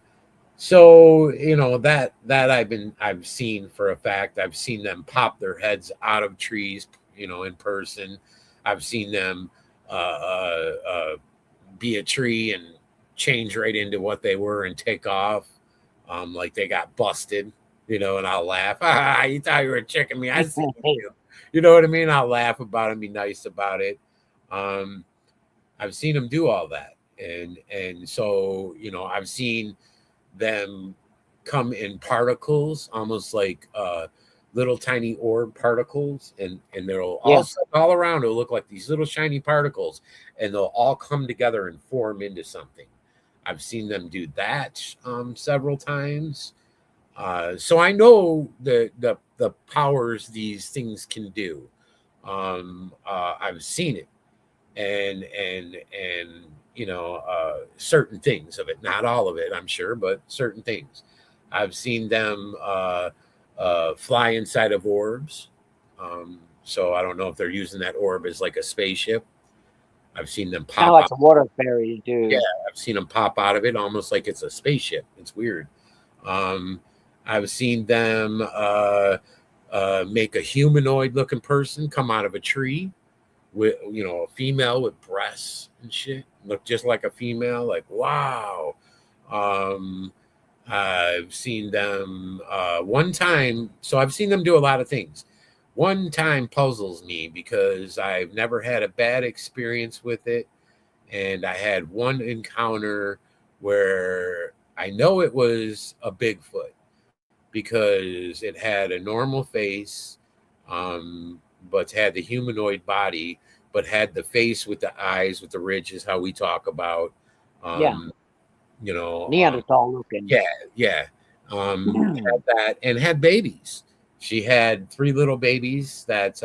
so that I've seen for a fact. I've seen them pop their heads out of trees, in person. I've seen them uh, uh, uh, be a tree and change right into what they were and take off, like they got busted. And I'll laugh. Ah, you thought you were tricking me. I see you. You know what I mean? I'll laugh about it and be nice about it. Um, I've seen them do all that, and so I've seen them come in particles, almost like little tiny orb particles, and they'll Yeah. all around. It'll look like these little shiny particles, and they'll all come together and form into something. I've seen them do that several times. So I know the powers these things can do. I've seen it, and certain things of it, not all of it, I'm sure, but certain things. I've seen them fly inside of orbs. So I don't know if they're using that orb as like a spaceship. I've seen them Kind of pop like out. the water fairies Yeah, do. I've seen them pop out of it almost like it's a spaceship. It's weird. Um, I've seen them make a humanoid looking person come out of a tree with a female with breasts and shit, look just like a female. Like, wow. um I've seen them one time. So I've seen them do a lot of things. One time puzzles me because I've never had a bad experience with it, and I had one encounter where I know it was a Bigfoot because it had a normal face, um, but had the humanoid body, but had the face with the eyes with the ridges, how we talk about. Yeah. Um, you know, um, Neanderthal looking. yeah, yeah. Had that and had babies. She had three little babies that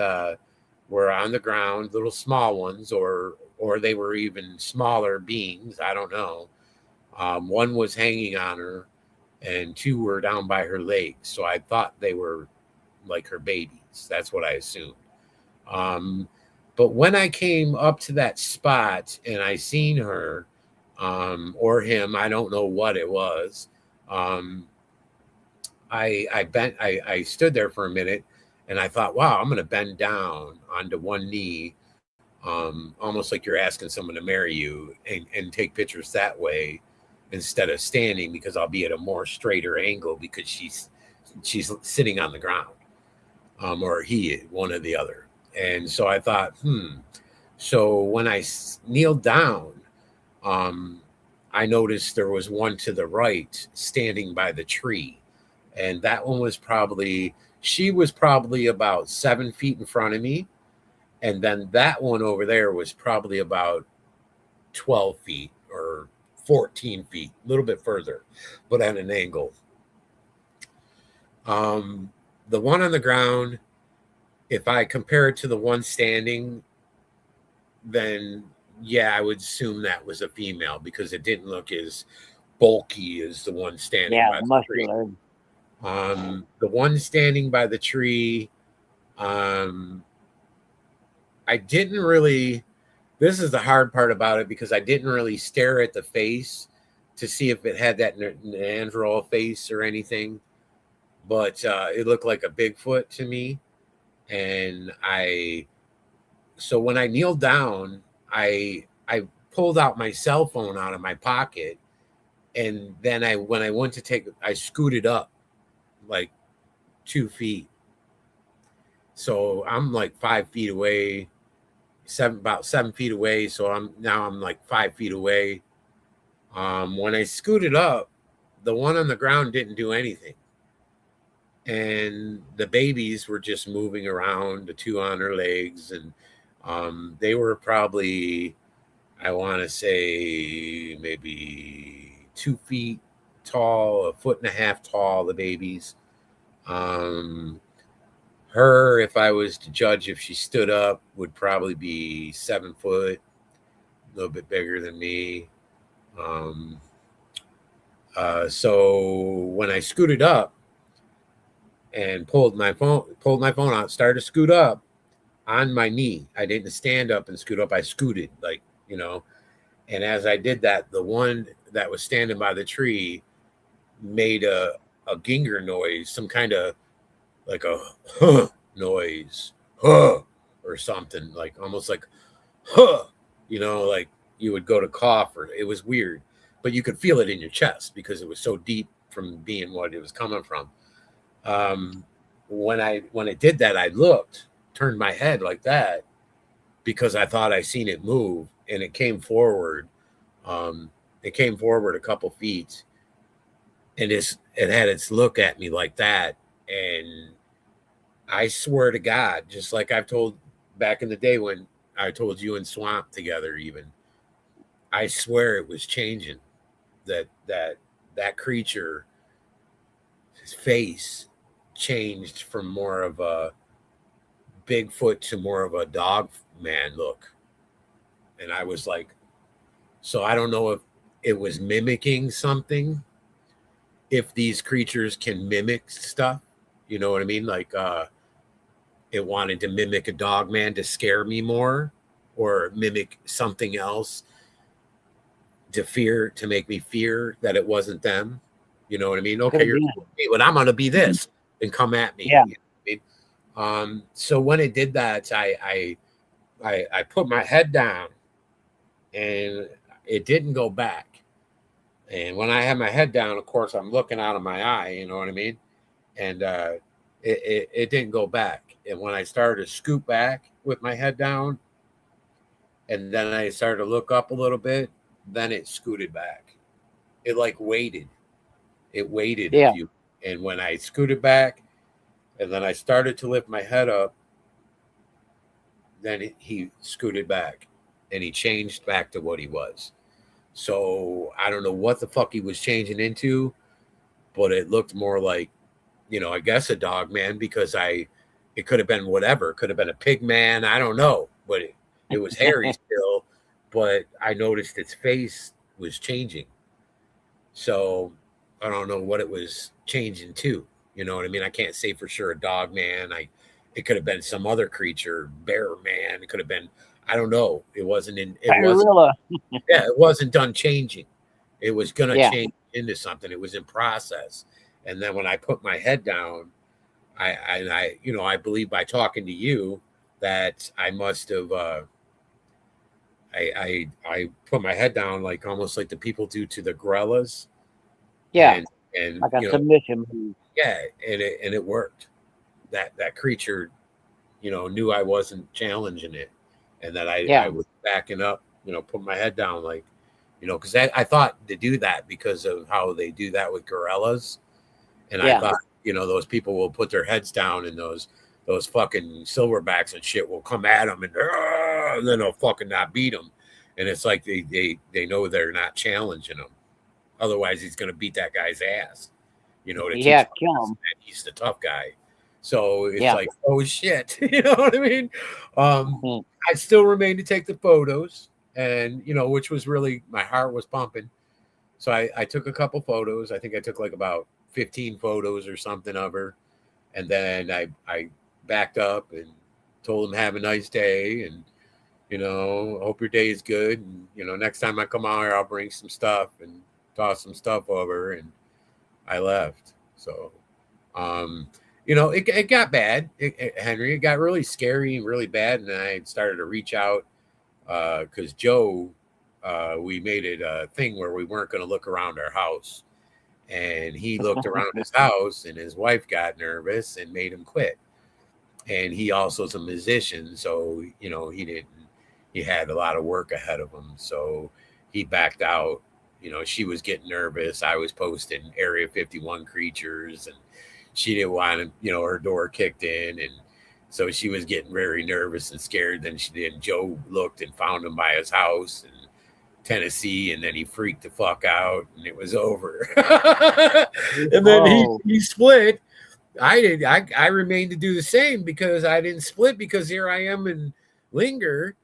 were on the ground, little small ones, or they were even smaller beings. I don't know. One was hanging on her, and two were down by her legs. So I thought they were like her babies. That's what I assumed. Um, but when I came up to that spot and I seen her, or him, I don't know what it was. Um, I stood there for a minute, and I thought, wow, I'm going to bend down onto one knee, almost like you're asking someone to marry you, and take pictures that way instead of standing, because I'll be at a more straighter angle because she's sitting on the ground, or he, one or the other. And so I thought, So when I kneeled down, um, I noticed there was one to the right standing by the tree, and that one was probably she was probably about 7 feet in front of me, and then that one over there was probably about 12 feet or 14 feet, a little bit further, but at an angle. Um, the one on the ground, if I compare it to the one standing, then yeah, I would assume that was a female because it didn't look as bulky as the one standing Yeah, by the tree. muscular. The one standing by the tree, um, I didn't really. This is the hard part about it because I didn't really stare at the face to see if it had that Neanderthal face or anything, but it looked like a Bigfoot to me. And so when I kneeled down, I pulled out my cell phone out of my pocket, and then when I went to take, I scooted up like 2 feet. So I'm like 5 feet away, about 7 feet away. So I'm like 5 feet away. When I scooted up, the one on the ground didn't do anything, and the babies were just moving around, the two on her legs, and they were probably, I want to say maybe 2 feet tall, a foot and a half tall, the babies. Um, Her, if I was to judge if she stood up, would probably be 7 foot, a little bit bigger than me. Um, so when I scooted up and pulled my phone out, started to scoot up on my knee. I didn't stand up and scoot up. I scooted, like, you know. And as I did that, the one that was standing by the tree made a ginger noise, some kind of like a huh noise, huh, or something, like almost like huh, like you would go to cough, or it was weird, but you could feel it in your chest because it was so deep from being what it was coming from. Um, when it did that, I looked, turned my head like that because I thought I seen it move, and it came forward. Um, it came forward a couple feet, and it had its look at me like that, and I swear to God, just like I've told back in the day when I told you and Swamp together, even I swear it was changing. That creature, his face changed from more of a Bigfoot to more of a dog man look, and I was like, so I don't know if it was mimicking something. If these creatures can mimic stuff, you know what I mean? Like, it wanted to mimic a dog man to scare me more, or mimic something else to make me fear that it wasn't them. You know what I mean? Could Okay, have you're been. hey, but I'm gonna be this and come at me. Yeah. You know what I mean? So when it did that, I put my head down, and it didn't go back. And when I had my head down, of course, I'm looking out of my eye. You know what I mean? And it didn't go back. And when I started to scoot back with my head down, and then I started to look up a little bit, then it scooted back. It like waited. It waited a Yeah. few. And when I scooted back, and then I started to lift my head up, then he scooted back, and he changed back to what he was. So I don't know what the fuck he was changing into, but it looked more like, I guess a dog man, because it could have been whatever. It could have been a pig man. I don't know, but it was hairy still. But I noticed its face was changing. So I don't know what it was changing to. You know what I mean? I can't say for sure a dog man. It could have been some other creature, bear man. It could have been, I don't know. It wasn't, Spirilla. yeah, it wasn't done changing. It was gonna Yeah. change into something. It was in process. And then when I put my head down, I believe by talking to you that I must have I put my head down like almost like the people do to the gorillas, Yeah. and and Like a submission move. yeah, and it worked. That creature, knew I wasn't challenging it, and that I Yeah. was backing up, put my head down, like, because I thought to do that because of how they do that with gorillas. And I Yeah. thought, those people will put their heads down, and those fucking silverbacks and shit will come at them, and then they'll fucking not beat them. And it's like they know they're not challenging him. Otherwise, he's going to beat that guy's ass, to teach Yeah. him Kill them. that he's the tough guy. So it's Yeah. like, oh shit, you know what I mean? Um, Mhm. I still remained to take the photos, and which was really, my heart was pumping. So I took a couple photos. I think I took like about 15 photos or something of her. And then I backed up and told him, have a nice day. And, hope your day is good. And, next time I come out here, I'll bring some stuff and toss some stuff over. And I left. So, um, it got bad, Henry. It got really scary and really bad. And I started to reach out because Joe, we made it a thing where we weren't going to look around our house. And he looked around his house, and his wife got nervous and made him quit. And he also is a musician, so he had a lot of work ahead of him. So he backed out. She was getting nervous. I was posting Area 51 creatures, and she didn't want to, her door kicked in, and so she was getting very nervous and scared. Then Joe looked and found him by his house, and Tennessee, and then he freaked the fuck out, and it was over. And then Oh, he split. I remained to do the same because I didn't split, because here I am in Linger,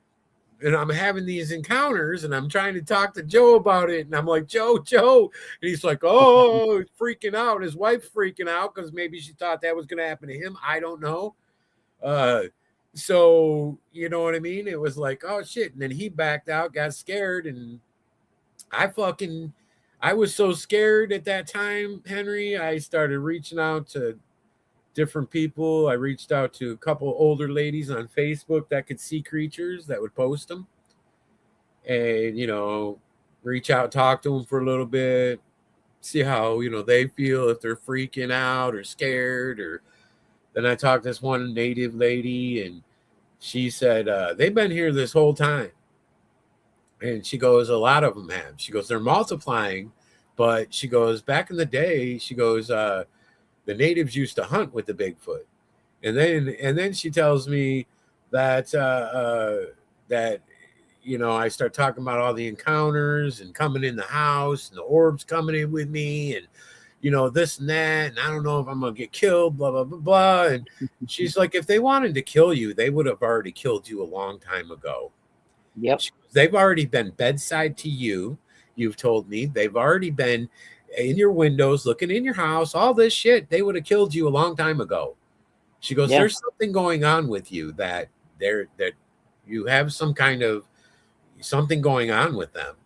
and I'm having these encounters, and I'm trying to talk to Joe about it, and I'm like, Joe, and he's like, oh, he's freaking out. His wife's freaking out because maybe she thought that was going to happen to him. I don't know. Uh, so you know what I mean? It was like, oh shit, and then he backed out, got scared, and I fucking, I was so scared at that time, Henry. I started reaching out to different people. I reached out to a couple older ladies on Facebook that could see creatures that would post them, and reach out, talk to them for a little bit, see how they feel, if they're freaking out or scared. Or then I talked to this one native lady, and she said they've been here this whole time. And she goes, a lot of them have. She goes, they're multiplying, but she goes, back in the day, she goes, the natives used to hunt with the Bigfoot. And then she tells me that that I start talking about all the encounters and coming in the house and the orbs coming in with me, and this and that, and I don't know if I'm gonna get killed, blah blah blah blah. And she's like, if they wanted to kill you, they would have already killed you a long time ago. yep, They've already been bedside to you. You've told me they've already been in your windows, looking in your house, all this shit. They would have killed you a long time ago. She goes, yeah. there's something going on with you, that you have some kind of something going on with them.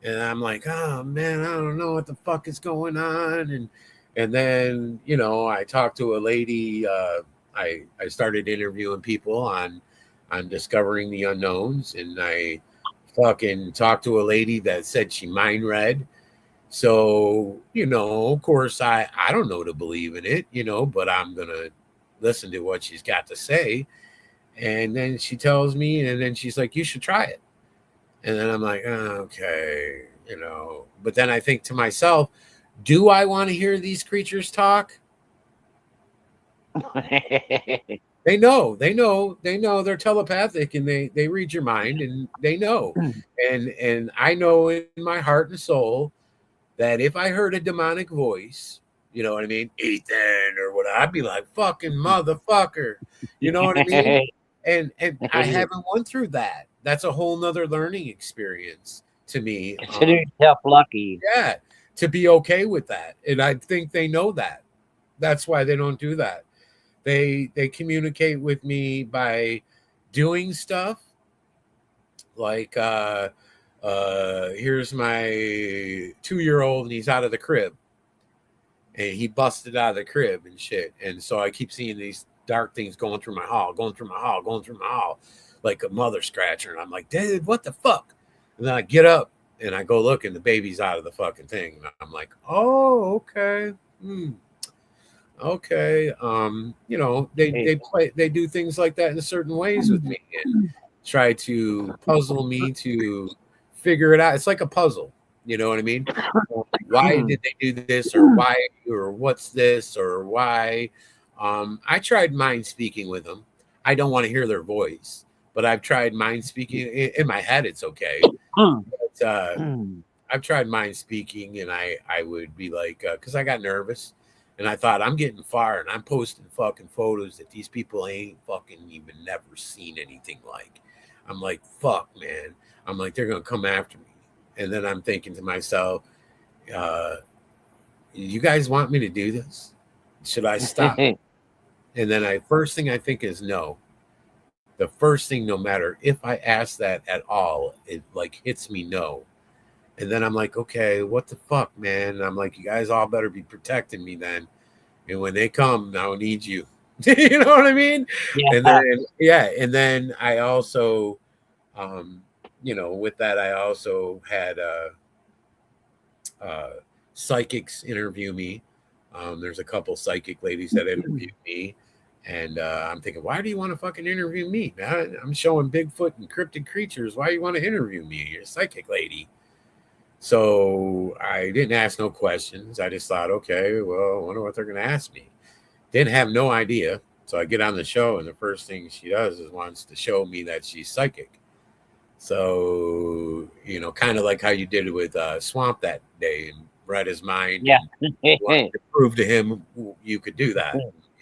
And I'm like, oh man, I don't know what the fuck is going on. And then, I talked to a lady, I started interviewing people on discovering the unknowns, and I fucking talked to a lady that said she mind read. So, of course, I don't know to believe in it, but I'm going to listen to what she's got to say. And then she tells me, and then she's like, you should try it. And then I'm like, oh, okay, But then I think to myself, do I want to hear these creatures talk? They know they're telepathic, and they read your mind, and they know. And I know in my heart and soul that if I heard a demonic voice, you know what I mean, Ethan or what, I'd be like, fucking motherfucker, you know what I mean? And I haven't went through that. That's a whole nother learning experience to me. Consider yourself lucky. Yeah, to be okay with that. And I think they know that. That's why they don't do that. They communicate with me by doing stuff like here's my 2-year-old, and he's out of the crib, and he busted out of the crib and shit. And so I keep seeing these dark things going through my hall, like a mother scratcher. And I'm like, dude, what the fuck? And then I get up and I go look, and the baby's out of the fucking thing. And I'm like, oh, okay. Okay. They do things like that in certain ways with me, and try to puzzle me to figure it out. It's like a puzzle. You know what I mean? Why did they do this, or why, or what's this, or why? I tried mind speaking with them. I don't want to hear their voice, but I've tried mind speaking in my head. It's okay. But, I've tried mind speaking, and I would be like, because I got nervous, and I thought, I'm getting far, and I'm posting fucking photos that these people ain't fucking even never seen anything like. I'm like, fuck, man. I'm like, they're gonna come after me. And then I'm thinking to myself, you guys want me to do this? Should I stop? And then first thing I think is no. The first thing, no matter if I ask that at all, it like hits me no. And then I'm like, okay, what the fuck, man? And I'm like, you guys all better be protecting me then. And when they come, I'll need you. You know what I mean? And Yeah. then and then I also, with that, I also had psychics interview me. There's a couple psychic ladies that interviewed me. And I'm thinking, why do you want to fucking interview me, man? I'm showing Bigfoot and cryptid creatures. Why do you want to interview me? You're a psychic lady. So I didn't ask no questions. I just thought, okay, well, I wonder what they're going to ask me. Didn't have no idea. So I get on the show, and the first thing she does is wants to show me that she's psychic. So, kind of like how you did it with Swamp that day and read his mind Yeah. and wanted to prove to him you could do that.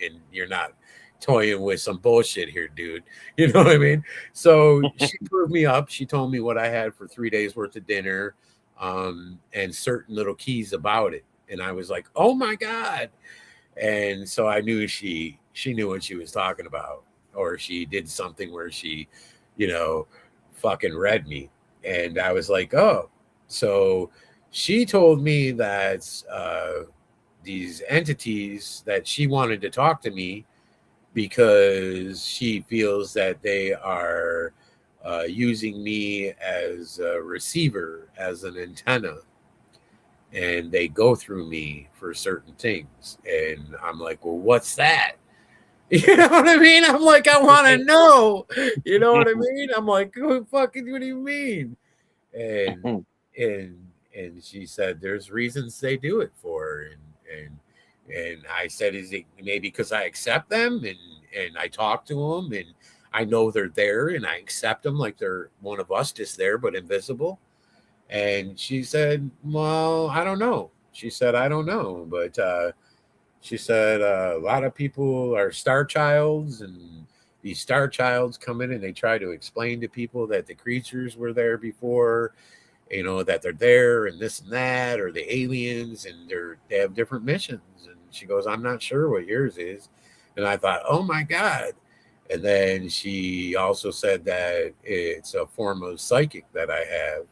And you're not toying with some bullshit here, dude. You know what I mean? So she proved me up. She told me what I had for 3 days worth of dinner, and certain little keys about it. And I was like, oh my God. And so I knew she knew what she was talking about, or she did something where she, you know, fucking read me, and I was like, oh, so she told me that these entities that she wanted to talk to me because she feels that they are using me as a receiver, as an antenna, and they go through me for certain things. And I'm like, well, what's that? You know what I mean? I'm like, I want to know. You know what I mean? I'm like, what do you mean? And and and she said, there's reasons they do it for, and I said, is it maybe because I accept them and I talk to them and I know they're there and I accept them like they're one of us, just there but invisible. And she said, well, I don't know. She said, I don't know. But she said a lot of people are star childs, and these star childs come in and they try to explain to people that the creatures were there before, that they're there and this and that, or the aliens, and they have different missions. And she goes, I'm not sure what yours is. And I thought, oh my God. And then she also said that it's a form of psychic that I have,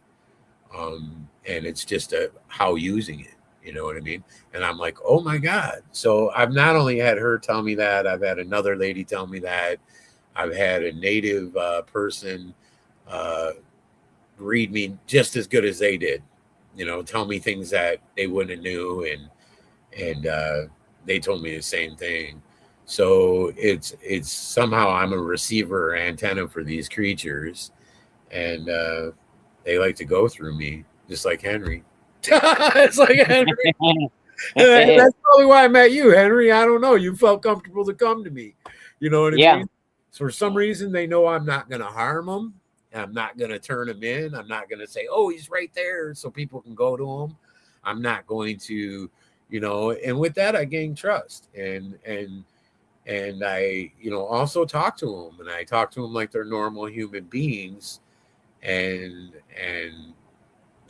and it's just how using it. You know what I mean? And I'm like, oh my God. So I've not only had her tell me that, I've had another lady tell me that. I've had a native person uh, read me just as good as they did. Tell me things that they wouldn't have knew, and they told me the same thing. So it's somehow I'm a receiver or antenna for these creatures, and they like to go through me, just like Henry. It's like Henry. And that's probably why I met you, Henry. I don't know. You felt comfortable to come to me. You know what I Yeah. mean? So for some reason, they know I'm not going to harm them. I'm not going to turn them in. I'm not going to say, oh, he's right there so people can go to him. I'm not going to, and with that, I gain trust. And I, also talk to them, and I talk to them like they're normal human beings. And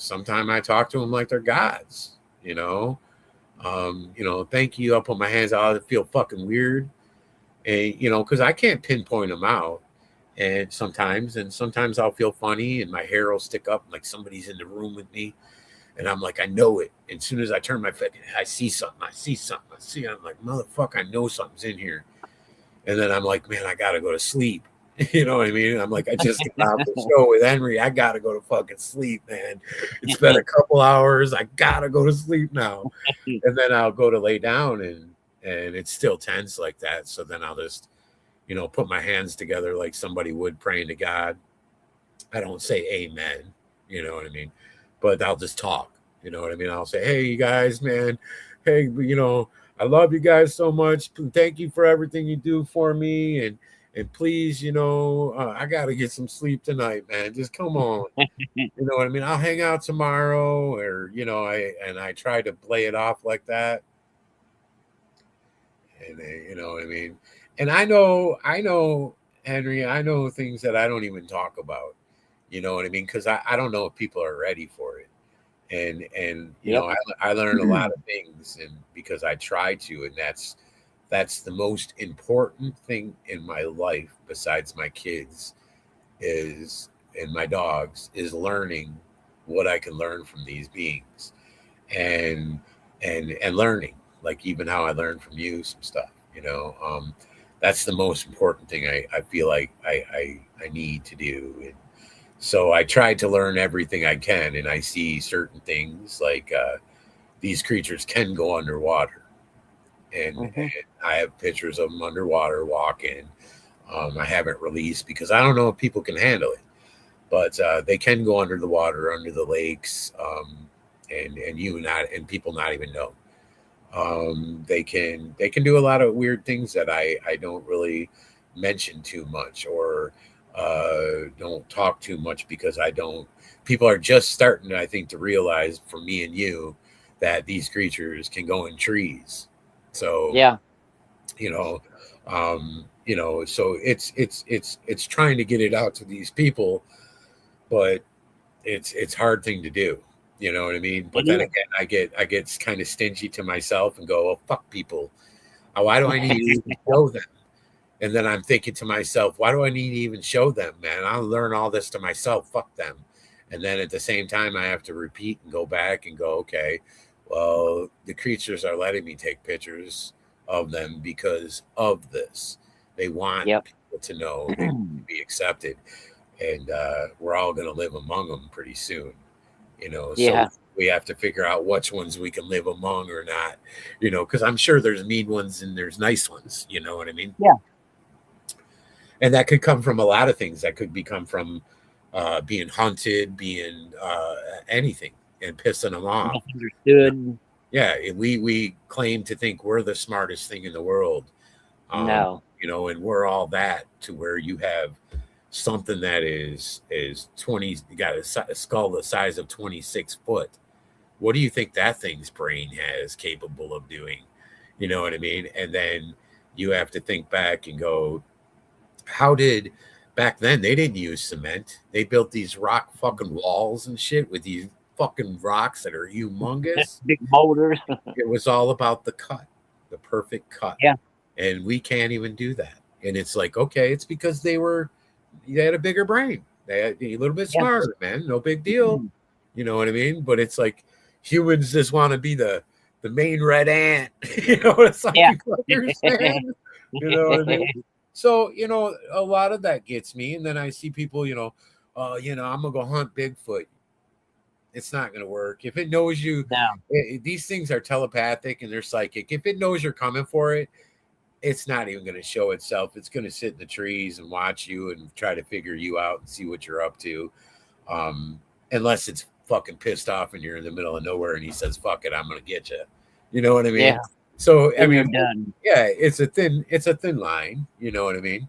sometimes I talk to them like they're gods, thank you. I'll put my hands out. I feel fucking weird. And, because I can't pinpoint them out. And sometimes I'll feel funny and my hair will stick up like somebody's in the room with me. And I'm like, I know it. And as soon as I turn my face, I see something. I see something. I'm like, motherfucker, I know something's in here. And then I'm like, man, I got to go to sleep. You know what I mean? I'm like, I just got off the show with Henry. I got to go to fucking sleep, man. It's been a couple hours. I got to go to sleep now. And then I'll go to lay down, and it's still tense like that. So then I'll just, put my hands together like somebody would praying to God. I don't say amen, you know what I mean? But I'll just talk, you know what I mean? I'll say, hey, you guys, man, hey, I love you guys so much. Thank you for everything you do for me. And please, I got to get some sleep tonight, man. Just come on. You know what I mean? I'll hang out tomorrow, or, I try to play it off like that. And you know what I mean? And I know, Henry, I know things that I don't even talk about. You know what I mean? Because I don't know if people are ready for it. And Yep. I learn a lot of things, and because I try to, and that's the most important thing in my life besides my kids is and my dogs is learning what I can learn from these beings, and and learning, like even how I learned from you some stuff. That's the most important thing I feel like I need to do. And so I try to learn everything I can, and I see certain things like these creatures can go underwater, and I have pictures of them underwater walking. I haven't released because I don't know if people can handle it, but they can go under the water, under the lakes, and you not and people not even know. They can do a lot of weird things that I don't really mention too much, or Don't talk too much because I don't. People are just starting, I think, to realize from me and you that these creatures can go in trees. So Yeah. you know, so it's trying to get it out to these people, but it's hard thing to do. You know what I mean? But It then is. again, I get kind of stingy to myself and go, "Oh fuck people! Why do I need to even show them?" And then I'm thinking to myself, "Why do I need to even show them, man? I'll learn all this to myself. Fuck them." And then at the same time, I have to repeat and go back and go, "Okay, well, the creatures are letting me take pictures of them because of this. They want Yep. people to know. They want to be accepted, and we're all going to live among them pretty soon." So Yeah. we have to figure out which ones we can live among or not, because I'm sure there's mean ones and there's nice ones. You know what I mean? Yeah. And that could come from a lot of things. That could become from being hunted, being anything, and pissing them off. You know? Misunderstood. Yeah, we claim to think we're the smartest thing in the world, No. and we're all that to where you have something that is 20, you got a skull the size of 26 foot. What do you think that thing's brain has capable of doing? You know what I mean? And then you have to think back and go, how did back then they didn't use cement? They built these rock fucking walls and shit with these fucking rocks that are humongous. Big boulders. It was all about the cut, the perfect cut. Yeah. And we can't even do that. And it's like, okay, it's because they had a bigger brain. They had a little bit Yeah. smarter, man. No big deal. You know what I mean? But it's like humans just want to be the main red ant. It's like Yeah. you understand. You know what I mean? So, a lot of that gets me. And then I see people, I'm gonna go hunt Bigfoot. It's not gonna work. If it knows you, No. these things are telepathic and they're psychic. If it knows you're coming for it, it's not even gonna show itself. It's gonna sit in the trees and watch you and try to figure you out and see what you're up to. Um, Unless it's fucking pissed off and you're in the middle of nowhere and he says, "Fuck it, I'm gonna get you." You know what I Yeah. mean? So I Then you're mean, done. yeah, it's a thin line. You know what I mean?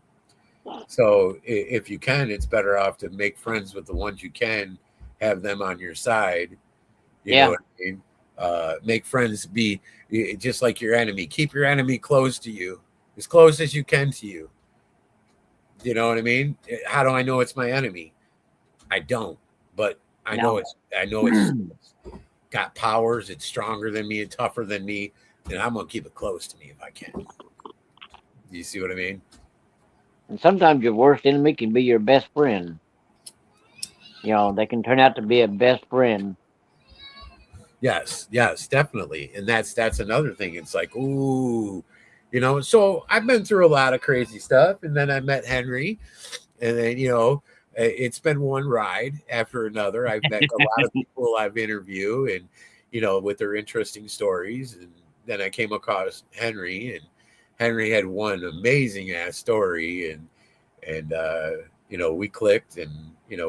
So if you can, it's better off to make friends with the ones you can, have them on your side. You know Yeah. what I mean? Make friends be just like your enemy. Keep your enemy close to you, as close as you can to you. You know what I mean? How do I know it's my enemy? I don't, but I know No. it's got powers. It's stronger than me and tougher than me, and I'm gonna keep it close to me if I can. Do you see what I mean? And sometimes your worst enemy can be your best friend. They can turn out to be a best friend. Yes, definitely. And that's another thing. It's like, ooh, so I've been through a lot of crazy stuff. And then I met Henry. And then, it's been one ride after another. I've met a lot of people I've interviewed and, with their interesting stories. And then I came across Henry, and Henry had one amazing ass story. And we clicked, and,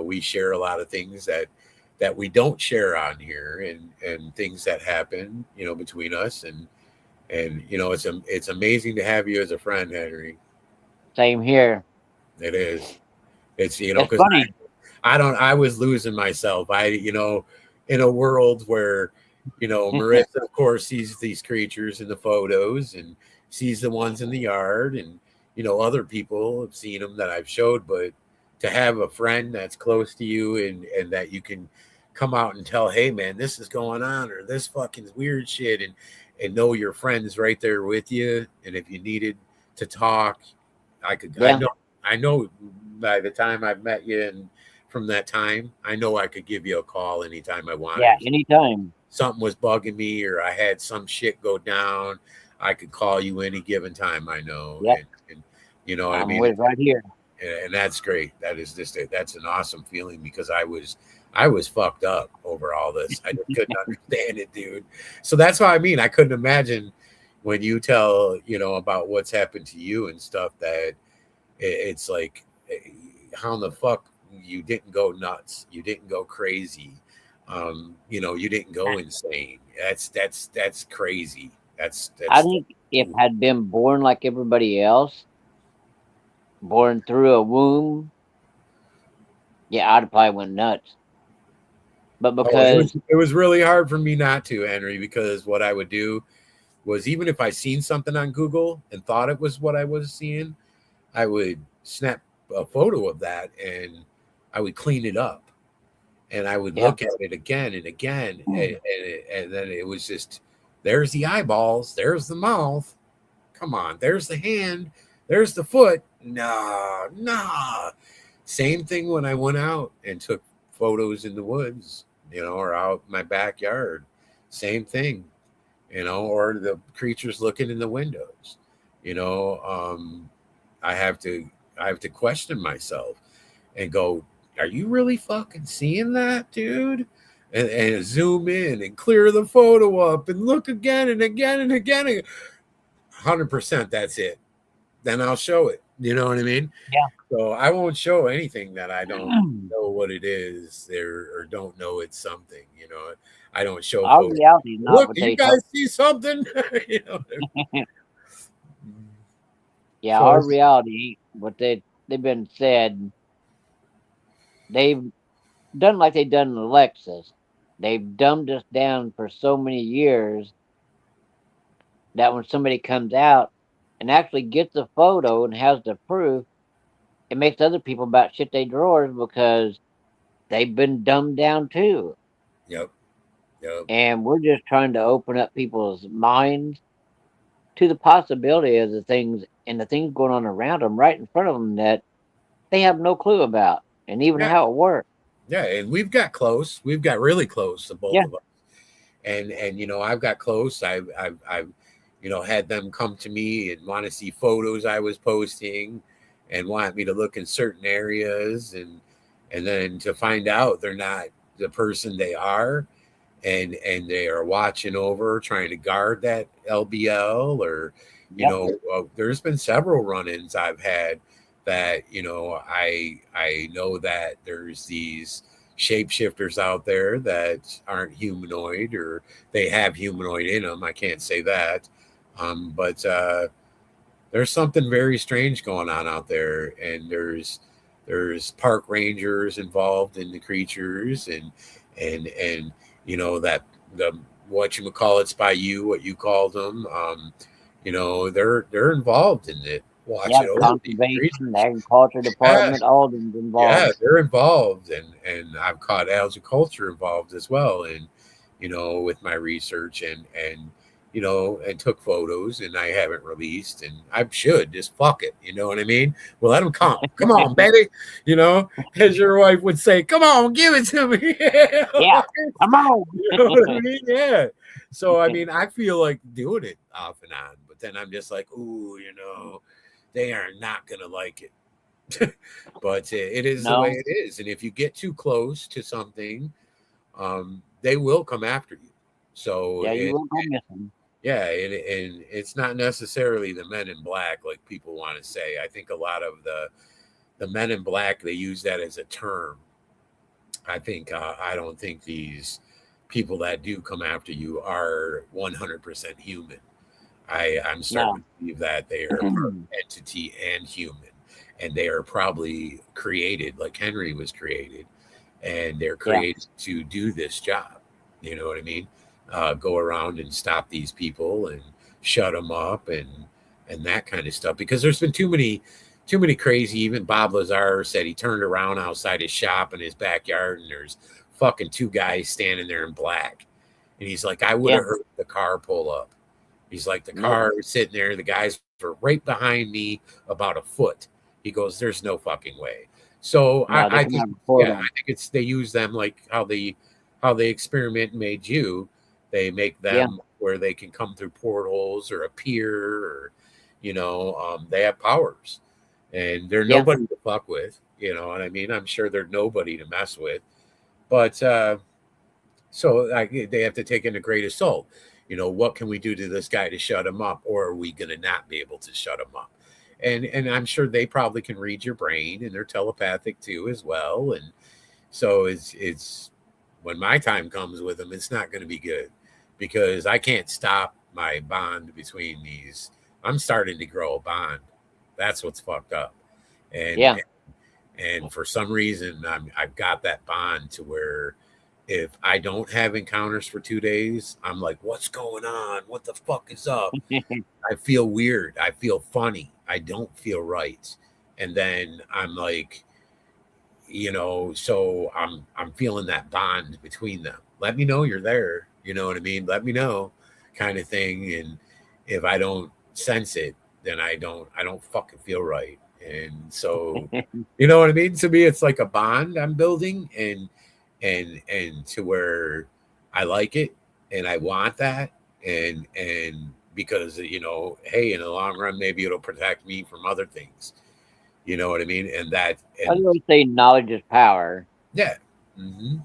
we share a lot of things that we don't share on here, and things that happen, between us. And it's amazing to have you as a friend, Henry. Same here. It is. It's It's because funny. I was losing myself. In a world where, Marissa, of course, sees these creatures in the photos and sees the ones in the yard, and, other people have seen them that I've showed, but to have a friend that's close to you, and that you can come out and tell, hey man, this is going on, or this fucking weird shit, and know your friend's right there with you. And if you needed to talk, I Yeah. know by the time I've met you, and from that time, I know I could give you a call anytime I Yeah. wanted. Anytime. Something was bugging me, or I had some shit go down, I could call you any given time. I know, Yep. and you know what I I'm mean. with right here. And that's great. That's an awesome feeling, because I was fucked up over all this. I just couldn't understand it, dude. So that's why I mean, I couldn't imagine when you tell, about what's happened to you and stuff, that it's like, how in the fuck you didn't go nuts, you didn't go crazy, you didn't go insane. That's crazy. that's I that's think if I'd been born like everybody else, born through a womb, Yeah, I'd probably went nuts. But Oh, it because, was really hard for me not to, Henry, because what I would do was even if I seen something on Google and thought it was what I was seeing, I would snap a photo of that and I would clean it up and I would yeah, look at it again and again, and then it was just there's the eyeballs, there's the mouth, come on, there's the hand, there's the foot. Nah, nah. Same thing when I went out and took photos in the woods, or out my backyard. Same thing, or the creatures looking in the windows. You know, um, I have to I have to question myself and go, "Are you really fucking seeing that, dude?" And zoom in and clear the photo up and look again and again and again. 100%. That's it. Then I'll show it. You know what I mean? So I won't show anything that I don't yeah. know what it is there or don't know it's something. I don't show Our folks. reality is not Look, what you they guys told. see something? you know. Yeah, So our it's reality, what they've been said, they've done like they've done in Alexis. They've dumbed us down for so many years that when somebody comes out and actually gets a photo and has the proof, it makes other people about shit they drawers because they've been dumbed down too. yep, yep, And we're just trying to open up people's minds to the possibility of the things and the things going on around them right in front of them that they have no clue about and even yeah, how it works. yeah. And we've got close. We've got really close, the both Yeah, of us. And I've got close. I've had them come to me and want to see photos I was posting, and want me to look in certain areas, and then to find out they're not the person they are, and they are watching over trying to guard that LBL, or yep, there's been several run-ins I've had that I know that there's these shapeshifters out there that aren't humanoid, or they have humanoid in them. I can't say that, but there's something very strange going on out there, and there's park rangers involved in the creatures, and that the what you would call it's by you what you called them, they're involved in it, yep. watching over these Conservation, the creatures. agriculture Yeah, department, all of them's yeah, involved. they're involved, and I've caught agriculture involved as well, and with my research, and took photos, and I haven't released, and I should just fuck it, you know what I mean? Well, let them come on, baby, as your wife would say, come on, give it to me. Yeah, come on. You know what I mean? Yeah. So I mean, I feel like doing it off and on, but then I'm just like, ooh, they are not gonna like it. But it is the way No, it is, and if you get too close to something, they will come after you. So yeah, you will go missing. yeah, and it's not necessarily the men in black like people want to say. I think a lot of the men in black, they use that as a term. I don't think these people that do come after you are 100% human. I'm starting No. to believe that they are part entity and human, and they are probably created like Henry was created, and they're Yeah, created to do this job. You know what I mean? Go around and stop these people and shut them up, and that kind of stuff. Because there's been too many crazy. Even Bob Lazar said he turned around outside his shop in his backyard, and there's fucking two guys standing there in black, and he's like, I would yeah. have heard the car pull up. He's like, the Nope. car was sitting there. The guys were right behind me about a foot. He goes, there's no fucking way. So No, they I come think, out of a yeah, portal. I think it's they use them like how they experiment and made you. They make Yeah, them where they can come through portals or appear, or they have powers, and they're yeah, nobody to fuck with. You know what I mean? I'm sure they're nobody to mess with, but so they have to take into great assault. What can we do to this guy to shut him up, or are we going to not be able to shut him up? And I'm sure they probably can read your brain, and they're telepathic too as well. And so it's when my time comes with them, it's not going to be good, because I can't stop my bond between these. I'm starting to grow a bond. That's what's fucked up, and yeah. And for some reason, I've got that bond to where if I don't have encounters for 2 days, I'm like, what's going on? What the fuck is up? I feel weird. I feel funny. I don't feel right. And then I'm like, so I'm feeling that bond between them. Let me know you're there. You know what I mean? Let me know, kind of thing. And if I don't sense it, then I don't fucking feel right. And so, you know what I mean? To me, it's like a bond I'm building, and to where I like it and I want that, and because hey, in the long run, maybe it'll protect me from other things. You know what I mean? And that, I and always say knowledge is power, yeah. Hmm.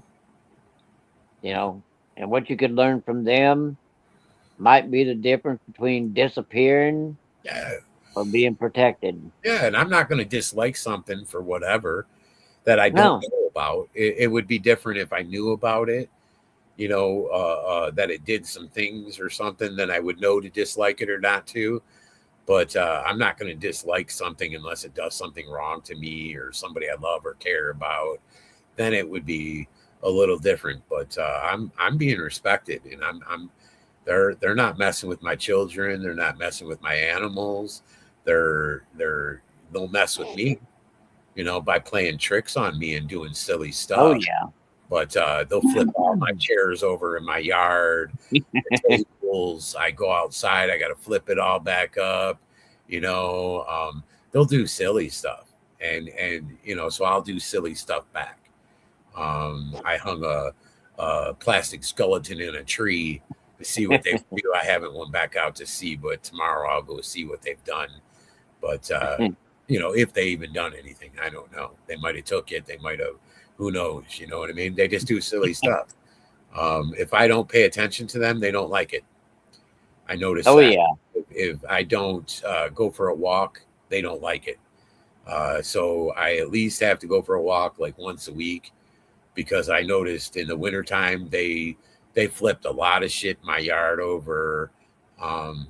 you know, and what you could learn from them might be the difference between disappearing Yeah. or being protected. Yeah. And I'm not going to dislike something for whatever that I don't No. know about. It would be different if I knew about it, that it did some things or something, then I would know to dislike it or not to. But I'm not going to dislike something unless it does something wrong to me or somebody I love or care about. Then it would be a little different. But I'm being respected, and they're not messing with my children. They're not messing with my animals. They'll mess with me, by playing tricks on me and doing silly Oh stuff. yeah. But they'll flip all my chairs over in my yard, the tables. I go outside, I got to flip it all back up. They'll do silly stuff, and so I'll do silly stuff back. I hung a plastic skeleton in a tree to see what they do. I haven't went back out to see, but tomorrow I'll go see what they've done. But if they even done anything, I don't know. They might have took it. They might have. Who knows? You know what I mean? They just do silly stuff. If I don't pay attention to them, they don't like it. I notice Oh that. yeah. If I don't go for a walk, they don't like it. So I at least have to go for a walk like once a week, because I noticed in the wintertime they flipped a lot of shit in my yard over, um,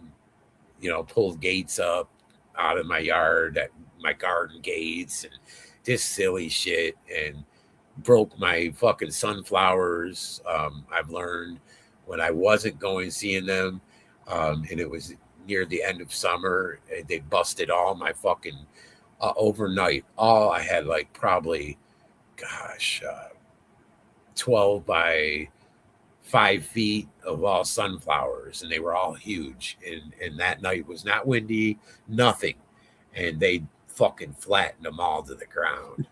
pulled gates up out of my yard, at my garden gates, and just silly shit, and broke my fucking sunflowers. I've learned when I wasn't going seeing them, and it was near the end of summer, they busted all my fucking overnight. All I had like probably, gosh, 12 by 5 feet of all sunflowers, and they were all huge. And that night was not windy, nothing, and they fucking flattened them all to the ground.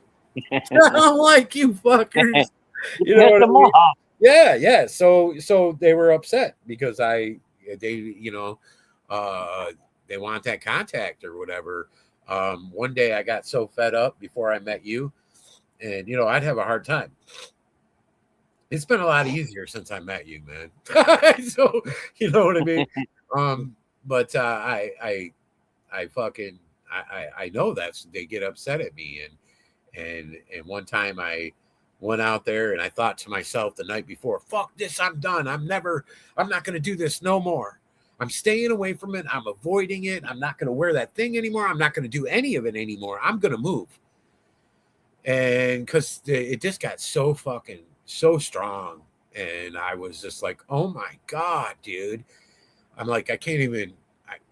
I'm like, you fuckers. You You know pissed what I them mean? off. Yeah, yeah. So they were upset because they uh they want that contact or whatever. One day I got so fed up before I met you, and I'd have a hard time. It's been a lot easier since I met you, man. So you know what I mean? But I fucking I know that's they get upset at me, and one time I went out there and I thought to myself the night before, fuck this, I'm done. I'm not gonna do this no more. I'm staying away from it. I'm avoiding it. I'm not gonna wear that thing anymore. I'm not gonna do any of it anymore. I'm gonna move. And because it just got so fucking so strong. And I was just like, oh my God, dude. I'm like, I can't even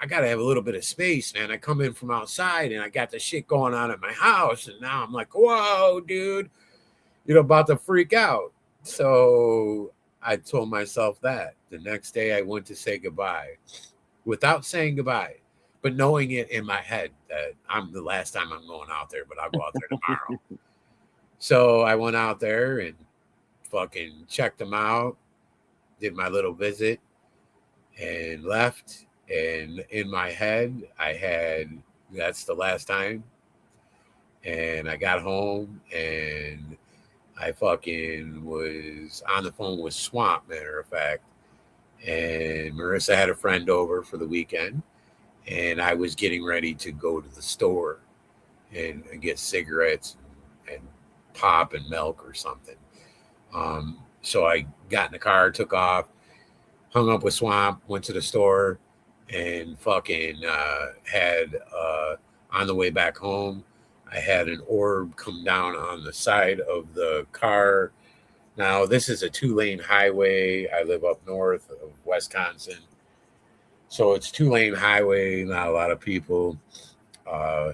I gotta have a little bit of space, man. I come in from outside and I got the shit going on at my house, and now I'm like, whoa, dude, about to freak out. So I told myself that the next day I went to say goodbye without saying goodbye, but knowing it in my head that I'm the last time I'm going out there, but I'll go out there tomorrow. So I went out there and fucking checked them out, did my little visit, and left. And in my head, I had that's the last time. And I got home and I fucking was on the phone with Swamp, matter of fact. And Marissa had a friend over for the weekend. And I was getting ready to go to the store and get cigarettes and pop and milk or something. So I got in the car, took off, hung up with Swamp, went to the store, and fucking had on the way back home, I had an orb come down on the side of the car. Now, this is a 2 lane highway. I live up north of Wisconsin. So it's 2 lane highway, not a lot of people. Uh,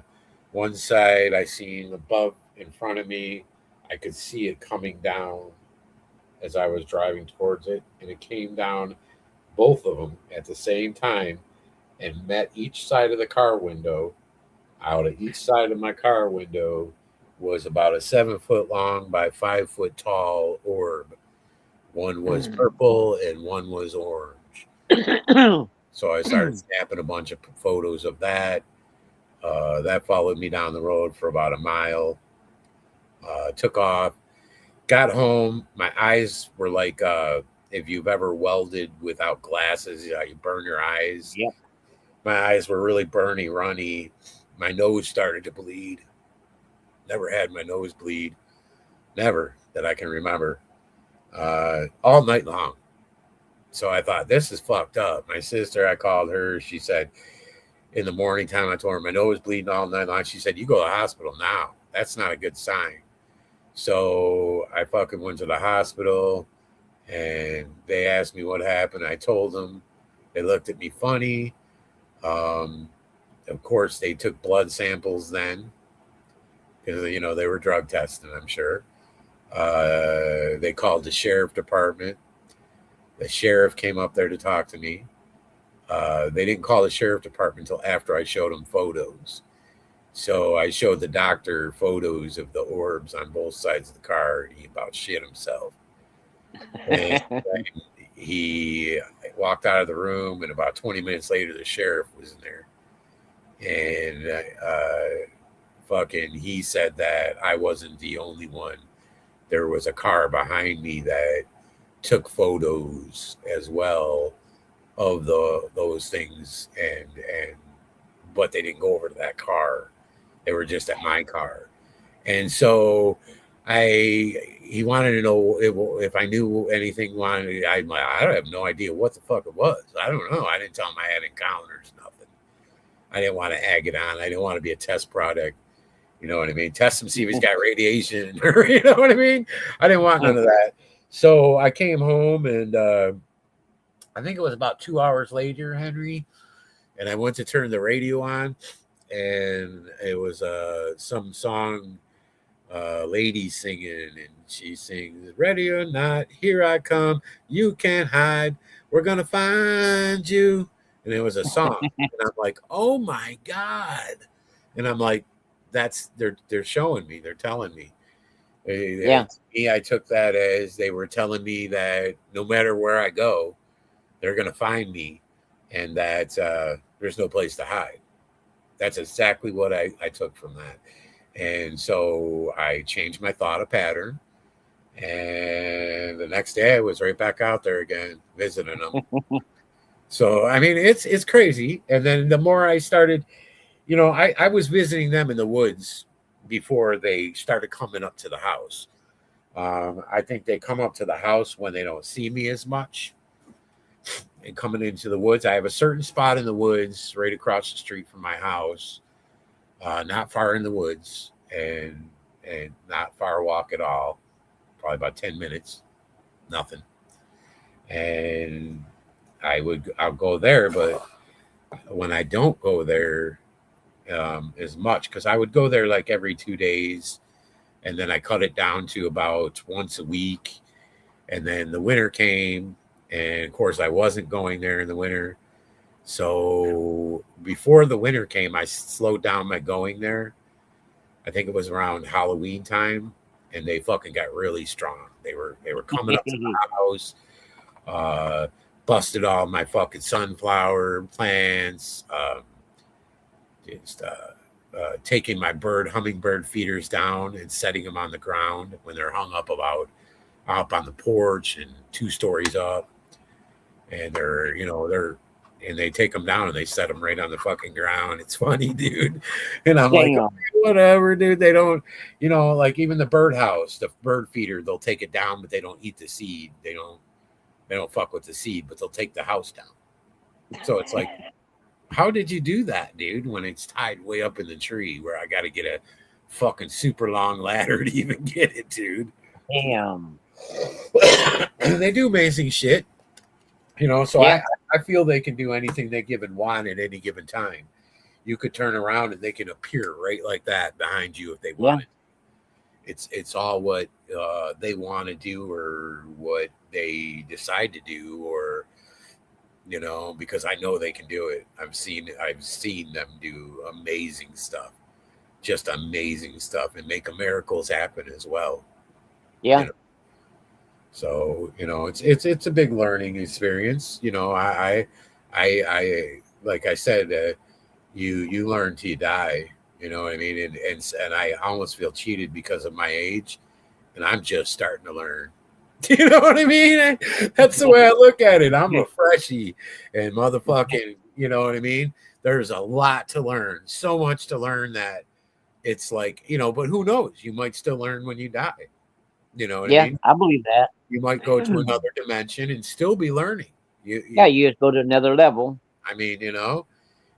one side I seen above in front of me, I could see it coming down as I was driving towards it, and it came down both of them at the same time and met each side of the car window. Out of each side of my car window was about a 7 foot long by 5 foot tall orb. One was purple and one was orange. So I started snapping a bunch of photos of that. That followed me down the road for about a mile. Took off, got home. My eyes were like if you've ever welded without glasses, you burn your eyes. Yep. My eyes were really burny, runny. My nose started to bleed. Never had my nose bleed. Never that I can remember. All night long. So I thought, this is fucked up. My sister, I called her. She said, in the morning time, I told her my nose bleeding all night long. She said, you go to the hospital now. That's not a good sign. So I fucking went to the hospital and they asked me what happened. I told them. They looked at me funny. Of course, they took blood samples then because, they were drug testing, I'm sure. They called the sheriff department. The sheriff came up there to talk to me. They didn't call the sheriff department until after I showed them photos. So I showed the doctor photos of the orbs on both sides of the car, and he about shit himself. And he walked out of the room, and about 20 minutes later, the sheriff was in there. And fucking, he said that I wasn't the only one. There was a car behind me that took photos as well of those things, and but they didn't go over to that car. They were just at my car. And so he wanted to know if I knew anything. I don't have no idea what the fuck it was. I don't know. I didn't tell him I had encounters, nothing. I didn't want to egg it on. I didn't want to be a test product. You know what I mean? Test him, see if he's got radiation. You know what I mean? I didn't want none of that. So I came home, and I think it was about 2 hours later, Henry, and I went to turn the radio on, and it was some song lady singing, and she sings, "Ready or not, here I come. You can't hide. We're gonna find you." And it was a song, and I'm like, "Oh my god!" And I'm like, they're showing me, they're telling me. Yeah. Me, I took that as they were telling me that no matter where I go, they're gonna find me, and that there's no place to hide. That's exactly what I took from that. And so I changed my thought of pattern. And the next day I was right back out there again, visiting them. So, I mean, it's crazy. And then the more I started, I was visiting them in the woods before they started coming up to the house. I think they come up to the house when they don't see me as much. And coming into the woods, I have a certain spot in the woods right across the street from my house, not far in the woods, and not far walk at all, probably about 10 minutes, nothing. And I'll go there, but when I don't go there as much, because I would go there like every 2 days, and then I cut it down to about once a week. And then the winter came, and of course I wasn't going there in the winter. So before the winter came, I slowed down my going there. I think it was around Halloween time, and they fucking got really strong. They were coming up to the house, busted all my fucking sunflower plants, just taking my hummingbird feeders down and setting them on the ground when they're hung up up on the porch and 2 stories up. And and they take them down and they set them right on the fucking ground. It's funny, dude. And I'm like, okay, whatever, dude. They don't, like even the birdhouse, the bird feeder, they'll take it down, but they don't eat the seed. They don't fuck with the seed, but they'll take the house down. So it's like, how did you do that, dude? When it's tied way up in the tree where I got to get a fucking super long ladder to even get it, dude. Damn. They do amazing shit, So Yeah. I feel they can do anything they given want at any given time. You could turn around and they can appear right like that behind you if they Yeah. wanted. It's all what they want to do or what they decide to do, or because I know they can do it. I've seen them do amazing stuff, just amazing stuff, and make miracles happen as well. You Yeah. know, so it's a big learning experience. I like I said, you learn till you die. You know what I mean? And I almost feel cheated because of my age, and I'm just starting to learn. You know what I mean? That's the way I look at it. I'm a freshie, and motherfucking, you know what I mean? There's a lot to learn, so much to learn that it's like, but who knows? You might still learn when you die. You know what I Yeah. mean? I believe that. You might go to another dimension and still be learning. Yeah. You just go to another level. I mean,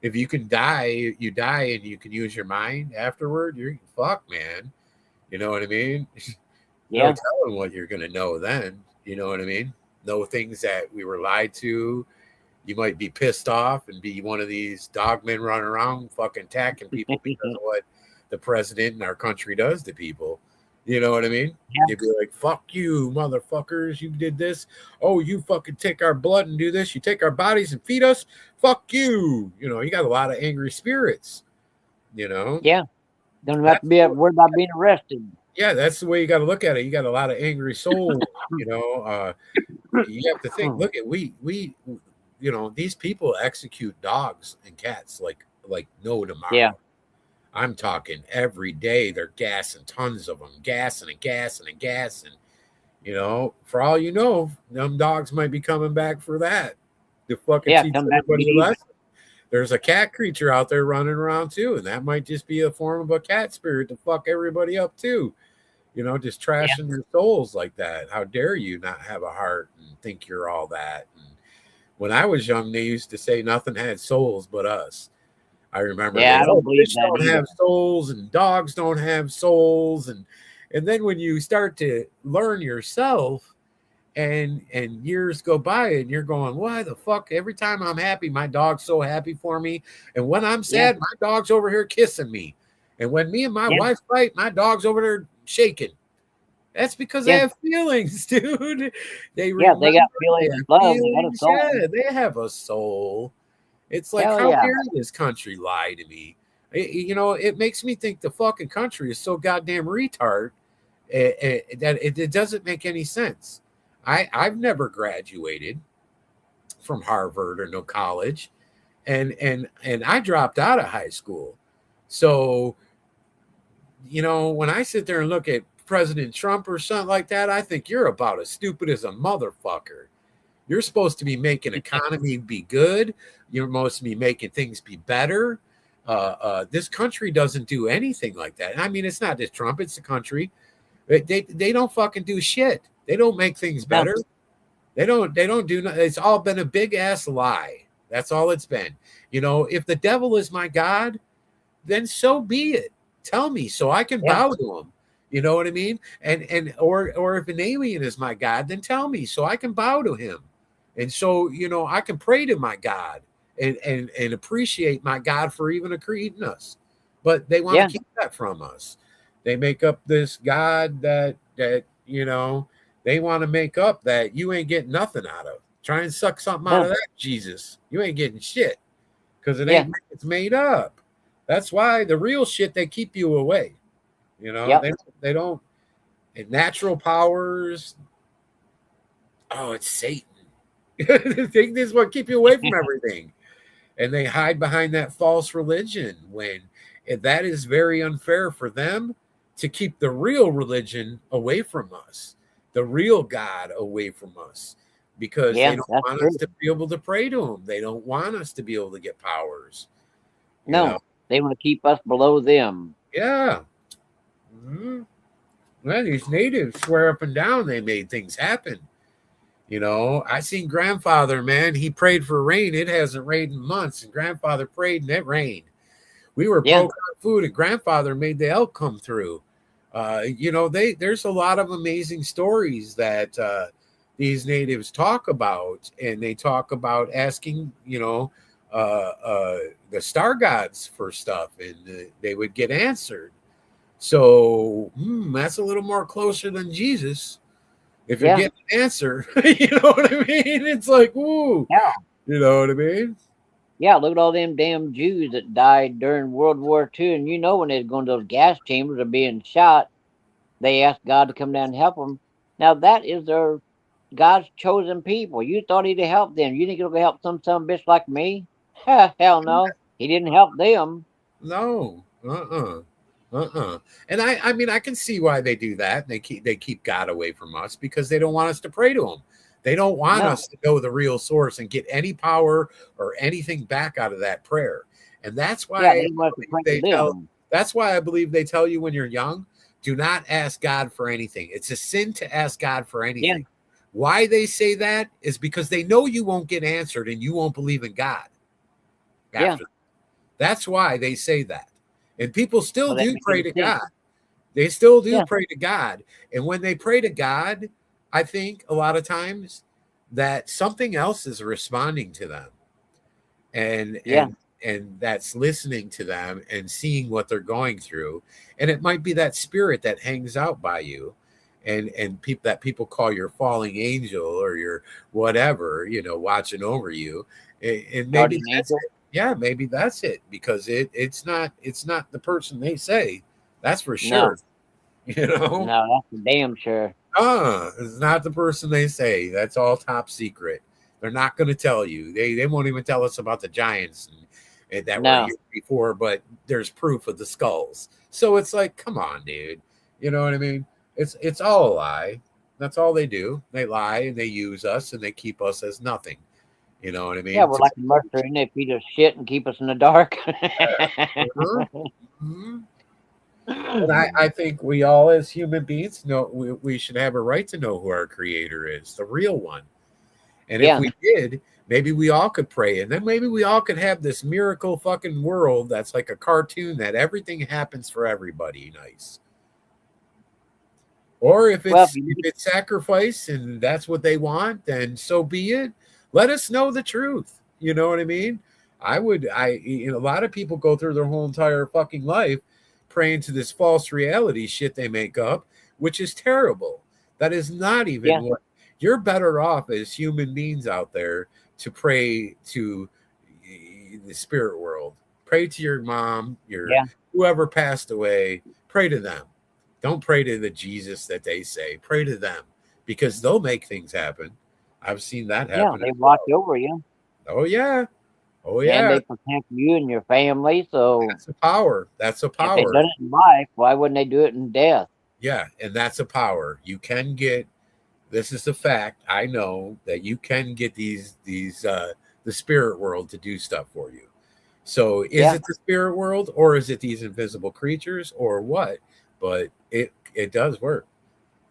if you can die, you die, and you can use your mind afterward. You're fuck, man. You know what I mean? No Yeah. telling what you're going to know then. You know what I mean? Know things that we were lied to. You might be pissed off and be one of these dogmen running around fucking attacking people because of what the president in our country does to people. You know what I mean? Yeah. You'd be like, fuck you, motherfuckers. You did this. Oh, you fucking take our blood and do this. You take our bodies and feed us. Fuck you. You got a lot of angry spirits. You know? Yeah. Don't have to That's be worried about being arrested. Yeah, that's the way you got to look at it. You got a lot of angry souls. You have to think. Look at these people execute dogs and cats like no Yeah. tomorrow. I'm talking every day. They're gassing tons of them, gassing and gassing and gassing. For all you know, them dogs might be coming back for that to fucking Yeah. teach Come back to everybody get a even. lesson. There's a cat creature out there running around too, and that might just be a form of a cat spirit to fuck everybody up too. Just Yeah. trashing their souls like that. How dare you not have a heart and think you're all that? And when I was young, they used to say nothing had souls but us. I remember Yeah. they, I don't oh, believe fish that don't either. have souls and dogs don't have souls, and then when you start to learn yourself, and years go by and you're going, why the fuck? Every time I'm happy, my dog's so happy for me, and when I'm Yeah. sad, my dog's over here kissing me, and when me and my Yeah. wife fight, my dog's over there shaking. That's because they Yeah. have feelings, dude. They Yeah. They remember got they feelings have and love. They got a feelings. soul. Yeah, they have a soul. It's like, Hell how yeah. dare this country lie to me? It makes me think the fucking country is so goddamn retard that it doesn't make any sense. I've never graduated from Harvard or no college, and I dropped out of high school. So when I sit there and look at President Trump or something like that, I think you're about as stupid as a motherfucker. You're supposed to be making economy be good. You're supposed to be making things be better. This country doesn't do anything like that. I mean, it's not just Trump; it's the country. They don't fucking do shit. They don't make things No. better. They don't do. It's all been a big ass lie. That's all it's been. If the devil is my God, then so be it. Tell me so I can Yeah. bow to him. You know what I mean? Or if an alien is my God, then tell me so I can bow to him. And so, I can pray to my God and appreciate my God for even creating us. But they want to Yeah. keep that from us. They make up this God that they want to make up that you ain't getting nothing out of. Try and suck something out No. of that, Jesus. You ain't getting shit because Yeah. it's made up. That's why the real shit they keep you away. Yep. They don't. And natural powers. Oh, it's Satan. Think this is what keep you away from everything, and they hide behind that false religion and that is very unfair for them to keep the real religion away from us, the real God away from us, because they Yeah. don't That's want us true. to be able to pray to him. They don't want us to be able to get powers. You know, No. They want to keep us below them. yeah. Mhm. Well, these natives swear up and down they made things happen. I seen grandfather, man. He prayed for rain. It hasn't rained in months, and grandfather prayed and it rained. We were Yeah. broke on food, and grandfather made the elk come through. There's a lot of amazing stories that these natives talk about, and they talk about asking, the star gods for stuff, and they would get answered. So that's a little more closer than Jesus. If you're Yeah. getting an answer, you know what I mean? It's like, ooh, Yeah. you know what I mean? Yeah, look at all them damn Jews that died during World War II. And when they're going to those gas chambers or being shot, they asked God to come down and help them. Now, that is God's chosen people. You thought he'd help them. You think he'll help some bitch like me? Hell no. He didn't help them. No, And I mean, I can see why they do that. They keep God away from us because they don't want us to pray to him. They don't want No. us to know the real source and get any power or anything back out of that prayer. And that's Yeah, why they want us to pray to they tell. them. That's why I believe they tell you when you're young, do not ask God for anything. It's a sin to ask God for Yeah, anything. Why they say that is because they know you won't get answered and you won't believe in God yeah. after. That's why they say that. And people still Well, that do makes pray to sense. God. They still do Yeah, pray to God. And when they pray to God, I think a lot of times that something else is responding to them. And yeah. that's listening to them and seeing what they're going through. And it might be that spirit that hangs out by you and people that people call your falling angel or your whatever, watching over you. And maybe Guardian that's angel. it. Yeah, maybe that's it because it's not the person they say. That's for No, sure. You know? no, that's for damn sure. It's not the person they say. That's all top secret. They're not going to tell you. They won't even tell us about the giants and that were No. here before, but there's proof of the skulls. So it's like, come on, dude. You know what I mean? It's all a lie. That's all they do. They lie and they use us and they keep us as nothing. You know what I Yeah, mean? we're like a mustard, and they feed us shit and keep us in the dark. Uh-huh. Mhm. And I think we all, as human beings, know we should have a right to know who our creator is, the real one. And if Yeah, we did, maybe we all could pray. And then maybe we all could have this miracle fucking world that's like a cartoon that everything happens for everybody nice. Or if well, if it's you if it's sacrifice and that's what they want, then so be it. Let us know the truth. You know what I mean? A lot of people go through their whole entire fucking life praying to this false reality shit they make up, which is terrible. That is not yeah, even what you're better off as human beings out there to pray to the spirit world. Pray to your mom, your yeah, whoever passed away, pray to them. Don't pray to the Jesus that they say. Pray to them because they'll make things happen. I've seen that yeah, happen they as watch well. over you, Oh yeah. Oh and yeah. they protect you and your family. So That's a power. That's a if they power. done it in life, why wouldn't they do it in death? Yeah, and that's a power. You can get this is a fact. I know that you can get these the spirit world to do stuff for you. So is Yeah, it the spirit world or is it these invisible creatures or what? But it does work.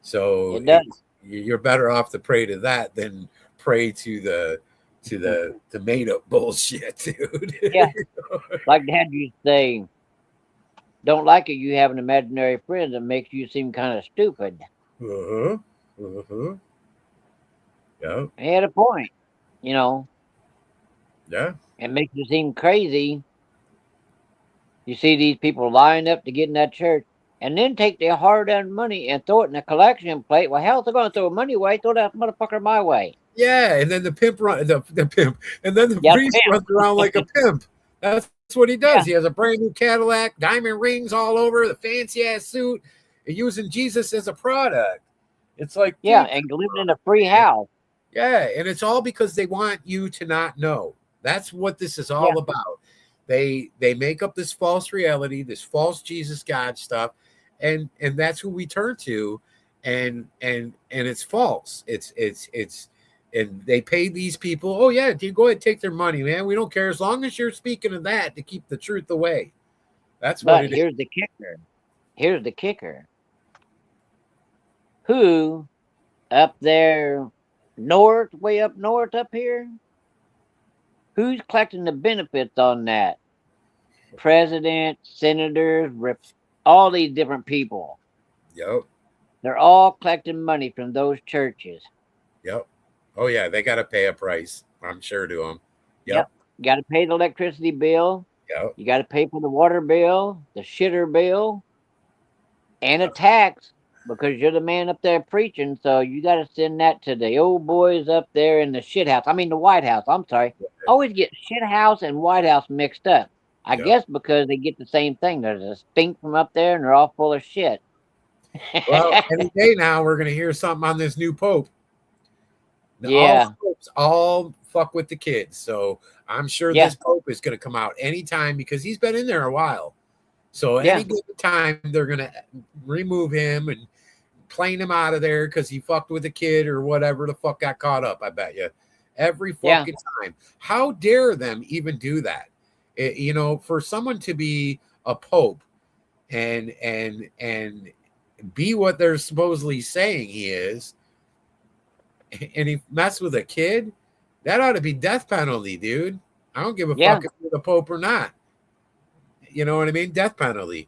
So it does. you're better off to pray to that than pray to the made up bullshit, dude. Yeah, like Dad used to say, don't like it. You have an imaginary friend that makes you seem kind of stupid. Uh-huh. Uh-huh. Yeah. He had a point. You know, Yeah. it makes you seem crazy. You see these people lining up to get in that church and then take their hard earned money and throw it in a collection plate. Well, hell, if they're going to throw money away, throw that motherfucker my way. Yeah, and then the pimp, and then the Yeah, priest runs around like a pimp. That's what he does. He yeah, has a brand new Cadillac, diamond rings all over, the fancy ass suit, and using Jesus as a product. It's like, yeah, dude, and come living in on, a free man. house. Yeah, and it's all because they want you to not know. That's what this is Yeah, all about. They make up this false reality, this false Jesus God stuff, and that's who we turn to, and it's false. It's and they pay these people. Oh yeah, you go ahead and take their money, man. We don't care as long as you're speaking of that to keep the truth away. That's what but it is. here's the kicker. Here's the kicker. Who up there north, way up north up here, who's collecting the benefits on that? presidents, senators, all these different people. Yep. They're all collecting money from those churches. Yep. Oh yeah, they got to pay a price. I'm sure to them. Yep. Yep. You got to pay the electricity bill. Yep. You got to pay for the water bill, the shitter bill, and a tax because you're the man up there preaching. So you got to send that to the old boys up there in the shit house. I mean, the White House. I'm sorry. Always get shit house and White House mixed up. I Yep. guess because they get the same thing. There's a stink from up there and they're all full of shit. Well, any day now we're gonna hear something on this new pope. Now, all Yeah. popes all fuck with the kids, so I'm sure Yeah. this pope is gonna come out anytime because he's been in there a while. So any Yeah. given time they're gonna remove him and plane him out of there because he fucked with a kid or whatever the fuck got caught up. I bet you every Yeah. fucking time. How dare them even do that? For someone to be a pope and be what they're supposedly saying he is, and he messed with a kid, that ought to be death penalty, dude. I don't give a Yeah. fuck if you're the pope or not. You know what I mean? Death penalty.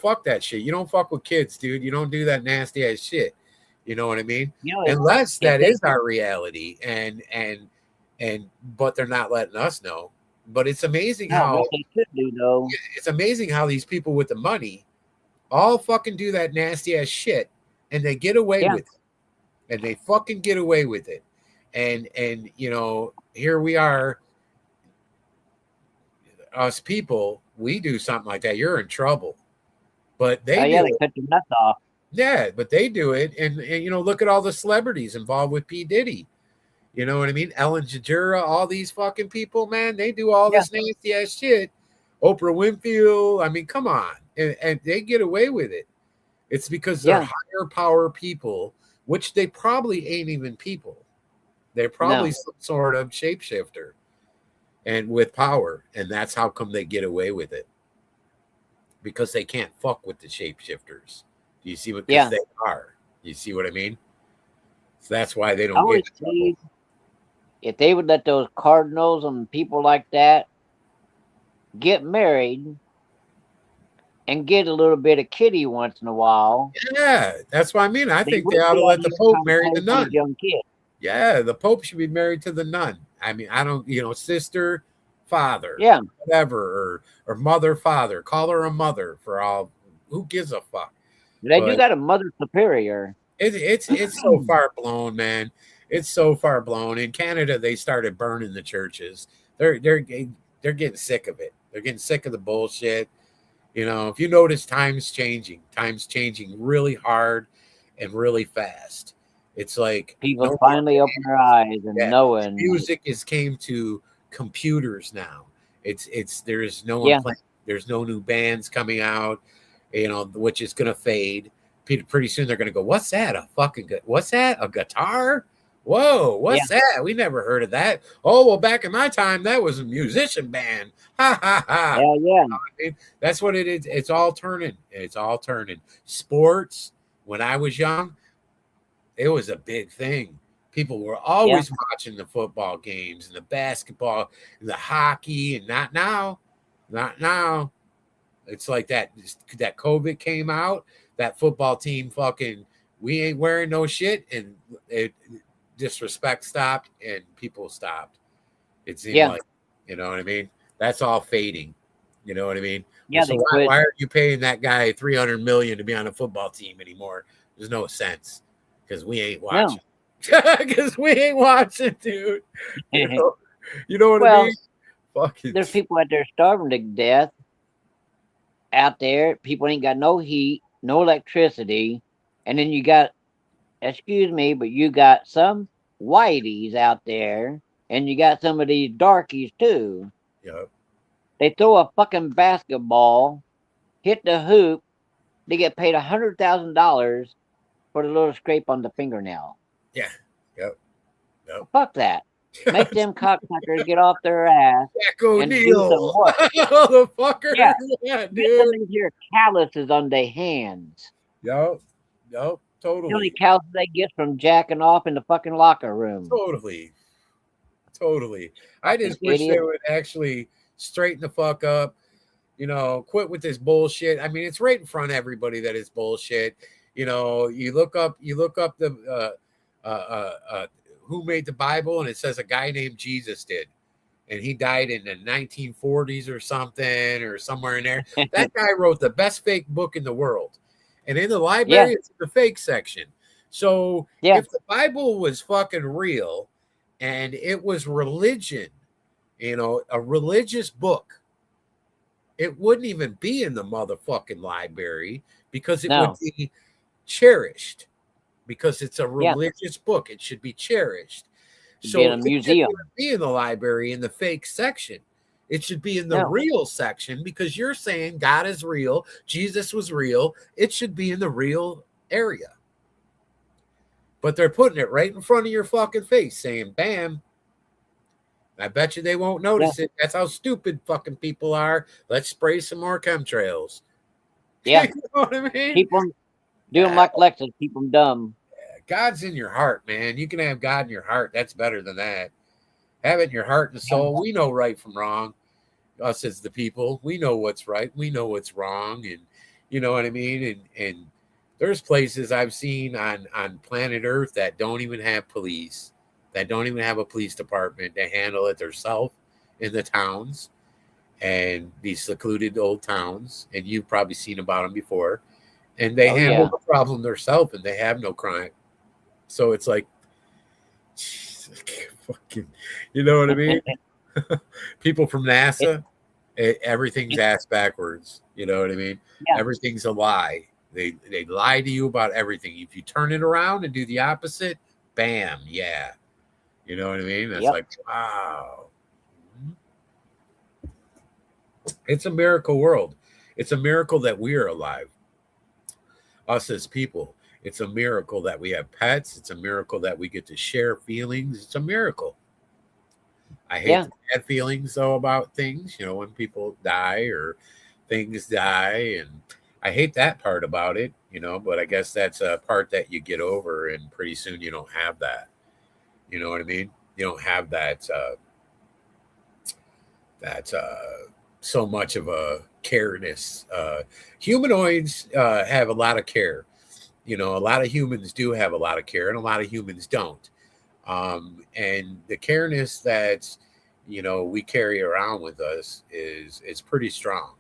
Fuck that shit. You don't fuck with kids, dude. You don't do that nasty ass shit. You know what I mean? You know, Unless if that they is our reality, and but they're not letting us know. But it's amazing no, how what they could do though. these people with the money all fucking do that nasty ass shit, and they get away Yeah. with it, and they fucking get away with it, and here we are, us people, we do something like that, you're in trouble, but Oh they yeah, do they it. cut your nuts off. Yeah, but they do it, and look at all the celebrities involved with P Diddy. You know what I mean? Ellen DeGeneres, all these fucking people, man, they do all Yeah. this nasty ass shit. Oprah Winfield, I mean, come on, and they get away with it. It's because they're Yeah. higher power people, which they probably ain't even people. They're probably No. some sort of shapeshifter and with power, and that's how come they get away with it, because they can't fuck with the shapeshifters. Do you see what? Because Yeah. they are. You see what I mean? So that's why they I don't get always in trouble. believe if they would let those cardinals and people like that get married and get a little bit of kitty once in a while, Yeah, that's what I mean. I they think they wouldn't ought be to out let the here Pope trying to marry the rape these nun. young kids. Yeah, the Pope should be married to the nun. I mean, I don't, sister, father, Yeah. whatever, or mother, father. Call her a mother for all. Who gives a fuck? They do But got a mother superior. it's so far blown, man. It's so far blown. In Canada, they started burning the churches. They're getting sick of it. They're getting sick of the bullshit. If you notice, times changing really hard and really fast. It's like People no more. finally open their eyes and Yeah, knowing. music is came to computers now. It's there's no one Yeah. playing. There's no new bands coming out. Which is going to fade. Pretty soon they're going to go, what's that? What's that? A guitar? Whoa, Yeah. what's that? We never heard of that. Oh, well, back in my time, that was a musician band. Ha ha ha. Hell yeah. That's what it is. It's all turning. It's all turning. Sports, when I was young, it was a big thing. People were Yeah. always watching the football games and the basketball and the hockey, and not now. Not now. It's like that COVID came out, that football team fucking, we ain't wearing no shit, and disrespect stopped and people stopped. It seemed Yeah. like, you know what I mean? That's all fading. You know what I mean? Well, Yeah. so They why, quit. why are you paying that guy 300 million to be on a football team anymore? There's no sense, because we ain't No. watching. Because we ain't watching, dude. You know, you know what I Well, mean? Fucking there's people out there starving to death out there. People ain't got no heat, no electricity. And then you got, excuse me, but you got some whiteys out there and you got some of these darkies too. yeah, They throw a fucking basketball, hit the hoop, they get paid $100,000 for the little scrape on the fingernail. yeah, yep, yep. Well, fuck that. Make them cocksuckers get off their ass Jack and do some O'Neal, work. motherfucker. Yeah, Yeah, get some dude. of these here calluses on their hands. Yep, yep, The only totally, calluses they get from jacking off in the fucking locker room. totally, totally. I Fucking just wish they idiot. would actually straighten the fuck up. Quit with this bullshit. I mean, it's right in front of everybody that it's bullshit. You look up the who made the Bible, and it says a guy named Jesus did, and he died in the 1940s or something, or somewhere in there. That guy wrote the best fake book in the world, and in the Yeah, library, it's in the fake section. So yeah, if the Bible was fucking real, and it was religion, a religious book, it wouldn't even be in the motherfucking library because it would no, be cherished, because it's a yeah, religious book. It should be cherished. to be in So a it shouldn't museum. even be in the library in the fake section. It should be in the No, real section, because you're saying God is real, Jesus was real. It should be in the real area. But they're putting it right in front of your fucking face, saying, bam. I bet you they won't yeah, notice it. That's how stupid fucking people are. Let's spray some more chemtrails. You yeah. know what I mean? Keep them, do them Yeah, like Lexus, keep them dumb. God's in your heart, man. You can have God in your heart. That's better than that. Have it in your heart and Yeah, soul. We know right from wrong. Us as the people, we know what's right. We know what's wrong, and you know what I mean. And there's places I've seen on planet Earth that don't even have police, that don't even have a police department. They handle it themselves in the towns, and these secluded old towns. And you've probably seen about them before. And they oh handle yeah, the problem themselves, and they have no crime. So it's like, fucking, you know what I mean? People from it, NASA, everything's ass backwards. You know what I mean? yeah, Everything's a lie. They lie to you about everything. If you turn it around and do the opposite, bam, yeah. You know what I mean? That's yep. like, wow. It's a miracle world. It's a miracle that we are alive, us as people. It's a miracle that we have pets. It's a miracle that we get to share feelings. It's a miracle. I hate Yeah, the bad feelings though about things, when people die or things die, and I hate that part about it, but I guess that's a part that you get over, and pretty soon you don't have that. You know what I mean? You don't have that so much of a careness. Humanoids have a lot of care. A lot of humans do have a lot of care, and a lot of humans don't. And the careness that we carry around with us is pretty strong,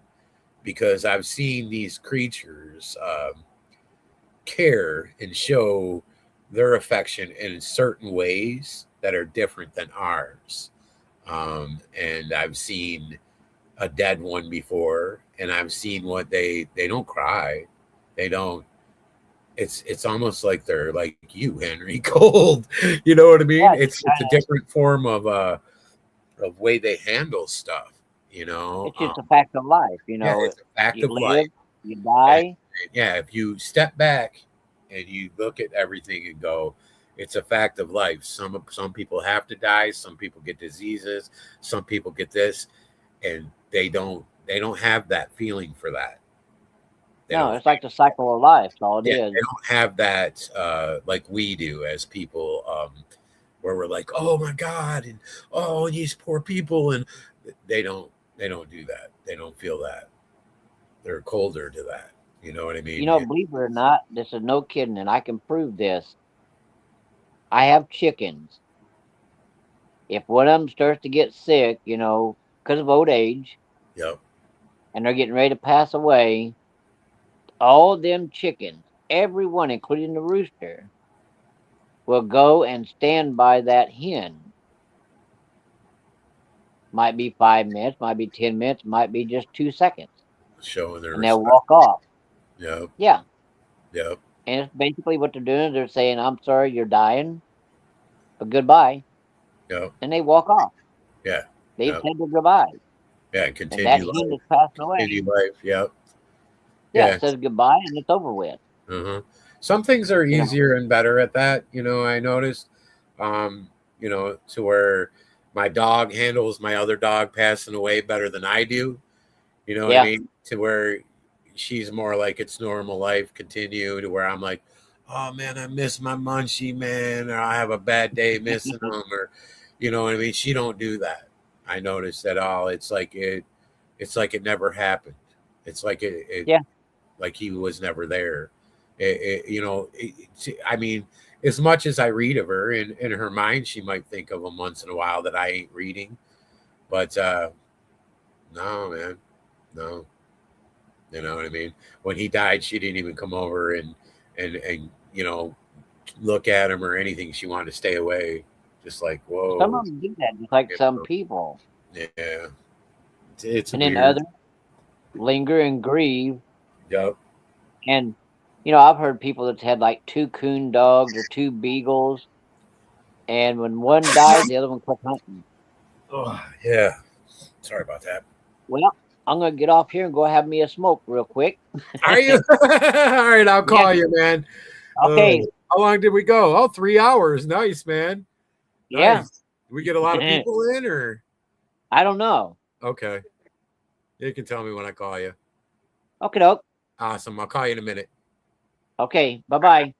because I've seen these creatures care and show their affection in certain ways that are different than ours. And I've seen a dead one before, and I've seen what they don't cry, they don't. It's almost like they're like you, Henry, cold. You know what I mean? yeah. Just It's a kind of, different form of way they handle stuff. You know, it's just a fact of life. You yeah, know, it's a fact you of life. live, you And die. yeah, if you step back and you look at everything and go, it's a fact of life. Some people have to die. Some people get diseases. Some people get this, and they don't have that feeling for that. They No, don't it's like the cycle of life. That's all it Yeah, they is. don't have that like we do as people, where we're like, oh my God, and oh these poor people, and they don't do that. They don't feel that. They're colder to that. You know what I You mean? know, believe it or not, this is no kidding, and I can prove this. I have chickens. If one of them starts to get sick, because of old age, Yep. and they're getting ready to pass away, all them chickens, every one, including the rooster, will go and stand by that hen. Might be 5 minutes, might be 10 minutes, might be just 2 seconds, Showing their and they'll respect. walk off. Yep. Yeah, Yep. and it's basically what they're doing is they're saying, "I'm sorry, you're dying, but goodbye," Yep. and they walk off. Yeah. They've Yep. said their goodbye, Yeah. and that Continue hen life. that's passed Continue away, life. Yep. yeah, Yeah. says goodbye, and it's over with. Uh-huh. Some things are You know, easier and better at that. I noticed, to where my dog handles my other dog passing away better than I do. You know what I yeah, mean? To where she's more like it's normal life, continue, to where I'm like, oh man, I miss my munchie, man, or I have a bad day missing him, or you know what I mean? She don't do that. I noticed at all. It's like it's like it never happened. It's like it Yeah. like he was never there. I mean, as much as I read of her, in her mind, she might think of him once in a while that I ain't reading. But no, man, no. You know what I mean? When he died, she didn't even come over and look at him or anything. She wanted to stay away. Just like, Some whoa. of them do that, just like You some know? people, Yeah. It's and then weird. others linger and grieve. Yep. And I've heard people that's had like two coon dogs or two beagles, and when one died, the other one quit hunting. Oh, yeah. Sorry about that. Well, I'm gonna get off here and go have me a smoke real quick. Are you? All right, I'll Yeah. call you, man. Okay. How long did we go? Oh, 3 hours. Nice, man. Yeah. Nice. Did we get a lot of people in, or? I don't know. Okay. You can tell me when I call you. Okay, doke. Awesome. I'll call you in a minute. Okay. Bye bye.